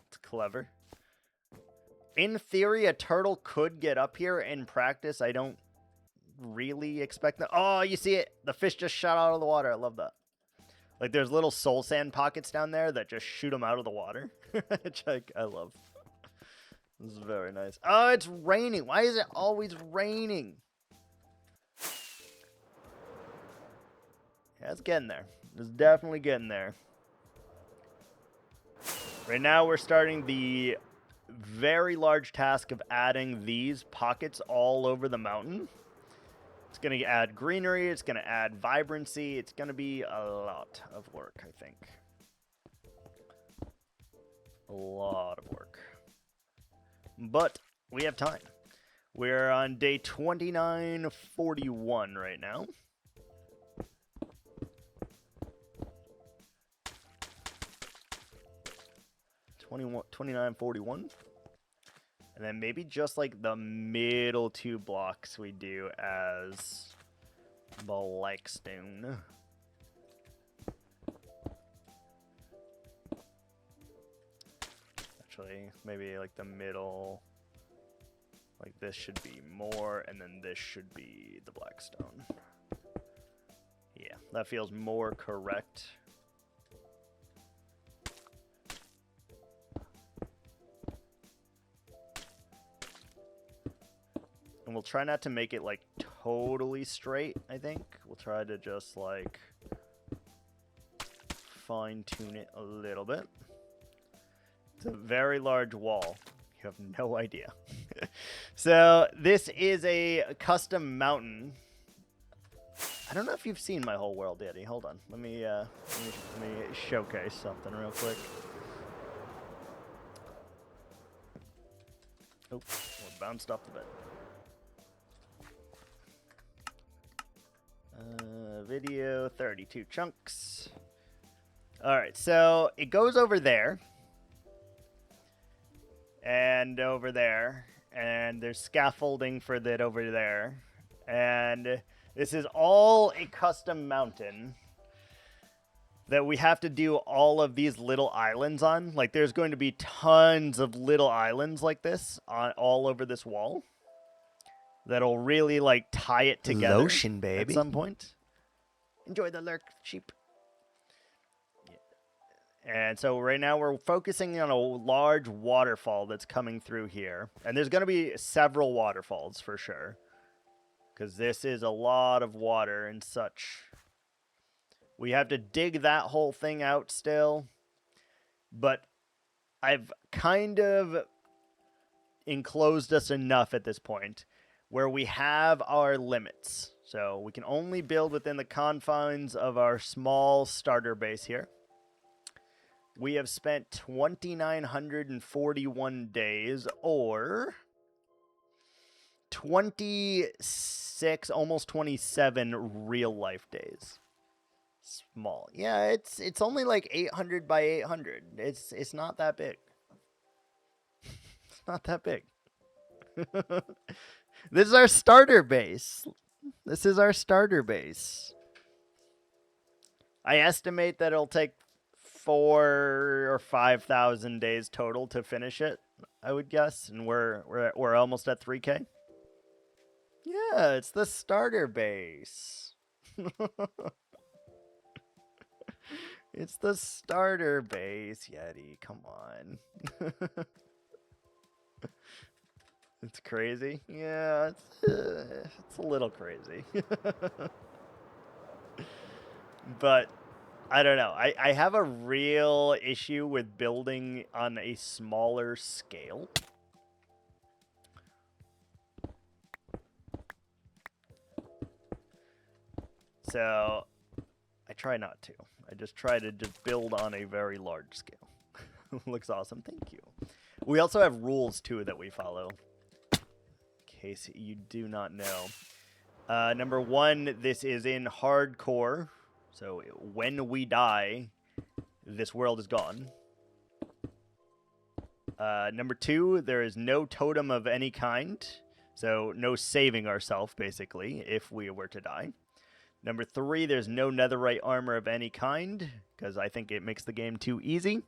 It's clever. In theory, a turtle could get up here. In practice, I don't really expect that. Oh, you see it? The fish just shot out of the water. I love that. Like, there's little soul sand pockets down there that just shoot them out of the water. Which I love. This is very nice. Oh, it's raining. Why is it always raining? Yeah, it's getting there. It's definitely getting there. Right now, we're starting the very large task of adding these pockets all over the mountain. It's going to add greenery. It's going to add vibrancy. It's going to be a lot of work, I think. A lot of work. But we have time. We're on day 2941 right now. 2941. And then maybe just like the middle 2 blocks we do as blackstone. actually. Maybe like the middle. Like this should be more, and then this should be the black stone. Yeah, that feels more correct. And we'll try not to make it like totally straight, I think. We'll try to just like fine tune it a little bit. It's a very large wall. You have no idea. So this is a custom mountain. I don't know if you've seen my whole world, Eddie. Hold on. Let me showcase something real quick. Oh, we're bounced off the bed. Video 32 chunks. All right, so it goes over there. And over there. And there's scaffolding for that over there. And this is all a custom mountain that we have to do all of these little islands on. Like, there's going to be tons of little islands like this on all over this wall that'll really, like, tie it together. Lotion, baby. At some point. Enjoy the lurk, sheep. And so right now we're focusing on a large waterfall that's coming through here. And there's going to be several waterfalls for sure. Because this is a lot of water and such. We have to dig that whole thing out still. But I've kind of enclosed us enough at this point where we have our limits. So we can only build within the confines of our small starter base here. We have spent 2,941 days, or 26, almost 27 real life days. Small. Yeah, it's only like 800 by 800. It's not that big. It's not that big. This is our starter base. This is our starter base. I estimate that it'll take 4,000 or 5,000 days total to finish it, I would guess, and we're almost at 3K. Yeah, it's the starter base. It's the starter base, Yeti. Come on. It's crazy. Yeah, it's a little crazy. But I don't know. I have a real issue with building on a smaller scale. So I try not to. I just try to just build on a very large scale. Looks awesome. Thank you. We also have rules, too, that we follow. In case you do not know. Number 1, this is in hardcore. So when we die, this world is gone. Number 2, there is no totem of any kind. So no saving ourselves, basically, if we were to die. Number 3, there's no netherite armor of any kind, because I think it makes the game too easy.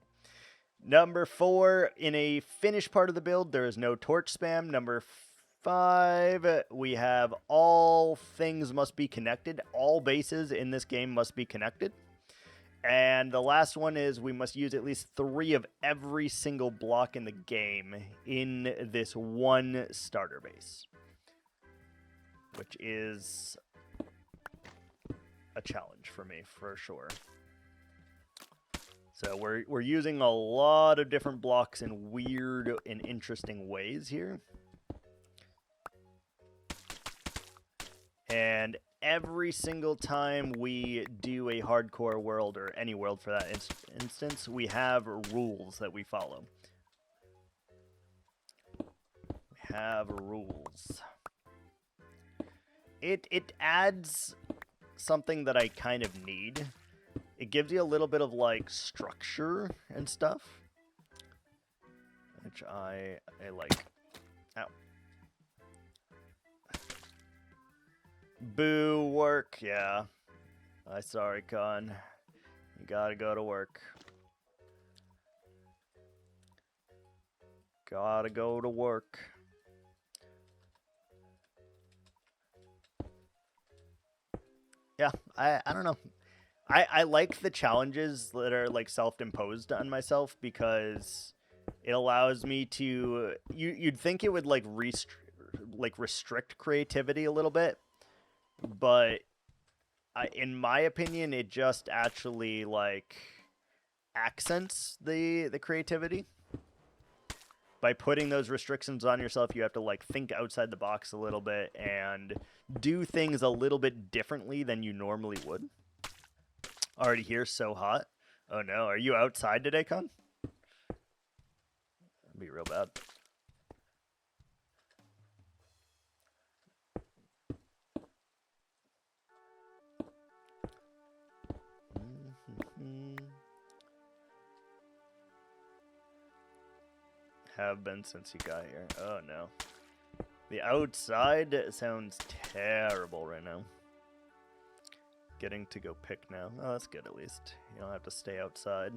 Number 4, in a finished part of the build, there is no torch spam. Number 5, we have all things must be connected. All bases in this game must be connected. And the last one is we must use at least 3 of every single block in the game in this one starter base, which is a challenge for me, for sure. So we're using a lot of different blocks in weird and interesting ways here. And every single time we do a hardcore world, or any world for that instance, we have rules that we follow. We have rules. It adds something that I kind of need. It gives you a little bit of like structure and stuff, which I like. Ow. Boo, work, yeah. Sorry, Con. You gotta go to work. Gotta go to work. Yeah, I don't know. I like the challenges that are like self-imposed on myself because it allows me to you'd think it would like restrict creativity a little bit, but in my opinion it just actually like accents the creativity. By putting those restrictions on yourself, you have to like think outside the box a little bit and do things a little bit differently than you normally would. Already here, so hot. Oh no, are you outside today, Con? That'd be real bad. Have been since you got here. Oh no. The outside sounds terrible right now. Getting to go pick now. Oh, that's good at least. You don't have to stay outside.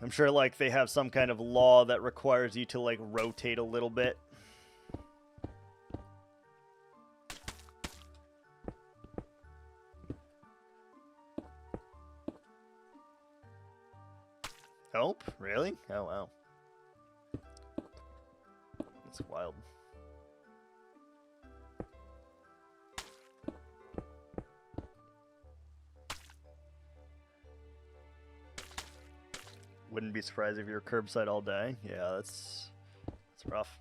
I'm sure like they have some kind of law that requires you to like rotate a little bit. Oh, really? Oh, wow. That's wild. Wouldn't be surprised if you're curbside all day. Yeah, that's rough.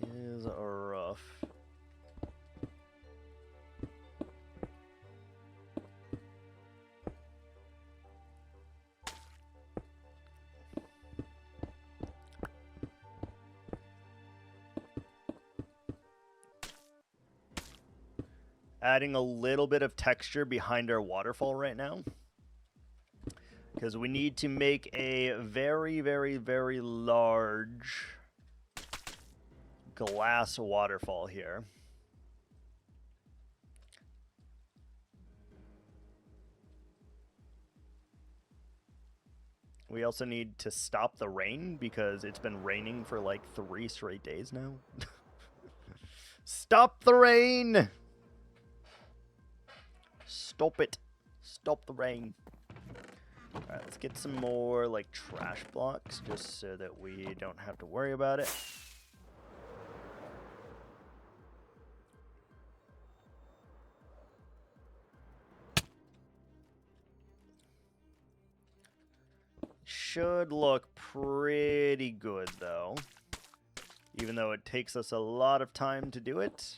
It is rough. Adding a little bit of texture behind our waterfall right now. Because we need to make a very, very, very large glass waterfall here. We also need to stop the rain because it's been raining for like 3 straight days now. Stop the rain! Stop it. Stop the rain. Alright, let's get some more like trash blocks just so that we don't have to worry about it. Should look pretty good though. Even though it takes us a lot of time to do it,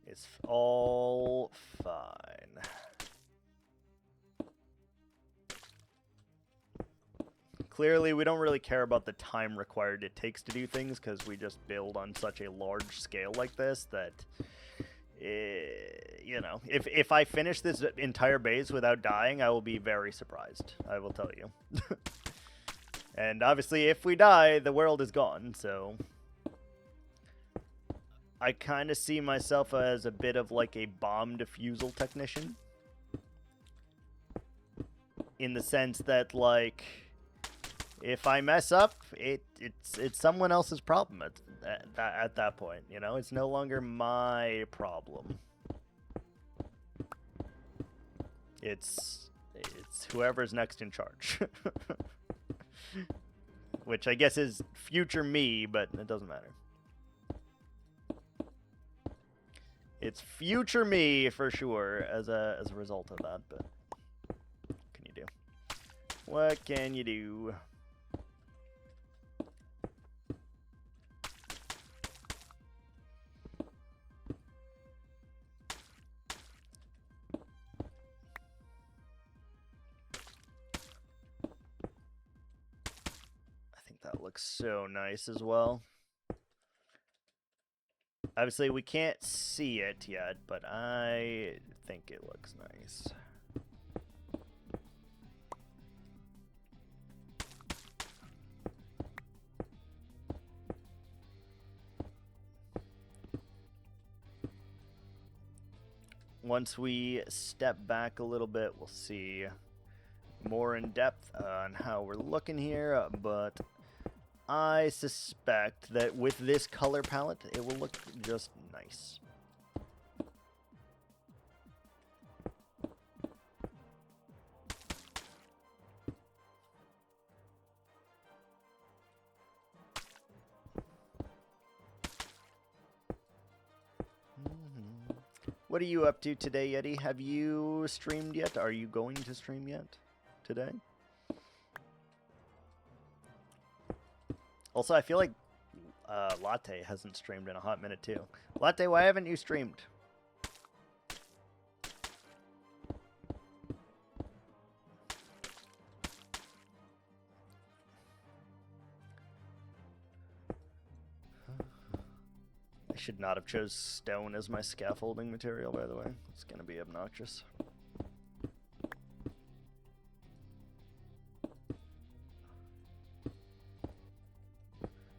it's all fine. Clearly, we don't really care about the time required it takes to do things because we just build on such a large scale like this that, you know, if I finish this entire base without dying, I will be very surprised. I will tell you. And obviously, if we die, the world is gone, so I kind of see myself as a bit of like a bomb defusal technician. In the sense that, like, if I mess up, it's someone else's problem at that point, you know? It's no longer my problem. It's whoever's next in charge. Which I guess is future me, but it doesn't matter. It's future me for sure as a result of that, but what can you do? What can you do? That looks so nice as well. Obviously, we can't see it yet, but I think it looks nice. once we step back a little bit, we'll see more in depth on how we're looking here, but I suspect that with this color palette, it will look just nice. What are you up to today, Yeti? Have you streamed yet? Are you going to stream yet today? Also, I feel like Latte hasn't streamed in a hot minute, too. Latte, why haven't you streamed? I should not have chose stone as my scaffolding material, by the way. It's going to be obnoxious.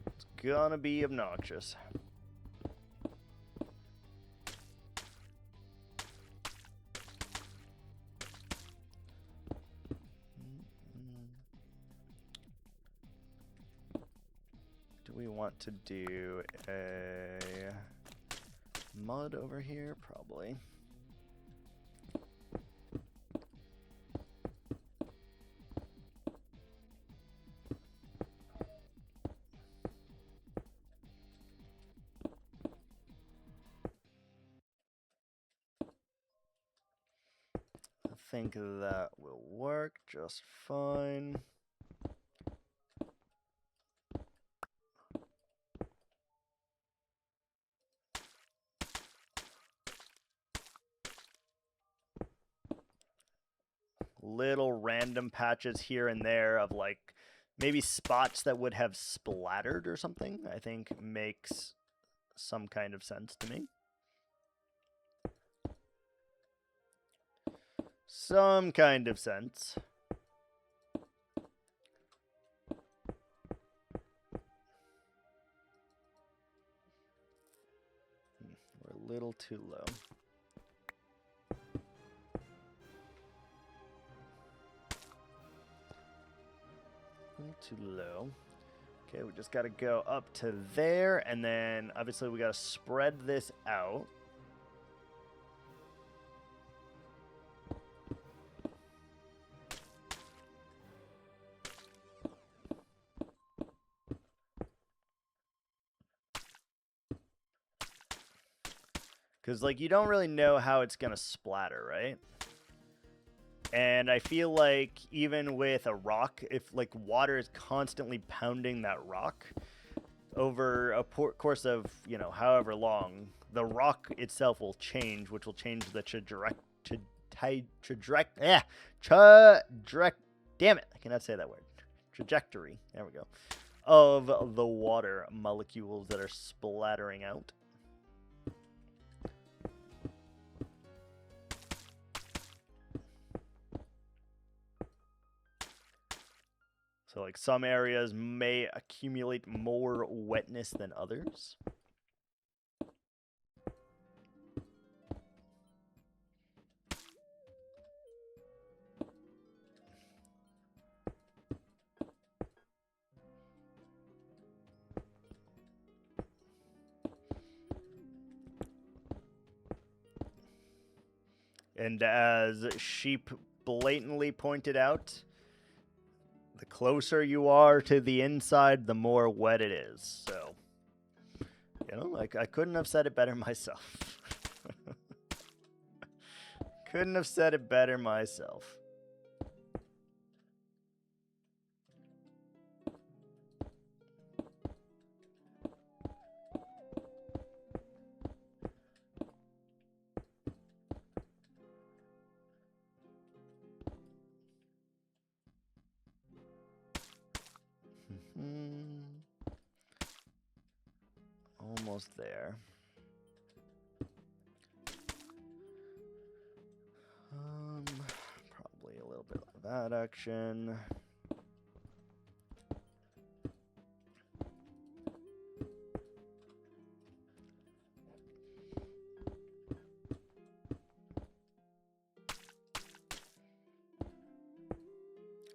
It's gonna be obnoxious. Do we want to do a mud over here? Probably. I think that will work just fine. Little random patches here and there of like maybe spots that would have splattered or something, I think makes some kind of sense to me. Some kind of sense. We're a little too low. Too low. Okay, we just got to go up to there, and then obviously we got to spread this out. Because, like, you don't really know how it's going to splatter, right? And I feel like even with a rock, if like water is constantly pounding that rock over a course of, you know, however long, the rock itself will change, which will change the damn it, I cannot say that word. Trajectory, there we go, of the water molecules that are splattering out. So, like, some areas may accumulate more wetness than others. And as Sheep blatantly pointed out, the closer you are to the inside, the more wet it is. So, you know, like, I couldn't have said it better myself. Couldn't have said it better myself. Almost there. Probably a little bit of that action.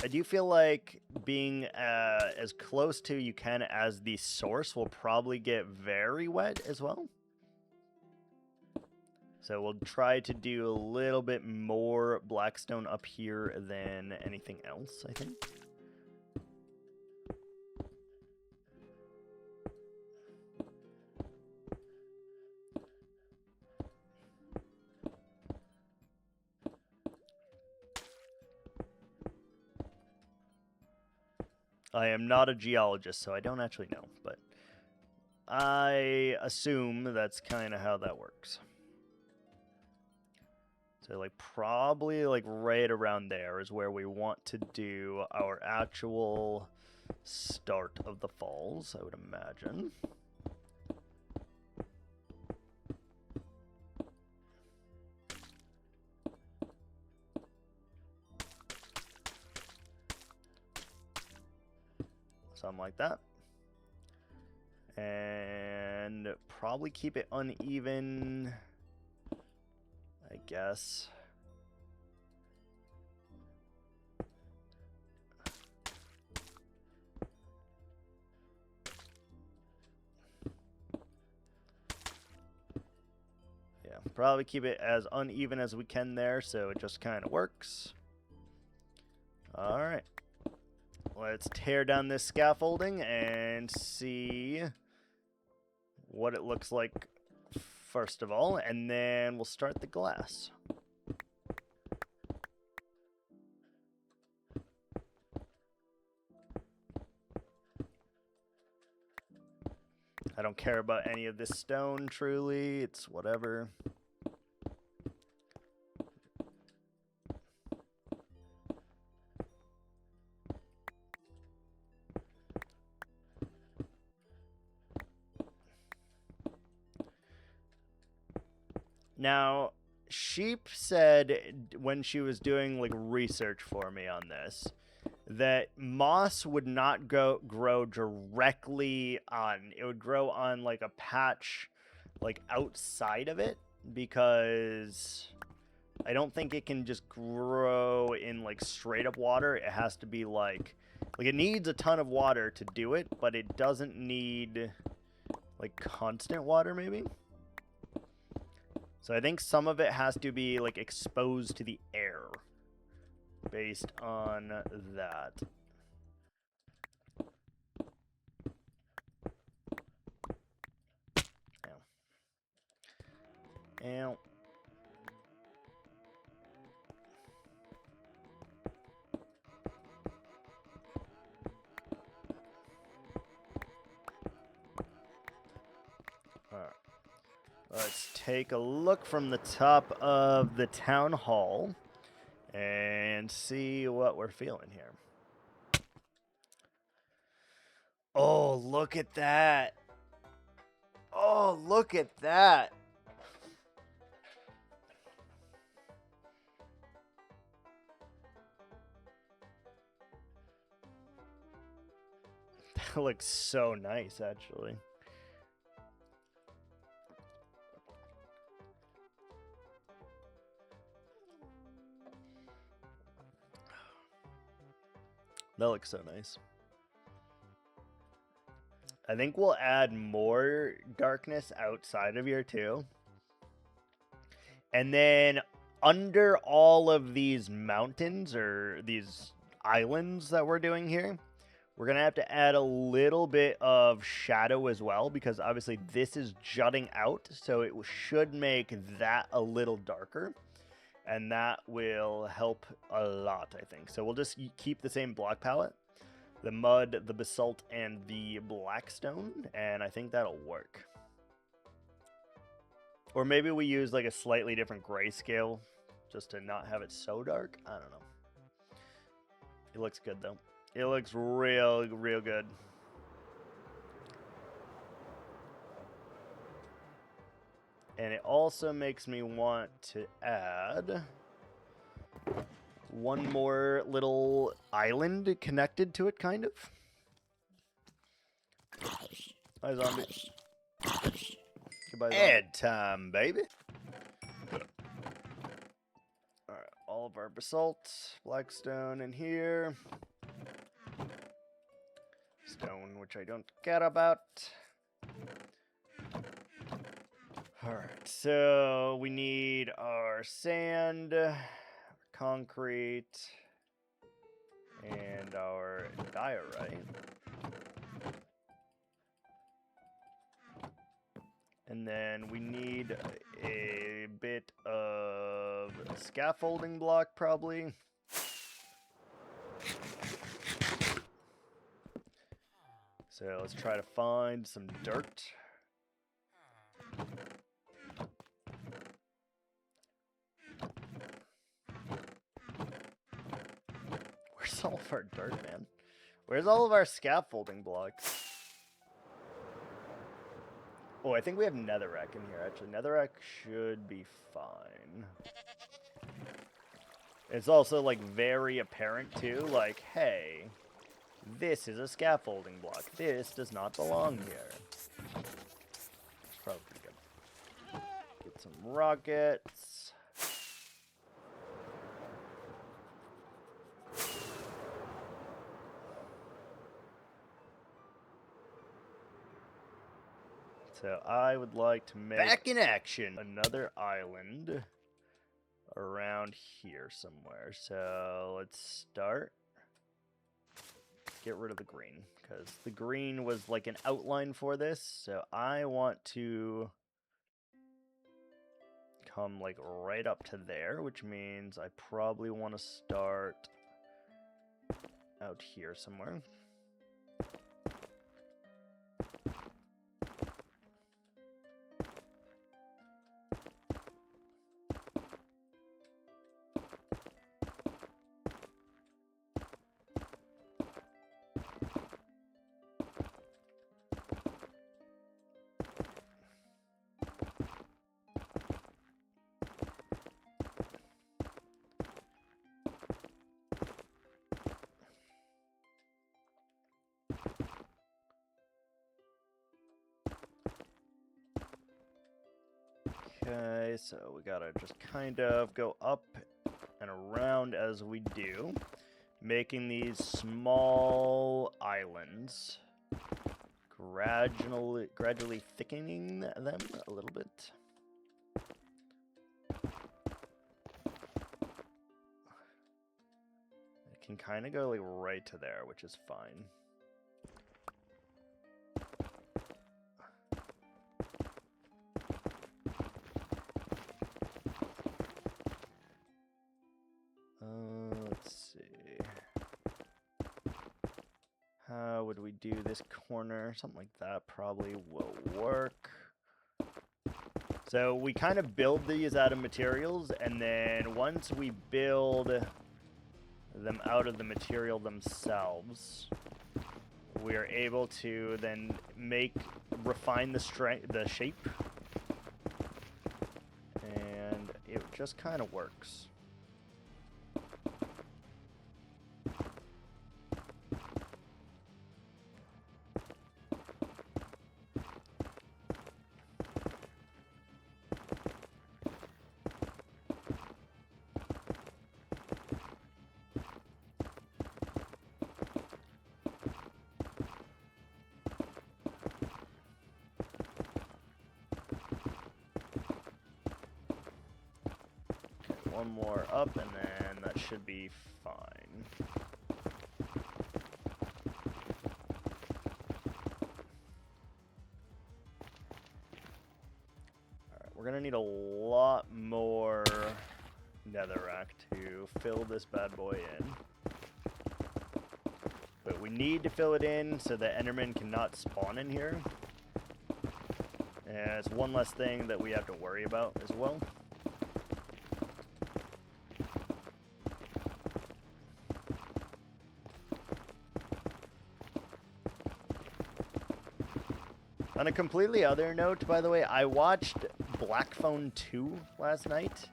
I do feel like being as close to you can as the source will probably get very wet as well. So we'll try to do a little bit more blackstone up here than anything else, I think. I am not a geologist, so I don't actually know, but I assume that's kind of how that works. So like probably like right around there is where we want to do our actual start of the falls, I would imagine. Something like that. And probably keep it uneven, I guess. Yeah, probably keep it as uneven as we can there, so it just kind of works. All right. Let's tear down this scaffolding and see what it looks like first of all, and then we'll start the glass. I don't care about any of this stone, truly. It's whatever. Now, Sheep said when she was doing like research for me on this that moss would not grow directly on. It would grow on like a patch like outside of it, because I don't think it can just grow in like straight up water. It has to be like it needs a ton of water to do it, but it doesn't need like constant water maybe. So I think some of it has to be like exposed to the air based on that. Ow. Ow. Alright. Let's take a look from the top of the town hall and see what we're feeling here. Oh, look at that. Oh, look at that. That looks so nice, actually. That looks so nice. I think we'll add more darkness outside of here too. And then under all of these mountains or these islands that we're doing here, we're going to have to add a little bit of shadow as well, because obviously this is jutting out, so it should make that a little darker. And that will help a lot, I think. So we'll just keep the same block palette. The mud, the basalt, and the blackstone, and I think that'll work. Or maybe we use like a slightly different grayscale just to not have it so dark. I don't know. It looks good though. It looks real good. And it also makes me want to add one more little island connected to it, kind of. Hi, zombie. Goodbye, zombie. Ad time, baby. Alright, all of our basalt, blackstone in here. Stone, which I don't care about. Alright, so we need our sand, concrete, and our diorite. And then we need a bit of scaffolding block, probably. So let's try to find some dirt. Where's all of our dirt, man? Where's all of our scaffolding blocks? Oh, I think we have netherrack in here, actually. Netherrack should be fine. It's also, like, very apparent, too. Like, hey, this is a scaffolding block. This does not belong here. It's probably pretty good. Get some rockets. So I would like to make back in action another island around here somewhere. So let's start. Get rid of the green because the green was like an outline for this. So I want to come like right up to there, which means I probably want to start out here somewhere. Okay, so we gotta just kind of go up and around as we do, making these small islands, gradually thickening them a little bit. It can kind of go like right to there, which is fine. Let's see. How would we do this corner? Something like that probably will work. So we kind of build these out of materials, and then once we build them out of the material themselves, we are able to then refine the shape, and it just kind of works. One more up, and then that should be fine. Alright, we're gonna need a lot more netherrack to fill this bad boy in. But we need to fill it in so that Enderman cannot spawn in here. And it's one less thing that we have to worry about as well. On a completely other note, by the way, I watched Black Phone 2 last night,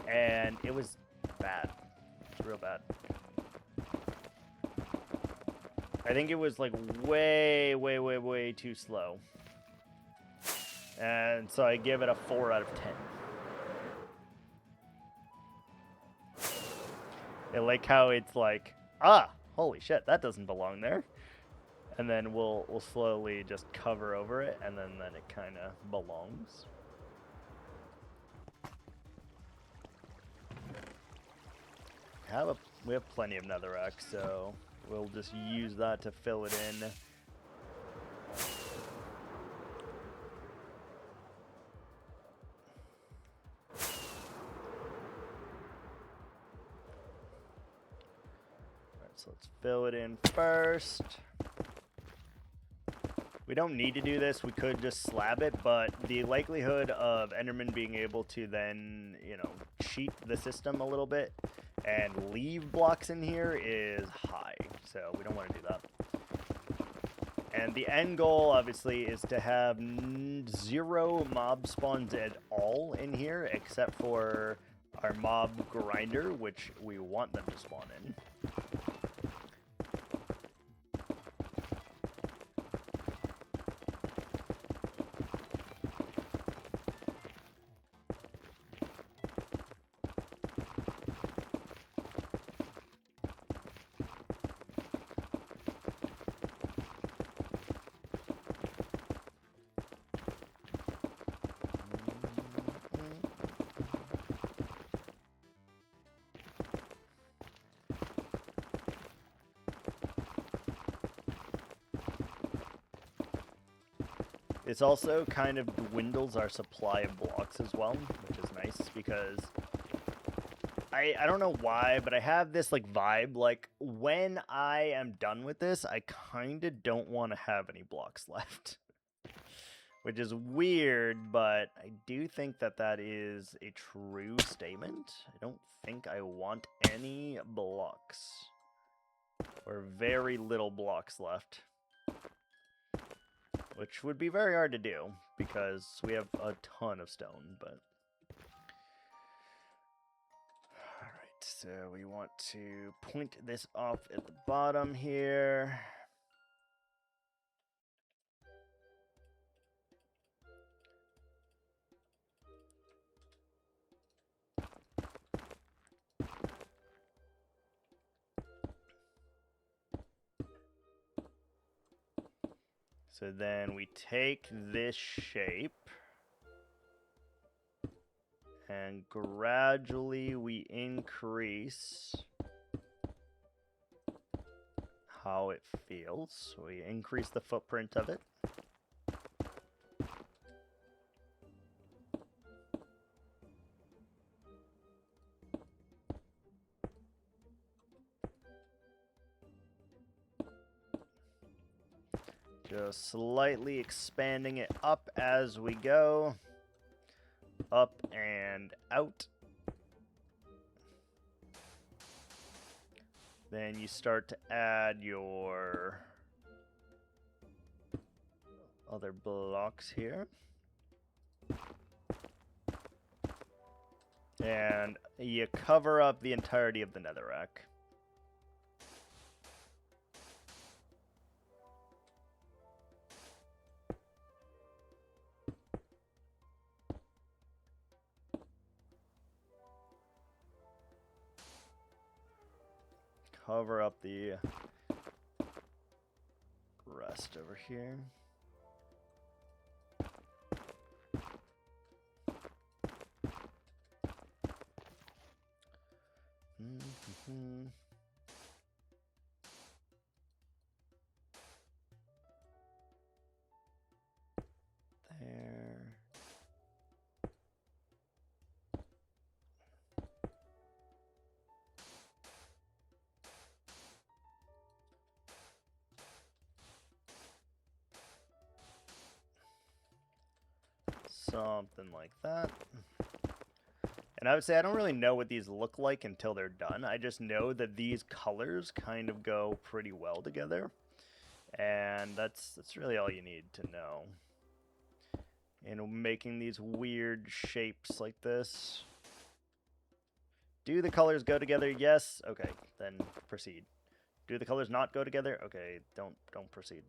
and it was bad. It's real bad. I think it was like way too slow. And so I give it a 4 out of 10. I like how it's like, ah, holy shit, that doesn't belong there. And then we'll slowly just cover over it, and then it kind of belongs. We have plenty of netherrack, so we'll just use that to fill it in. Alright, so let's fill it in first. We don't need to do this, we could just slab it, but the likelihood of Enderman being able to then, you know, cheat the system a little bit and leave blocks in here is high, so we don't want to do that. And the end goal, obviously, is to have 0 mob spawns at all in here, except for our mob grinder, which we want them to spawn in. This also kind of dwindles our supply of blocks as well, which is nice because I don't know why, but I have this like vibe, like when I am done with this, I kind of don't want to have any blocks left. Which is weird, but I do think that that is a true statement. I don't think I want any blocks. Or very little blocks left. Which would be very hard to do, because we have a ton of stone, but... Alright, so we want to point this off at the bottom here. So then we take this shape, and gradually we increase how it feels. So we increase the footprint of it. Just slightly expanding it up as we go. Up and out. Then you start to add your other blocks here. And you cover up the entirety of the netherrack. Cover up the rest over here. There. Something like that. And I would say I don't really know what these look like until they're done. I just know that these colors kind of go pretty well together. And that's really all you need to know. In making these weird shapes like this. Do the colors go together? Yes. Okay, then proceed. Do the colors not go together? Okay, don't proceed.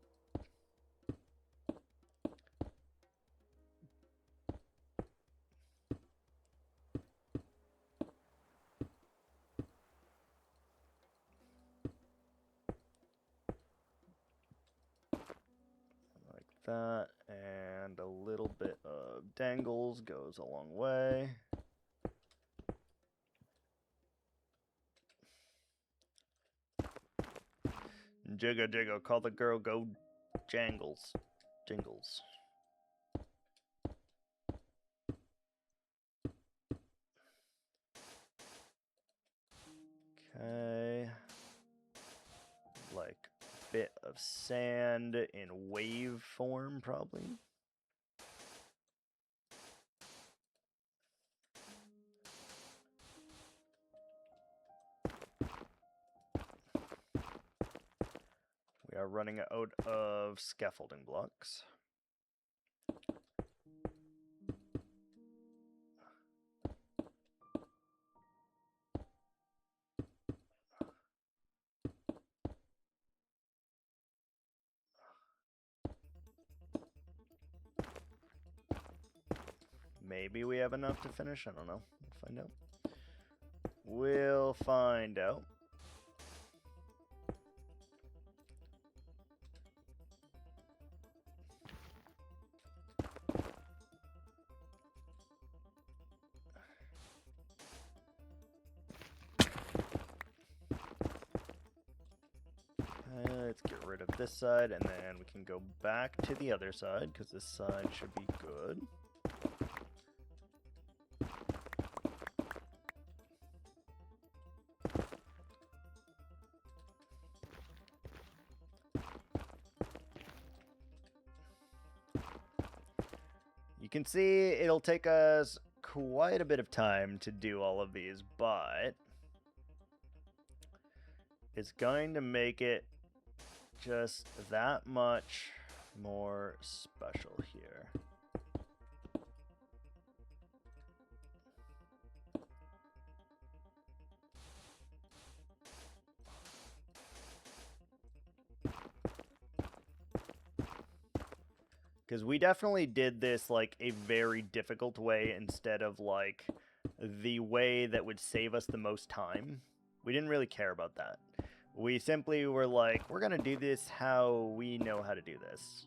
that, and a little bit of dangles goes a long way. Jigga jigga, call the girl, go jangles. Jingles. Okay. Like a bit of sand in wave form, probably. We are running out of scaffolding blocks. Maybe we have enough to finish. I don't know. We'll find out. We'll find out. Let's get rid of this side, and then we can go back to the other side, because this side should be good. You can see it'll take us quite a bit of time to do all of these, but it's going to make it just that much more special here. Because we definitely did this like a very difficult way instead of like the way that would save us the most time. We didn't really care about that. We simply were like, we're going to do this how we know how to do this.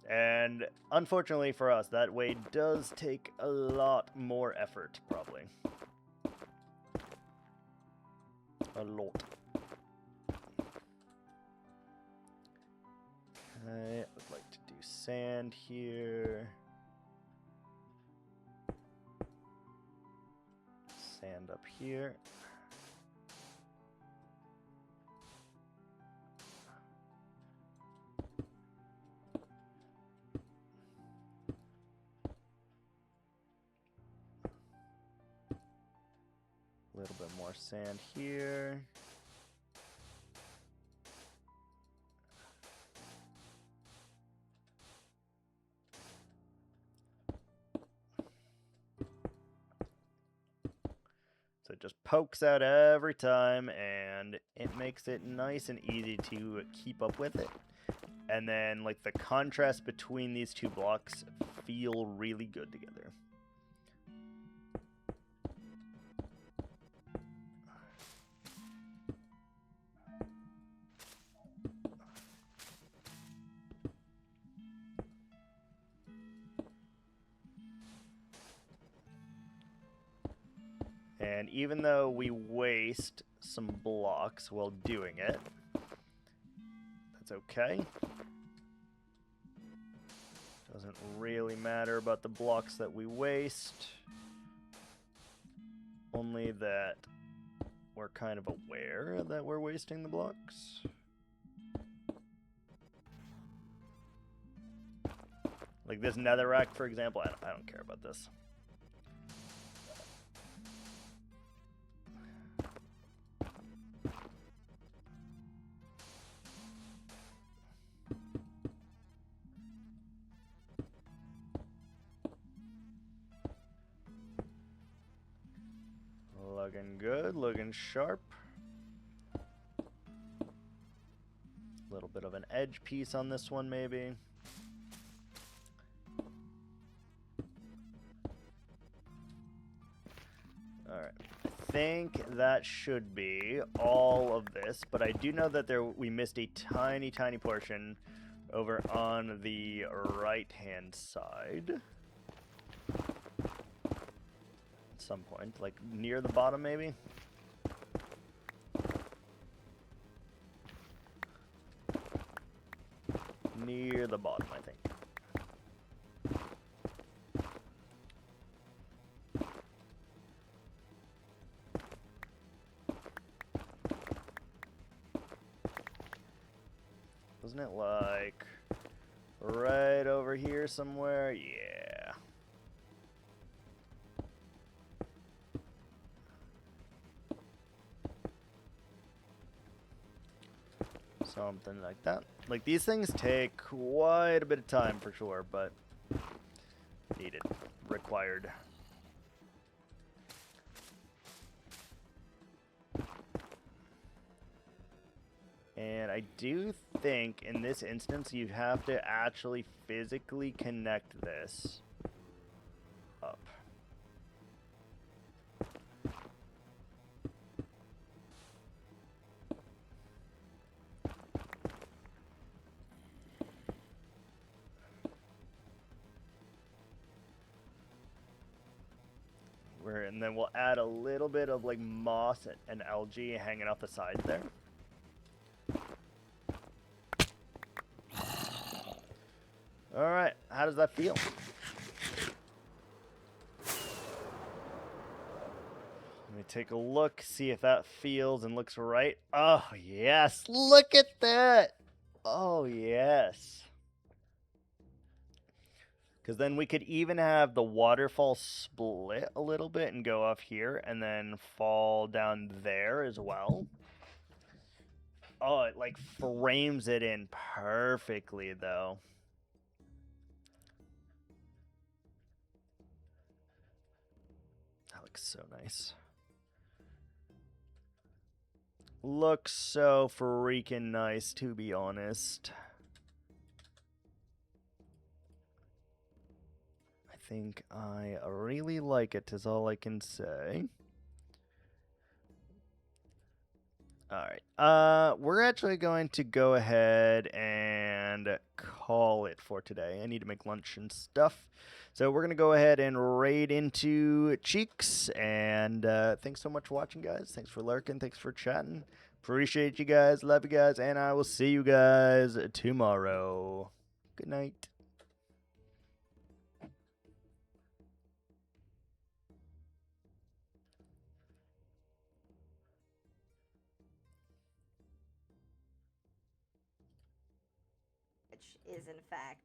And unfortunately for us, that way does take a lot more effort, probably. A lot. I would like to do sand here. Sand up here. A little bit more sand here. So it just pokes out every time, and it makes it nice and easy to keep up with it. And then, like, the contrast between these two blocks feel really good together. And even though we waste some blocks while doing it, that's okay. Doesn't really matter about the blocks that we waste. Only that we're kind of aware that we're wasting the blocks. Like this netherrack, for example, I don't care about this. Looking good, looking sharp. A little bit of an edge piece on this one, maybe. Alright, I think that should be all of this, but I do know that we missed a tiny portion over on the right-hand side. At some point, like near the bottom maybe? Near the bottom, I think. Wasn't it like right over here somewhere? Yeah. Something like that. Like, these things take quite a bit of time for sure, but needed, required. And I do think in this instance you have to actually physically connect this up. And then we'll add a little bit of like moss and algae hanging off the sides there. All right, how does that feel? Let me take a look, see if that feels and looks right. Oh, yes, look at that. Oh, yes. Because then we could even have the waterfall split a little bit and go off here and then fall down there as well. Oh, it like frames it in perfectly though. That looks so nice. Looks so freaking nice, to be honest. I think I really like it, is all I can say. Alright, we're actually going to go ahead and call it for today. I need to make lunch and stuff. So we're going to go ahead and raid into Cheeks. And thanks so much for watching, guys. Thanks for lurking. Thanks for chatting. Appreciate you guys. Love you guys. And I will see you guys tomorrow. Good night. Which is in fact